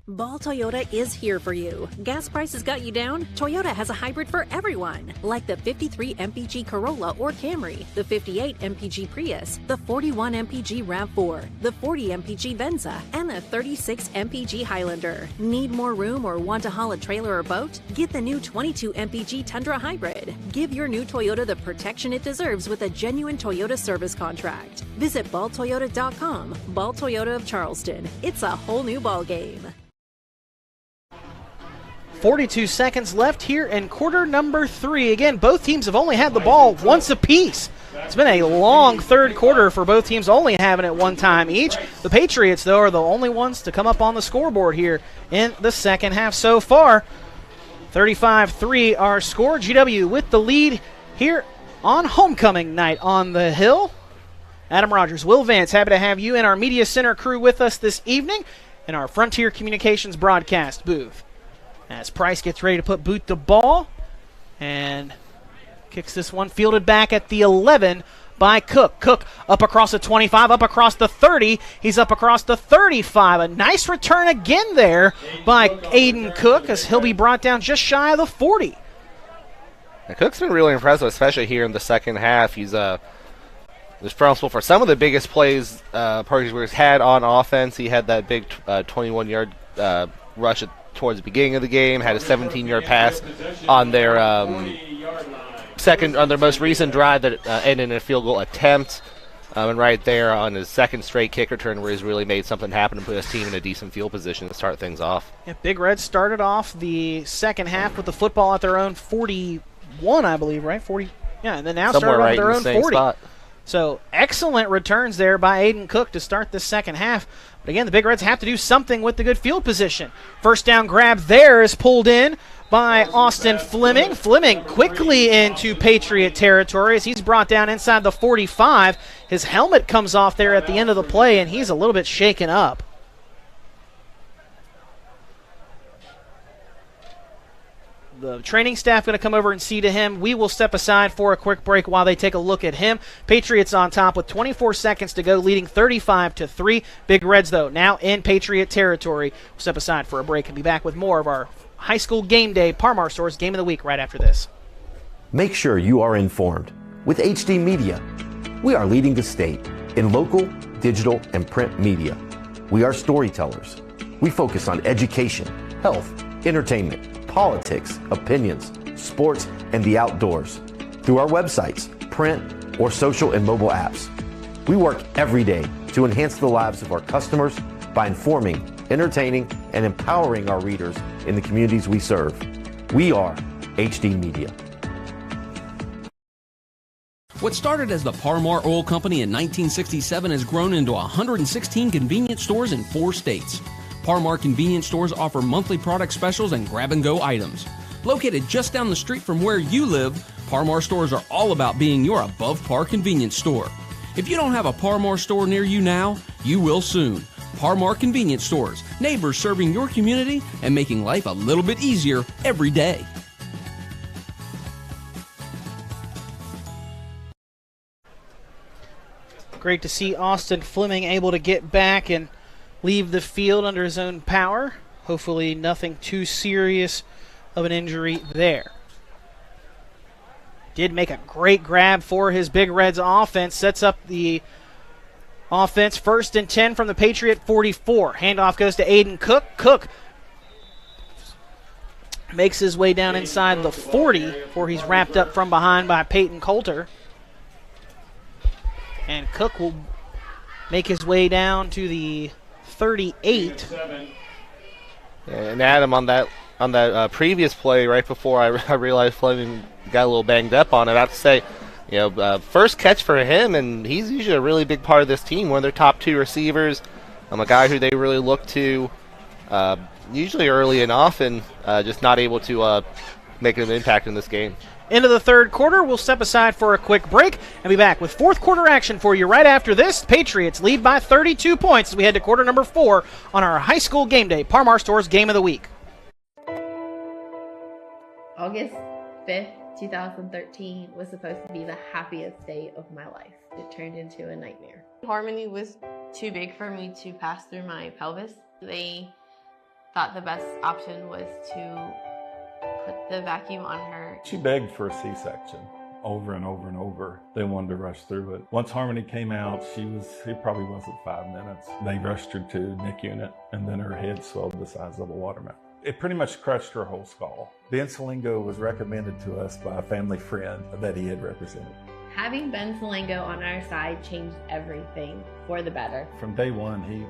Ball Toyota is here for you. Gas prices got you down? Toyota has a hybrid for everyone, like the 53 MPG Corolla or Camry, the 58 MPG Prius, the 41 MPG RAV4, the 40 MPG Venza, and the 36 MPG Highlander. Need more room or want to haul a trailer or boat? Get the new 22 MPG Tundra Hybrid. Give your new Toyota the protection it deserves with a genuine Toyota service contract. Visit balltoyota.com. Ball Toyota of Charleston. It's a whole new ball game. 42 seconds left here in quarter number 3. Again, both teams have only had the ball once apiece. It's been a long third quarter for both teams, only having it one time each. The Patriots, though, are the only ones to come up on the scoreboard here in the second half so far. 35-3 our score. GW with the lead here on homecoming night on the Hill. Adam Rogers, Will Vance, happy to have you and our Media Center crew with us this evening in our Frontier Communications broadcast booth. As Price gets ready to put boot the ball and kicks this one, fielded back at the 11 by Cook. Cook up across the 25, up across the 30. He's up across the 35. A nice return again there by Aiden Cook as he'll be brought down just shy of the 40. Now, Cook's been really impressive, especially here in the second half. He's responsible for some of the biggest plays Parkersburg's had on offense. He had that big 21-yard rush towards the beginning of the game, had a 17-yard pass on their most recent drive that ended in a field goal attempt, and right there on his second straight kick return where he's really made something happen and put his team in a decent field position to start things off. Yeah, Big Red started off the second half with the football at their own 41, I believe, right? 40. Yeah, and then now somewhere started right at their in own the same 40. Spot. So excellent returns there by Aiden Cook to start the second half. But again, the Big Reds have to do something with the good field position. First down grab there is pulled in by Austin Fleming. Fleming quickly into Patriot territory as he's brought down inside the 45. His helmet comes off there at the end of the play, and he's a little bit shaken up. The training staff going to come over and see to him. We will step aside for a quick break while they take a look at him. Patriots on top with 24 seconds to go, leading 35-3. Big Reds, though, now in Patriot territory. We'll step aside for a break and be back with more of our high school game day Parmar Stores Game of the Week right after this. Make sure you are informed with HD Media. We are leading the state in local, digital, and print media. We are storytellers. We focus on education, health, entertainment, politics, opinions, sports, and the outdoors through our websites, print, or social and mobile apps. We work every day to enhance the lives of our customers by informing, entertaining, and empowering our readers in the communities we serve. We are HD Media. What started as the Parmar Oil Company in 1967 has grown into 116 convenience stores in 4 states. Parmar convenience stores offer monthly product specials and grab-and-go items. Located just down the street from where you live, Parmar stores are all about being your above-par convenience store. If you don't have a Parmar store near you now, you will soon. Parmar convenience stores, neighbors serving your community and making life a little bit easier every day. Great to see Austin Fleming able to get back and leave the field under his own power. Hopefully nothing too serious of an injury there. Did make a great grab for his Big Reds offense. Sets up the offense 1st and 10 from the Patriot 44. Handoff goes to Aiden Cook. Cook makes his way down inside the 40 before he's wrapped up from behind by Peyton Coulter. And Cook will make his way down to the 38. And Adam, on that previous play, right before I realized Fleming got a little banged up on it, I have to say, first catch for him, and he's usually a really big part of this team, one of their top 2 receivers. A guy who they really look to usually early and often, just not able to make an impact in this game. Into the third quarter, we'll step aside for a quick break and be back with fourth quarter action for you right after this. Patriots lead by 32 points as we head to quarter number 4 on our high school game day Parmar Stores Game of the Week. August 5th, 2013 was supposed to be the happiest day of my life. It turned into a nightmare. Harmony was too big for me to pass through my pelvis. They thought the best option was to put the vacuum on her. She begged for a C-section over and over and over. They wanted to rush through it. Once Harmony came out, it probably wasn't 5 minutes. They rushed her to NIC unit, and then her head swelled the size of a watermelon. It pretty much crushed her whole skull. Ben Salingo was recommended to us by a family friend that he had represented. Having Ben Salingo on our side changed everything for the better. From day one, he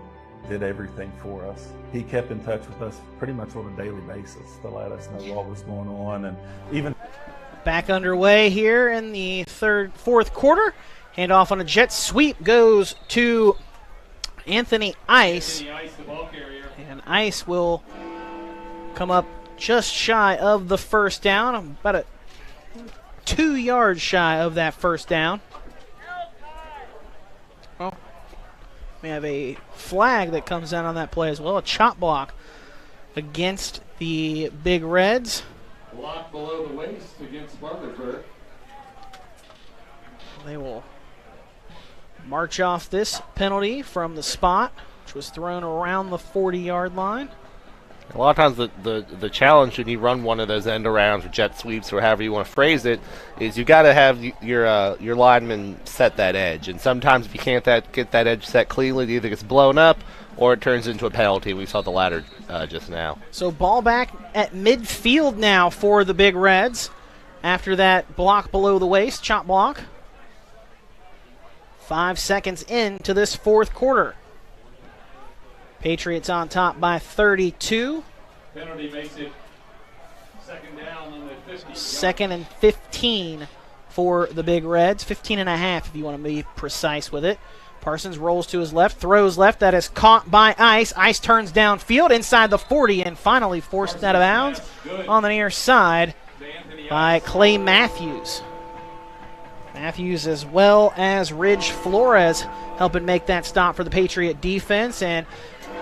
did everything for us. He kept in touch with us pretty much on a daily basis to let us know what was going on, and even back underway here in the fourth quarter. Handoff on a jet sweep goes to Anthony Ice. And Ice will come up just shy of the first down, about a 2 yards shy of that first down. Well, we have a flag that comes down on that play as well, a chop block against the Big Reds. Block below the waist against Parkersburg. They will march off this penalty from the spot, which was thrown around the 40-yard line. A lot of times the challenge when you run one of those end arounds or jet sweeps or however you want to phrase it is you got to have your lineman set that edge. And sometimes if you can't get that edge set cleanly, it either gets blown up or it turns into a penalty. We saw the latter just now. So ball back at midfield now for the Big Reds after that block below the waist, chop block. 5 seconds into this fourth quarter. Patriots on top by 32. Penalty makes it second down on the 50. Second and 15 for the Big Reds. 15 and a half if you want to be precise with it. Parsons rolls to his left, throws left. That is caught by Ice. Ice turns downfield inside the 40 and finally forced out of bounds on the near side by Clay Matthews. Matthews as well as Ridge Flores helping make that stop for the Patriot defense, and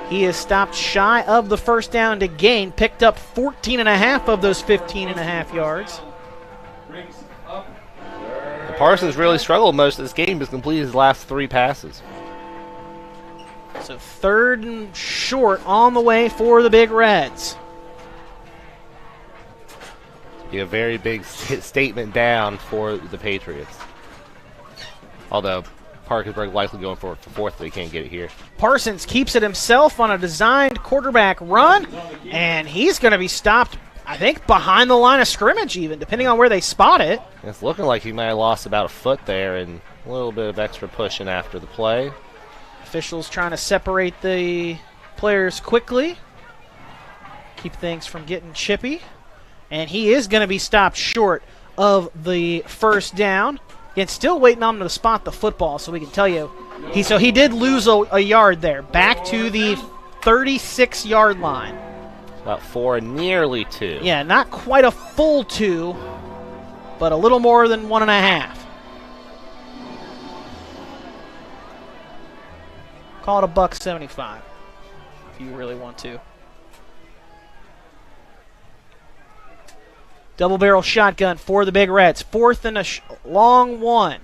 he is stopped shy of the first down to gain, picked up 14 and a half of those 15 and a half yards. Parsons really struggled most of this game. He's completed his last 3 passes. So third and short on the way for the Big Reds. Be a very big statement down for the Patriots. Although Parkersburg likely going for fourth, but he can't get it here. Parsons keeps it himself on a designed quarterback run, and he's going to be stopped, I think, behind the line of scrimmage even, depending on where they spot it. It's looking like he might have lost about a foot there and a little bit of extra pushing after the play. Officials trying to separate the players quickly, keep things from getting chippy. And he is going to be stopped short of the first down. Again, still waiting on him to spot the football, so we can tell you. He did lose a yard there, back to the 36-yard line. About 4, nearly 2. Yeah, not quite a full 2, but a little more than 1.5. Call it $1.75 if you really want to. Double barrel shotgun for the Big Reds. Fourth and a long one.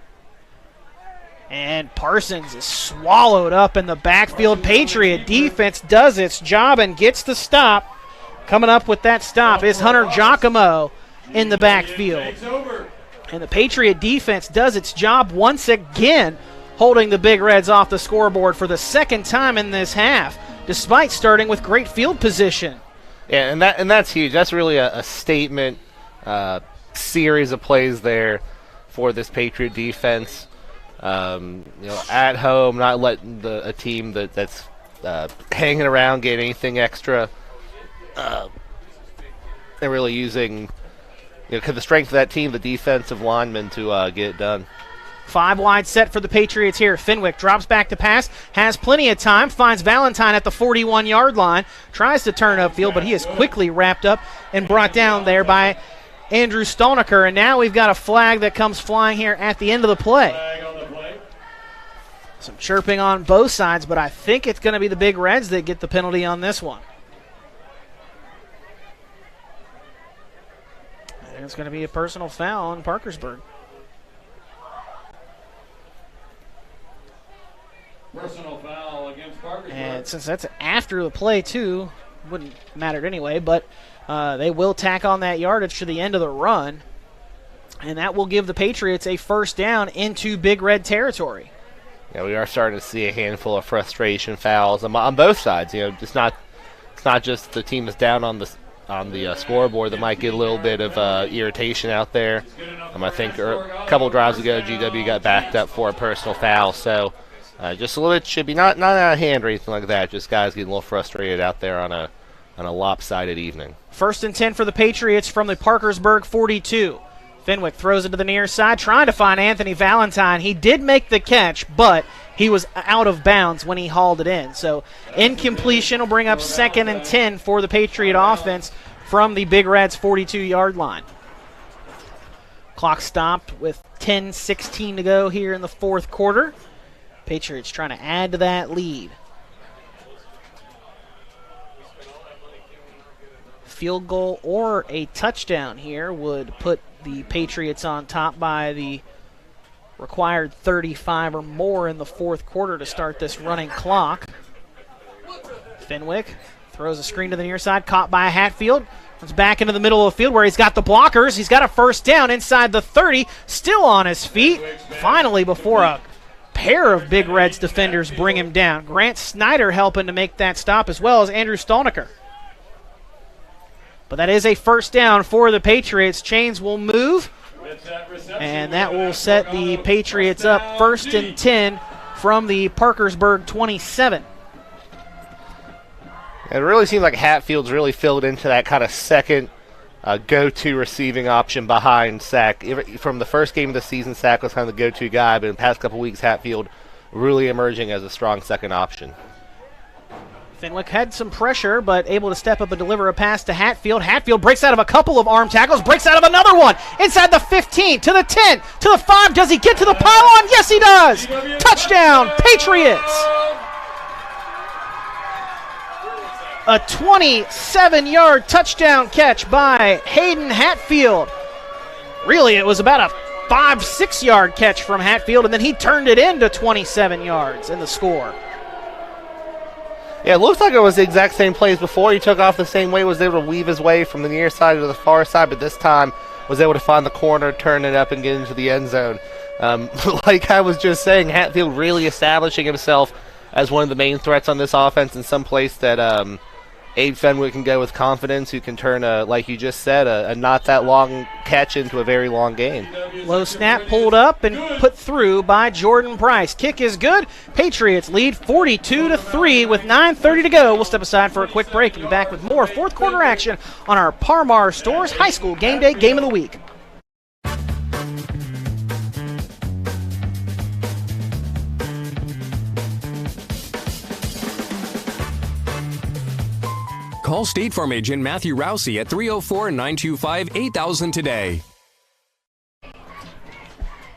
And Parsons is swallowed up in the backfield. Patriot defense does its job and gets the stop. Coming up with that stop is Hunter Giacomo in the backfield. And the Patriot defense does its job once again, holding the Big Reds off the scoreboard for the second time in this half, despite starting with great field position. Yeah, and that's huge. That's really a statement series of plays there for this Patriot defense. At home, not letting a team that's hanging around get anything extra. They're really using the strength of that team, the defensive linemen, to get it done. 5 wide set for the Patriots here. Fenwick drops back to pass, has plenty of time, finds Valentine at the 41-yard line, tries to turn upfield, but he is quickly wrapped up and brought down there by Andrew Stolniker, and now we've got a flag that comes flying here at the end of the play. Some chirping on both sides, but I think it's going to be the Big Reds that get the penalty on this one. And it's going to be a personal foul on Parkersburg. Personal foul against Parkersburg. And since that's after the play, too, wouldn't mattered anyway, but they will tack on that yardage to the end of the run, and that will give the Patriots a first down into Big Red territory. Yeah, we are starting to see a handful of frustration fouls on both sides. It's not just the team that's down on the scoreboard that might get a little bit of irritation out there. I think a couple drives ago, GW got backed up for a personal foul, so just a little bit should be not out of hand or anything like that. Just guys getting a little frustrated out there on a lopsided evening. 1st and 10 for the Patriots from the Parkersburg 42. Fenwick throws it to the near side, trying to find Anthony Valentine. He did make the catch, but he was out of bounds when he hauled it in. So incompletion will bring up 2nd and 10 for the Patriot offense from the Big Reds 42-yard line. Clock stopped with 10:16 to go here in the 4th quarter. Patriots trying to add to that lead. Field goal or a touchdown here would put the Patriots on top by the required 35 or more in the 4th quarter to start this running clock. Fenwick throws a screen to the near side, caught by Hatfield. Comes back into the middle of the field where he's got the blockers. He's got a first down inside the 30, still on his feet. Finally, before a pair of Big Reds defenders bring him down. Grant Snyder helping to make that stop, as well as Andrew Stolniker. But that is a first down for the Patriots. Chains will move, and that will set the Patriots up 1st and 10 from the Parkersburg 27. It really seems like Hatfield's really filled into that kind of second go-to receiving option behind Sack. From the first game of the season, Sack was kind of the go-to guy, but in the past couple weeks, Hatfield really emerging as a strong second option. Fenwick had some pressure, but able to step up and deliver a pass to Hatfield. Hatfield breaks out of a couple of arm tackles, breaks out of another one. Inside the 15, to the 10, to the 5. Does he get to the pylon? Yes, he does. Touchdown, Patriots. A 27-yard touchdown catch by Hayden Hatfield. Really, it was about a 5-6-yard catch from Hatfield, and then he turned it into 27 yards in the score. Yeah, it looks like it was the exact same play as before. He took off the same way, was able to weave his way from the near side to the far side, but this time was able to find the corner, turn it up, and get into the end zone. Like I was just saying, Hatfield really establishing himself as one of the main threats on this offense in some place that Abe Fenwick can go with confidence, who can turn, like you just said, a not that long catch into a very long game. Low snap pulled up and put through by Jordan Price. Kick is good. Patriots lead 42-3 with 9:30 to go. We'll step aside for a quick break and be back with more 4th quarter action on our Parmar Stores High School Game Day Game of the Week. Call State Farm agent Matthew Rousey at 304-925-8000 today.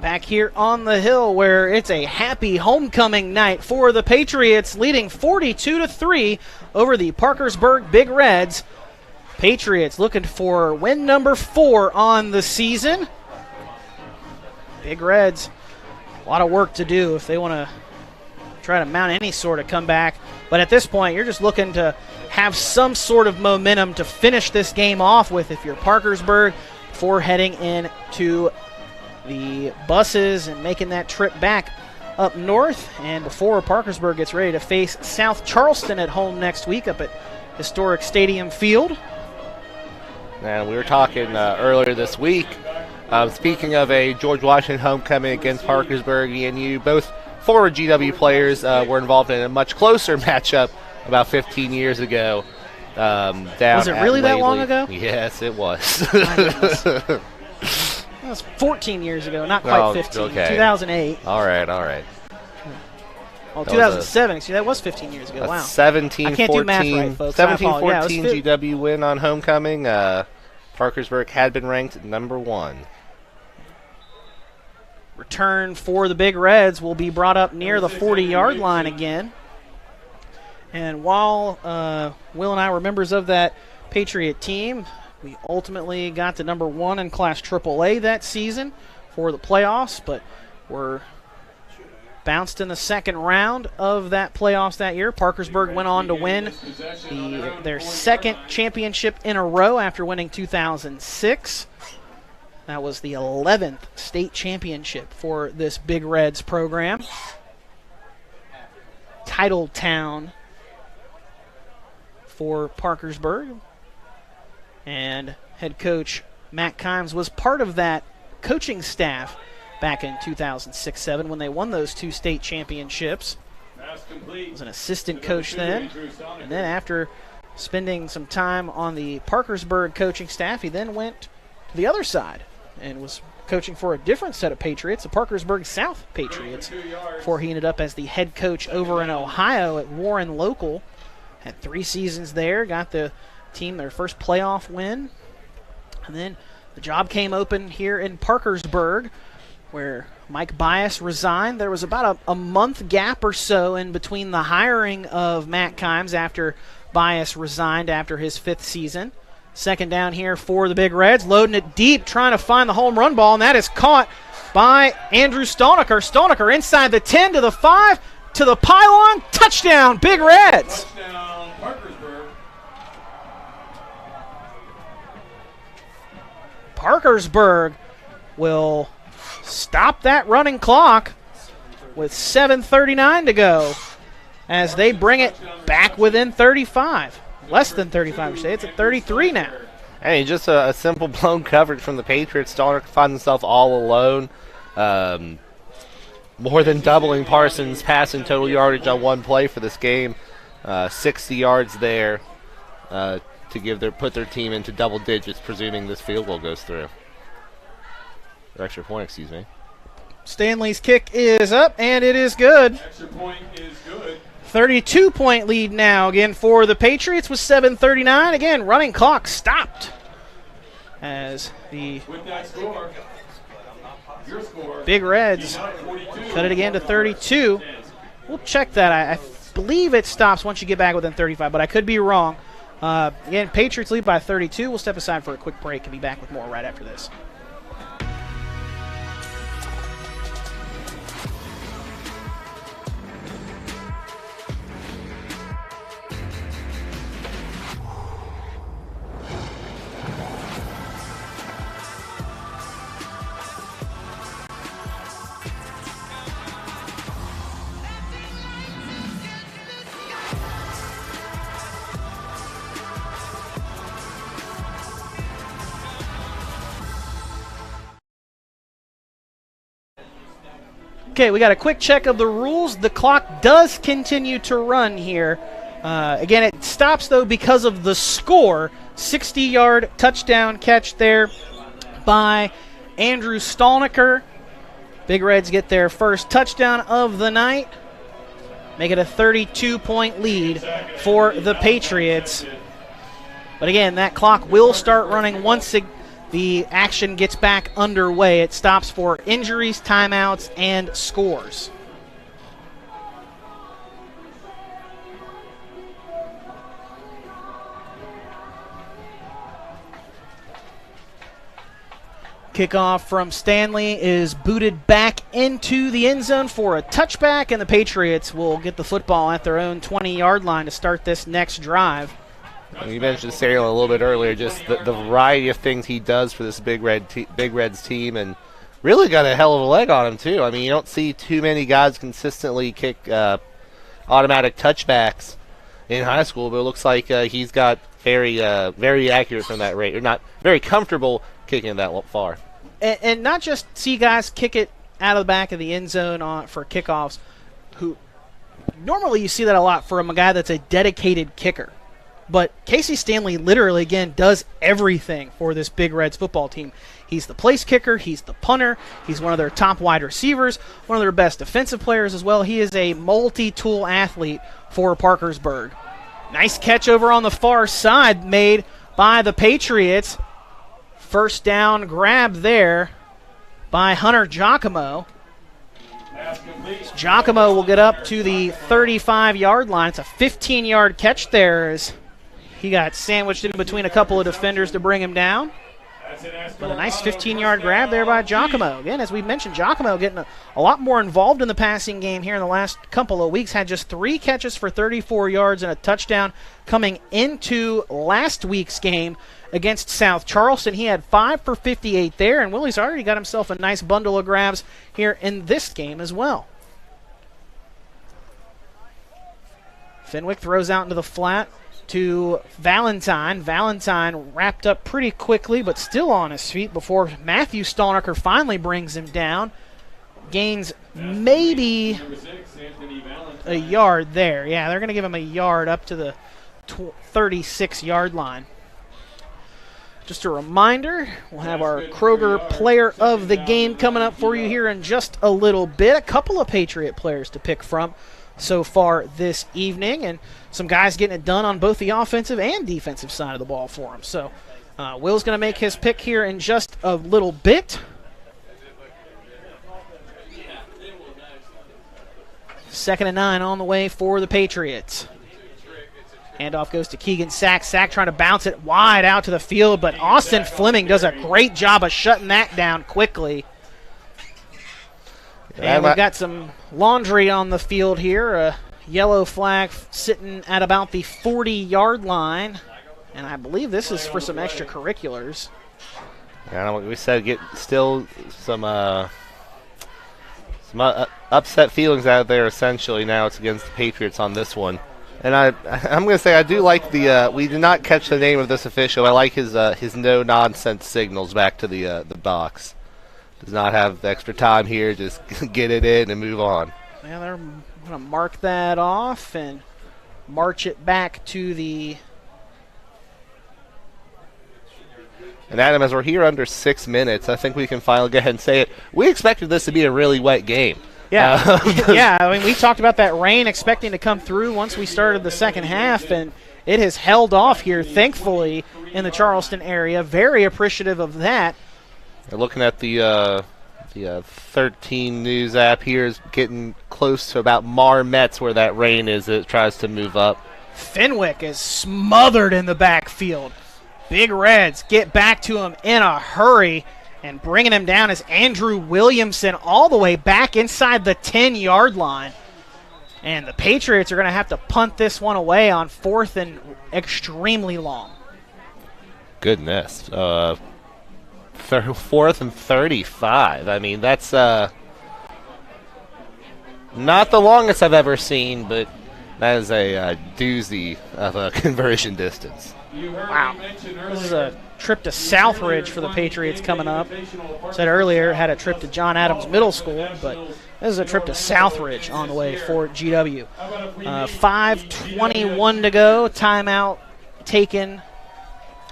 Back here on the hill where it's a happy homecoming night for the Patriots, leading 42-3 over the Parkersburg Big Reds. Patriots looking for win number 4 on the season. Big Reds, a lot of work to do if they want to try to mount any sort of comeback. But at this point, you're just looking to have some sort of momentum to finish this game off with if you're Parkersburg before heading into the buses and making that trip back up north, and before Parkersburg gets ready to face South Charleston at home next week up at historic Stadium Field. And we were talking earlier this week, speaking of a George Washington homecoming against Parkersburg, and you both former GW players were involved in a much closer matchup about 15 years ago. Down was it really that long ago? Yes, it was. That was 14 years ago, not quite 15. Okay. 2008. All right. Oh, 2007. Excuse me, that was 15 years ago. Wow. 17-14. I can't do math right, folks. 17-14 GW win on homecoming. Parkersburg had been ranked number 1. Return for the Big Reds will be brought up near the 40-yard line again. And while Will and I were members of that Patriot team, we ultimately got to number 1 in Class AAA that season for the playoffs, but were bounced in the second round of that playoffs that year. Parkersburg went on to win their second championship in a row after winning 2006. That was the 11th state championship for this Big Reds program. Title town for Parkersburg. And head coach Matt Kimes was part of that coaching staff back in 2006-07 when they won those 2 state championships. He was an assistant coach then. And then after spending some time on the Parkersburg coaching staff, he then went to the other side and was coaching for a different set of Patriots, the Parkersburg South Patriots, before he ended up as the head coach over in Ohio at Warren Local. Had 3 seasons there, got the team their first playoff win. And then the job came open here in Parkersburg, where Mike Bias resigned. There was about a month gap or so in between the hiring of Matt Kimes after Bias resigned after his 5th season. Second down here for the Big Reds, loading it deep, trying to find the home run ball, and that is caught by Andrew Stolniker. Stolniker inside the 10 to the 5 to the pylon. Touchdown, Big Reds. Touchdown, Parkersburg. Parkersburg will stop that running clock with 7:39 to go as they bring it back within 35. Less than 35, I say. It's at 33 now. Hey, just a simple blown coverage from the Patriots. Stolniker finds himself all alone. More than doubling Parsons' passing total yardage on one play for this game. 60 yards there to put their team into double digits, presuming this field goal goes through. Or extra point, excuse me. Stanley's kick is up, and it is good. Extra point is good. 32-point lead now, again, for the Patriots with 7:39. Again, running clock stopped as the Big Reds cut it again to 32. We'll check that. I believe it stops once you get back within 35, but I could be wrong. Again, Patriots lead by 32. We'll step aside for a quick break and be back with more right after this. Okay, we got a quick check of the rules. The clock does continue to run here. Again, it stops, though, because of the score. 60-yard touchdown catch there by Andrew Stolniker. Big Reds get their first touchdown of the night. Make it a 32-point lead for the Patriots. But again, that clock will start running once the action gets back underway. It stops for injuries, timeouts, and scores. Kickoff from Stanley is booted back into the end zone for a touchback, and the Patriots will get the football at their own 20-yard line to start this next drive. You mentioned Sariel a little bit earlier, just the variety of things he does for this Big Reds team, and really got a hell of a leg on him, too. I mean, you don't see too many guys consistently kick automatic touchbacks in high school, but it looks like he's got very accurate from that rate, or not very comfortable kicking that far. And not just see guys kick it out of the back of the end zone for kickoffs, who normally you see that a lot from a guy that's a dedicated kicker. But Casey Stanley literally, again, does everything for this Big Reds football team. He's the place kicker. He's the punter. He's one of their top wide receivers, one of their best defensive players as well. He is a multi-tool athlete for Parkersburg. Nice catch over on the far side made by the Patriots. First down grab there by Hunter Giacomo. Giacomo will get up to the 35-yard line. It's a 15-yard catch there as he got sandwiched in between a couple of defenders to bring him down. But a nice 15-yard grab there by Giacomo. Again, as we mentioned, Giacomo getting a lot more involved in the passing game here in the last couple of weeks. Had just 3 catches for 34 yards and a touchdown coming into last week's game against South Charleston. He had 5 for 58 there, and Willie's already got himself a nice bundle of grabs here in this game as well. Fenwick throws out into the flat to Valentine. Valentine wrapped up pretty quickly, but still on his feet before Matthew Stallnacher finally brings him down. Gains maybe a yard there. Yeah, they're going to give him a yard up to the 36-yard line. Just a reminder, we'll have our Kroger Player of the Game coming up for you here in just a little bit. A couple of Patriot players to pick from so far this evening, and some guys getting it done on both the offensive and defensive side of the ball for him. So Will's going to make his pick here in just a little bit. Second and 9 on the way for the Patriots. Handoff goes to Keegan Sack. Sack trying to bounce it wide out to the field, but Austin Fleming does a great job of shutting that down quickly. And we've got some laundry on the field here. A yellow flag sitting at about the 40-yard line. And I believe this is for some extracurriculars. Yeah, like we said, get still some upset feelings out there, essentially. Now it's against the Patriots on this one. And I'm going to say I do like the we did not catch the name of this official. I like his no-nonsense signals back to the box. Does not have extra time here. Just get it in and move on. Yeah, they're going to mark that off and march it back to the... And Adam, as we're here under 6 minutes, I think we can finally go ahead and say it. We expected this to be a really wet game. Yeah, yeah. I mean, we talked about that rain expecting to come through once we started the second half, and it has held off here, thankfully, in the Charleston area. Very appreciative of that. Looking at the 13 News app here is getting close to about Marmetz where that rain is. It tries to move up. Fenwick is smothered in the backfield. Big Reds get back to him in a hurry, and bringing him down is Andrew Williamson all the way back inside the 10-yard line. And the Patriots are going to have to punt this one away on 4th and extremely long. Goodness. 4th and 35. I mean, that's not the longest I've ever seen, but that is a doozy of a conversion distance. Wow. This is a trip to Southridge for the Patriots coming up. Said earlier, had a trip to John Adams Middle School, but this is a trip to Southridge on the way for GW. 5:21 to go. Timeout taken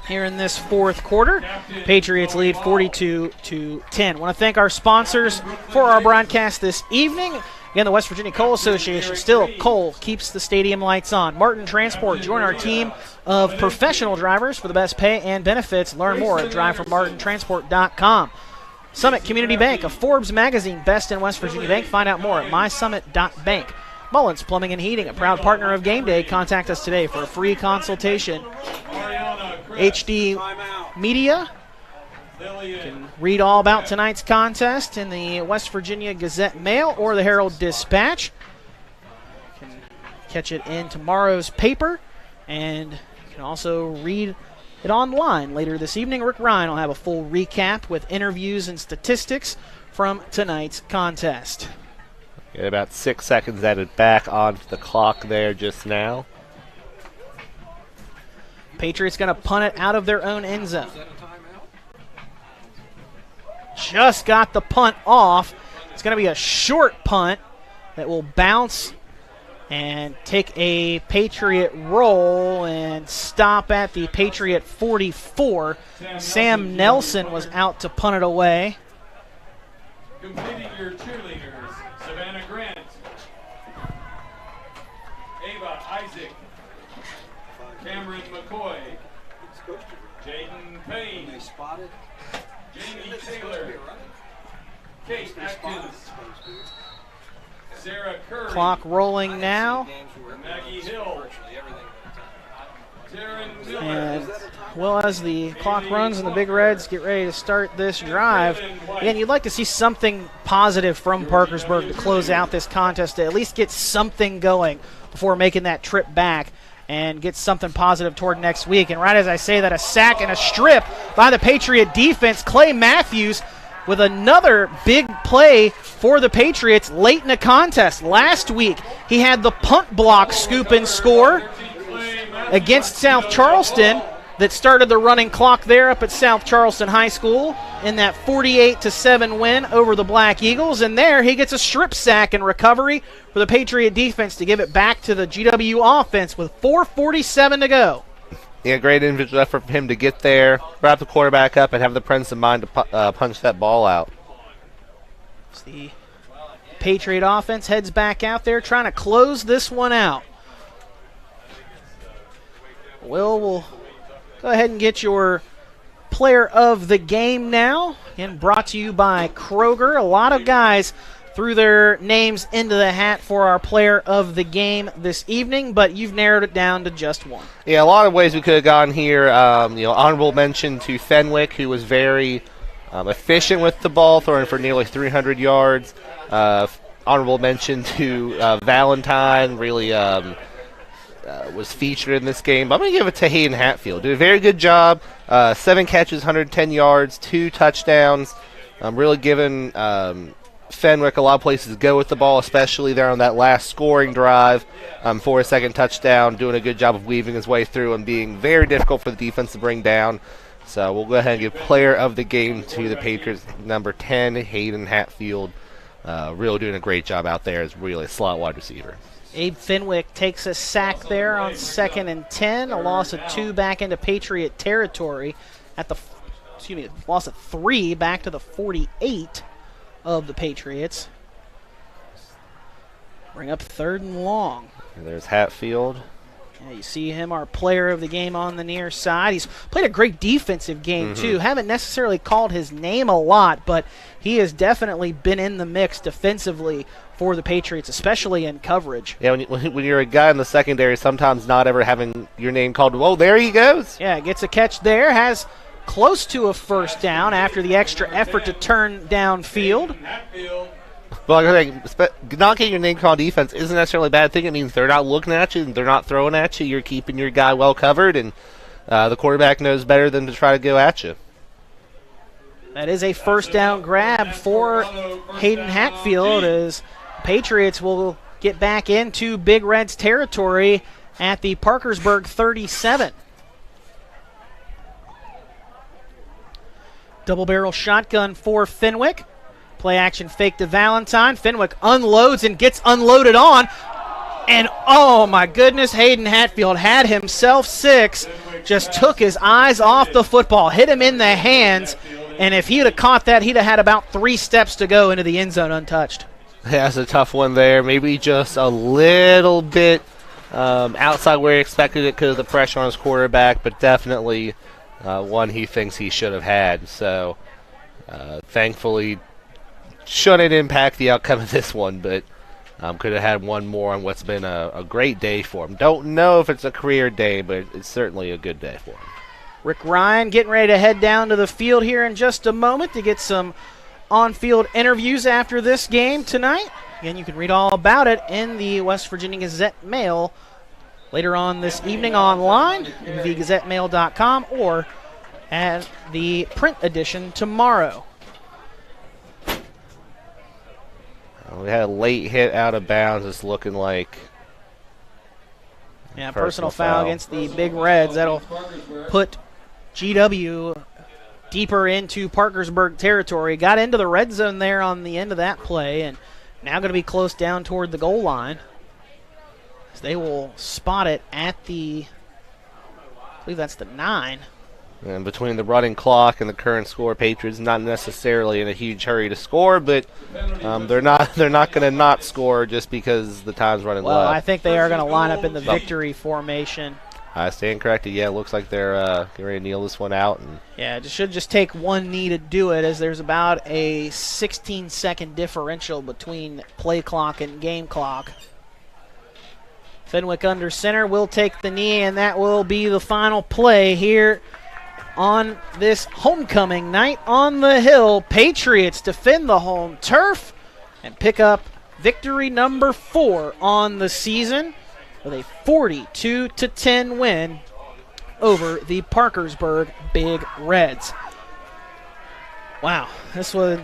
here in this fourth quarter. Patriots lead 42-10. Want to thank our sponsors for our broadcast this evening. Again, the West Virginia Coal Association. Still, coal keeps the stadium lights on. Martin Transport. Join our team of professional drivers for the best pay and benefits. Learn more at driveformartintransport.com. Summit Community Bank, a Forbes magazine best in West Virginia bank. Find out more at mysummit.bank. Mullins Plumbing and Heating, a proud partner of Game Day. Contact us today for a free consultation. HD Media. You can read all about tonight's contest in the West Virginia Gazette Mail or the Herald Dispatch. You can catch it in tomorrow's paper, and you can also read it online later this evening. Rick Ryan will have a full recap with interviews and statistics from tonight's contest. Get about 6 seconds added back onto the clock there just now. Patriots going to punt it out of their own end zone. Just got the punt off. It's going to be a short punt that will bounce and take a Patriot roll and stop at the Patriot 44. Sam Nelson was out to punt it away. Completing your cheerleaders, Savannah Grant, Ava Isaac, Cameron McCoy, Jaden Payne, Jamie Taylor, Kate Atkins, Sarah Curry. Clock rolling now. Maggie Hill, And well, as the clock runs and the Big Reds get ready to start this drive, again, you'd like to see something positive from Parkersburg to close out this contest, to at least get something going before making that trip back and get something positive toward next week. And right as I say that, a sack and a strip by the Patriot defense. Clay Matthews with another big play for the Patriots late in the contest. Last week, he had the punt block scoop and score against South Charleston that started the running clock there up at South Charleston High School in that 48-7 win over the Black Eagles. And there he gets a strip sack and recovery for the Patriot defense to give it back to the GW offense with 4:47 to go. Yeah, great individual effort for him to get there, wrap the quarterback up, and have the presence of mind to punch that ball out. As the Patriot offense heads back out there trying to close this one out. We'll go ahead and get your player of the game now. Again, brought to you by Kroger. A lot of guys threw their names into the hat for our player of the game this evening, but you've narrowed it down to just one. Yeah, a lot of ways we could have gone here. Honorable mention to Fenwick, who was very efficient with the ball, throwing for nearly 300 yards. Honorable mention to Valentine, really was featured in this game. But I'm going to give it to Hayden Hatfield. Did a very good job. 7 catches, 110 yards, 2 touchdowns. Really giving Fenwick a lot of places to go with the ball, especially there on that last scoring drive for a second touchdown, doing a good job of weaving his way through and being very difficult for the defense to bring down. So we'll go ahead and give player of the game to the Patriots, number 10, Hayden Hatfield. Really doing a great job out there as really a slot wide receiver. Abe Fenwick takes a sack there on 2nd and 10, a loss of 2 back into Patriot territory at the, loss of 3 back to the 48 of the Patriots. Bring up 3rd and long. And there's Hatfield. Yeah, you see him, our player of the game on the near side. He's played a great defensive game, too. Haven't necessarily called his name a lot, but he has definitely been in the mix defensively for the Patriots, especially in coverage. Yeah, when you're a guy in the secondary, sometimes not ever having your name called, oh, there he goes. Yeah, gets a catch there, has close to a first down after the extra effort to turn downfield. Well, not getting your name called defense isn't necessarily a bad thing. It means they're not looking at you and they're not throwing at you. You're keeping your guy well covered, and the quarterback knows better than to try to go at you. That is a first down grab for Hayden Hatfield, as Patriots will get back into Big Red's territory at the Parkersburg 37. Double barrel shotgun for Fenwick. Play action fake to Valentine. Fenwick unloads and gets unloaded on. And oh my goodness, Hayden Hatfield had himself 6. Just took his eyes off the football, hit him in the hands. And if he would have caught that, he'd have had about 3 steps to go into the end zone untouched. Yeah, that's a tough one there. Maybe just a little bit outside where he expected it because of the pressure on his quarterback, but definitely one he thinks he should have had. So thankfully shouldn't impact the outcome of this one, but could have had one more on what's been a great day for him. Don't know if it's a career day, but it's certainly a good day for him. Rick Ryan getting ready to head down to the field here in just a moment to get some on-field interviews after this game tonight. Again, you can read all about it in the West Virginia Gazette Mail later on this evening online at thegazettemail.com or at the print edition tomorrow. We had a late hit out of bounds. It's looking like personal foul against the Big Reds. That'll put GW deeper into Parkersburg territory. Got into the red zone there on the end of that play, and now going to be close down toward the goal line. As they will spot it at the, I believe that's the 9. And between the running clock and the current score, Patriots not necessarily in a huge hurry to score, but they're not going to not score just because the time's running low. Well, I think they are going to line up in the victory formation. I stand corrected. Yeah, it looks like they're getting ready to kneel this one out. And yeah, it should just take one knee to do it, as there's about a 16-second differential between play clock and game clock. Fenwick under center will take the knee, and that will be the final play here on this homecoming night on the Hill. Patriots defend the home turf and pick up victory number 4 on the season with a 42-10 win over the Parkersburg Big Reds. Wow, this was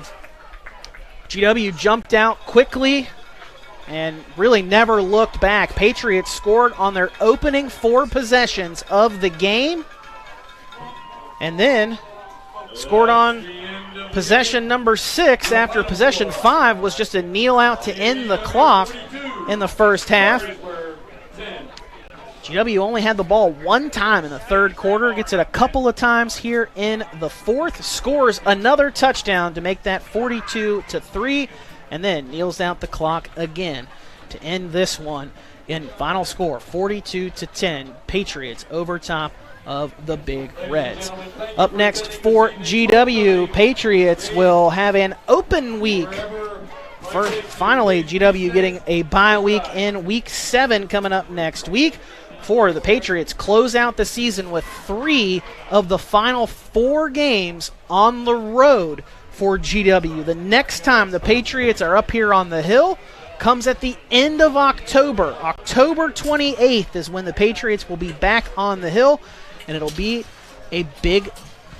GW jumped out quickly and really never looked back. Patriots scored on their opening 4 possessions of the game and then scored on possession number 6 after possession 5 was just a kneel out to end the clock in the first half. GW only had the ball 1 time in the third quarter, gets it a couple of times here in the fourth, scores another touchdown to make that 42-3, and then kneels out the clock again to end this one. In final score, 42-10, Patriots over top of the Big Reds. Up next for GW, Patriots will have an open week. Finally, GW getting a bye week in Week 7 coming up next week. For the Patriots, close out the season with 3 of the final 4 games on the road for GW. The next time the Patriots are up here on the Hill comes at the end of October. October 28th is when the Patriots will be back on the Hill, and it'll be a big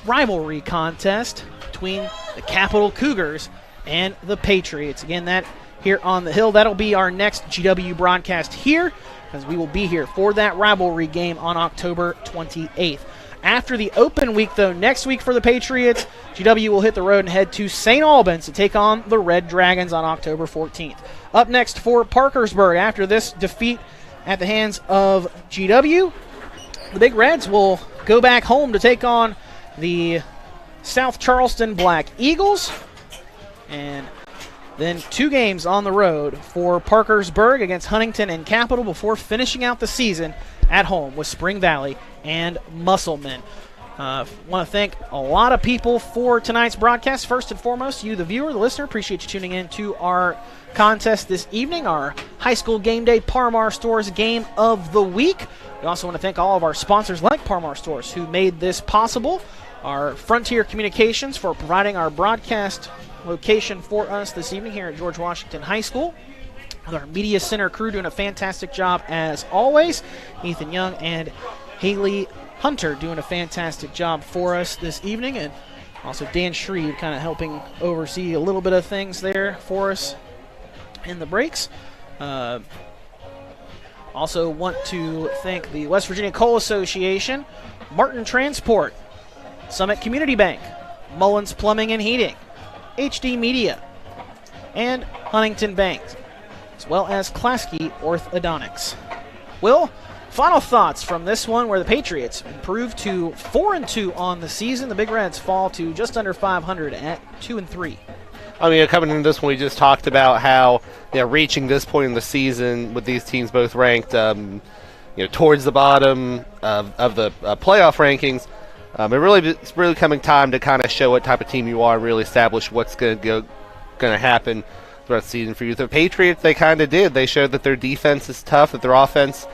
rivalry contest between the Capital Cougars and the Patriots. Again, that here on the Hill, that'll be our next GW broadcast here, as we will be here for that rivalry game on October 28th. After the open week, though, next week for the Patriots, GW will hit the road and head to St. Albans to take on the Red Dragons on October 14th. Up next for Parkersburg, after this defeat at the hands of GW, the Big Reds will go back home to take on the South Charleston Black Eagles. And then 2 games on the road for Parkersburg against Huntington and Capital before finishing out the season at home with Spring Valley and Musselman. I want to thank a lot of people for tonight's broadcast. First and foremost, you, the viewer, the listener, appreciate you tuning in to our contest this evening, our high school game day Parmar Stores Game of the Week. We also want to thank all of our sponsors like Parmar Stores who made this possible. Our Frontier Communications for providing our broadcast location for us this evening here at George Washington High School. Our Media Center crew doing a fantastic job as always. Ethan Young and Haley Hunter doing a fantastic job for us this evening, and also Dan Shreve kind of helping oversee a little bit of things there for us in the breaks. Also want to thank the West Virginia Coal Association, Martin Transport, Summit Community Bank, Mullins Plumbing and Heating, HD Media, and Huntington Bank, as well as Klasky Orthodontics. Will, final thoughts from this one where the Patriots improved to 4-2 on the season. The Big Reds fall to just under 500 at 2-3. I mean, coming into this one, we just talked about how, reaching this point in the season with these teams both ranked, towards the bottom of the playoff rankings. It's really coming time to kind of show what type of team you are, really establish what's going to happen throughout the season for you. The Patriots, they kind of did. They showed that their defense is tough, that their offense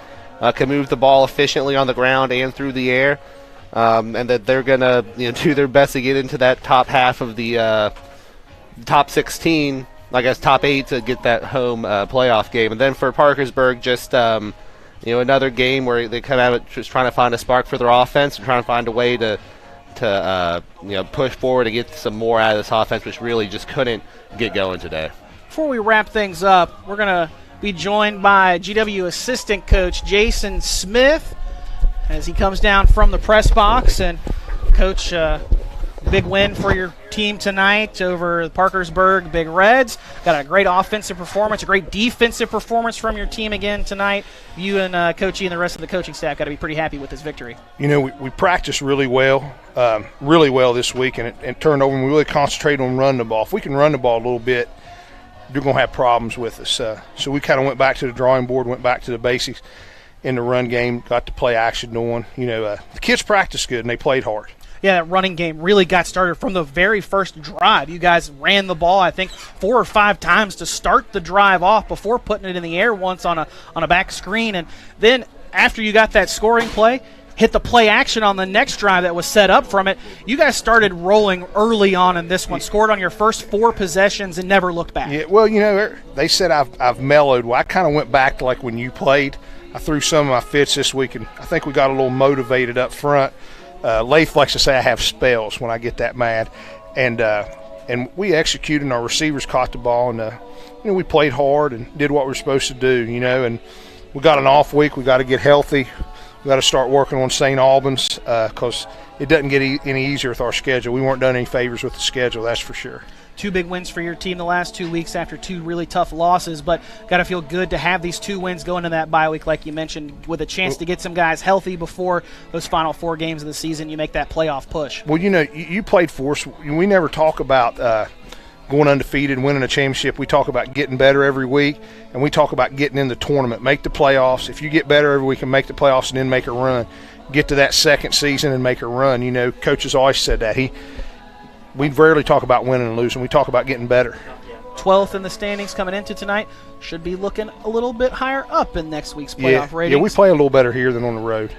can move the ball efficiently on the ground and through the air, and that they're going to do their best to get into that top half of the top 16, I guess top 8 to get that home playoff game. And then for Parkersburg, just another game where they come out just trying to find a spark for their offense and trying to find a way to push forward and get some more out of this offense, which really just couldn't get going today. Before we wrap things up, we're going to be joined by GW assistant coach Jason Smith as he comes down from the press box. And Coach, big win for your team tonight over the Parkersburg Big Reds. Got a great offensive performance, a great defensive performance from your team again tonight. You and Coach E and the rest of the coaching staff got to be pretty happy with this victory. We practiced really well this week, and it turned over, and we really concentrated on running the ball. If we can run the ball a little bit, they're going to have problems with us. So we kind of went back to the drawing board, went back to the basics in the run game, got the play action going. The kids practiced good, and they played hard. Yeah, that running game really got started from the very first drive. You guys ran the ball, I think, 4 or 5 times to start the drive off before putting it in the air once on a back screen. And then after you got that scoring play, hit the play action on the next drive that was set up from it. You guys started rolling early on in this one, scored on your first 4 possessions and never looked back. Yeah, well, you know, they said I've mellowed. Well, I kind of went back to like when you played. I threw some of my fits this week, and I think we got a little motivated up front. Leif likes to say I have spells when I get that mad. And we executed, and our receivers caught the ball, and you know, we played hard and did what we were supposed to do, you know, and we got an off week. We got to get healthy. We got to start working on St. Albans because it doesn't get any easier with our schedule. We weren't done any favors with the schedule, that's for sure. 2 big wins for your team the last 2 weeks after 2 really tough losses, but got to feel good to have these 2 wins going into that bye week, like you mentioned, with a chance to get some guys healthy before those final 4 games of the season. You make that playoff push. Well, you know, you played for us. We never talk about going undefeated, winning a championship. We talk about getting better every week, and we talk about getting in the tournament, make the playoffs. If you get better every week and make the playoffs and then make a run, get to that second season and make a run. You know, coaches always said that. We rarely talk about winning and losing. We talk about getting better. 12th in the standings coming into tonight. Should be looking a little bit higher up in next week's playoff ratings. Yeah, we play a little better here than on the road.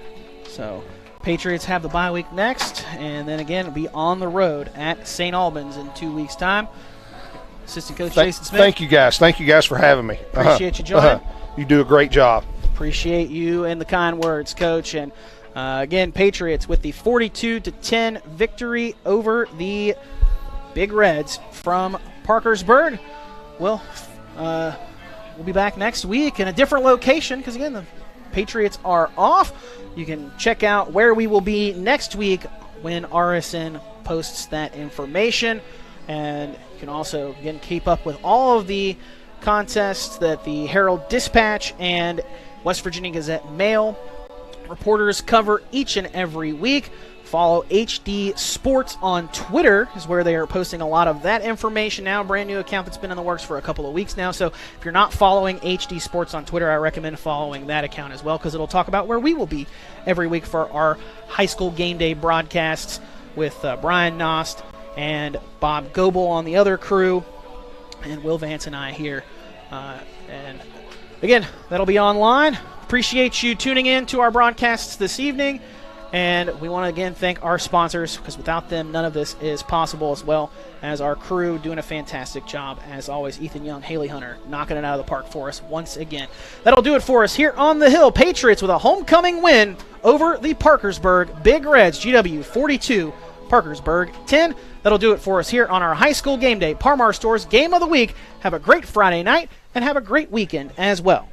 So Patriots have the bye week next, and then again be on the road at St. Albans in 2 weeks' time. Assistant Coach Jason Smith. Thank you guys. Thank you guys for having me. Appreciate you joining. You do a great job. Appreciate you and the kind words, Coach. And again, Patriots with the 42-10 victory over the Big Reds from Parkersburg. Well, we'll be back next week in a different location because, again, the Patriots are off. You can check out where we will be next week when RSN posts that information. And you can also, again, keep up with all of the contests that the Herald Dispatch and West Virginia Gazette Mail reporters cover each and every week. Follow HD Sports on Twitter is where they are posting a lot of that information now. Brand new account that's been in the works for a couple of weeks now. So if you're not following HD Sports on Twitter, I recommend following that account as well because it'll talk about where we will be every week for our high school game day broadcasts with Brian Nost and Bob Goebel on the other crew and Will Vance and I here. And again, that'll be online. Appreciate you tuning in to our broadcasts this evening. And we want to again thank our sponsors because without them, none of this is possible, as well as our crew doing a fantastic job. As always, Ethan Young, Haley Hunter, knocking it out of the park for us once again. That'll do it for us here on the Hill. Patriots with a homecoming win over the Parkersburg Big Reds. GW 42, Parkersburg 10. That'll do it for us here on our high school game day. Parmar Stores Game of the Week. Have a great Friday night and have a great weekend as well.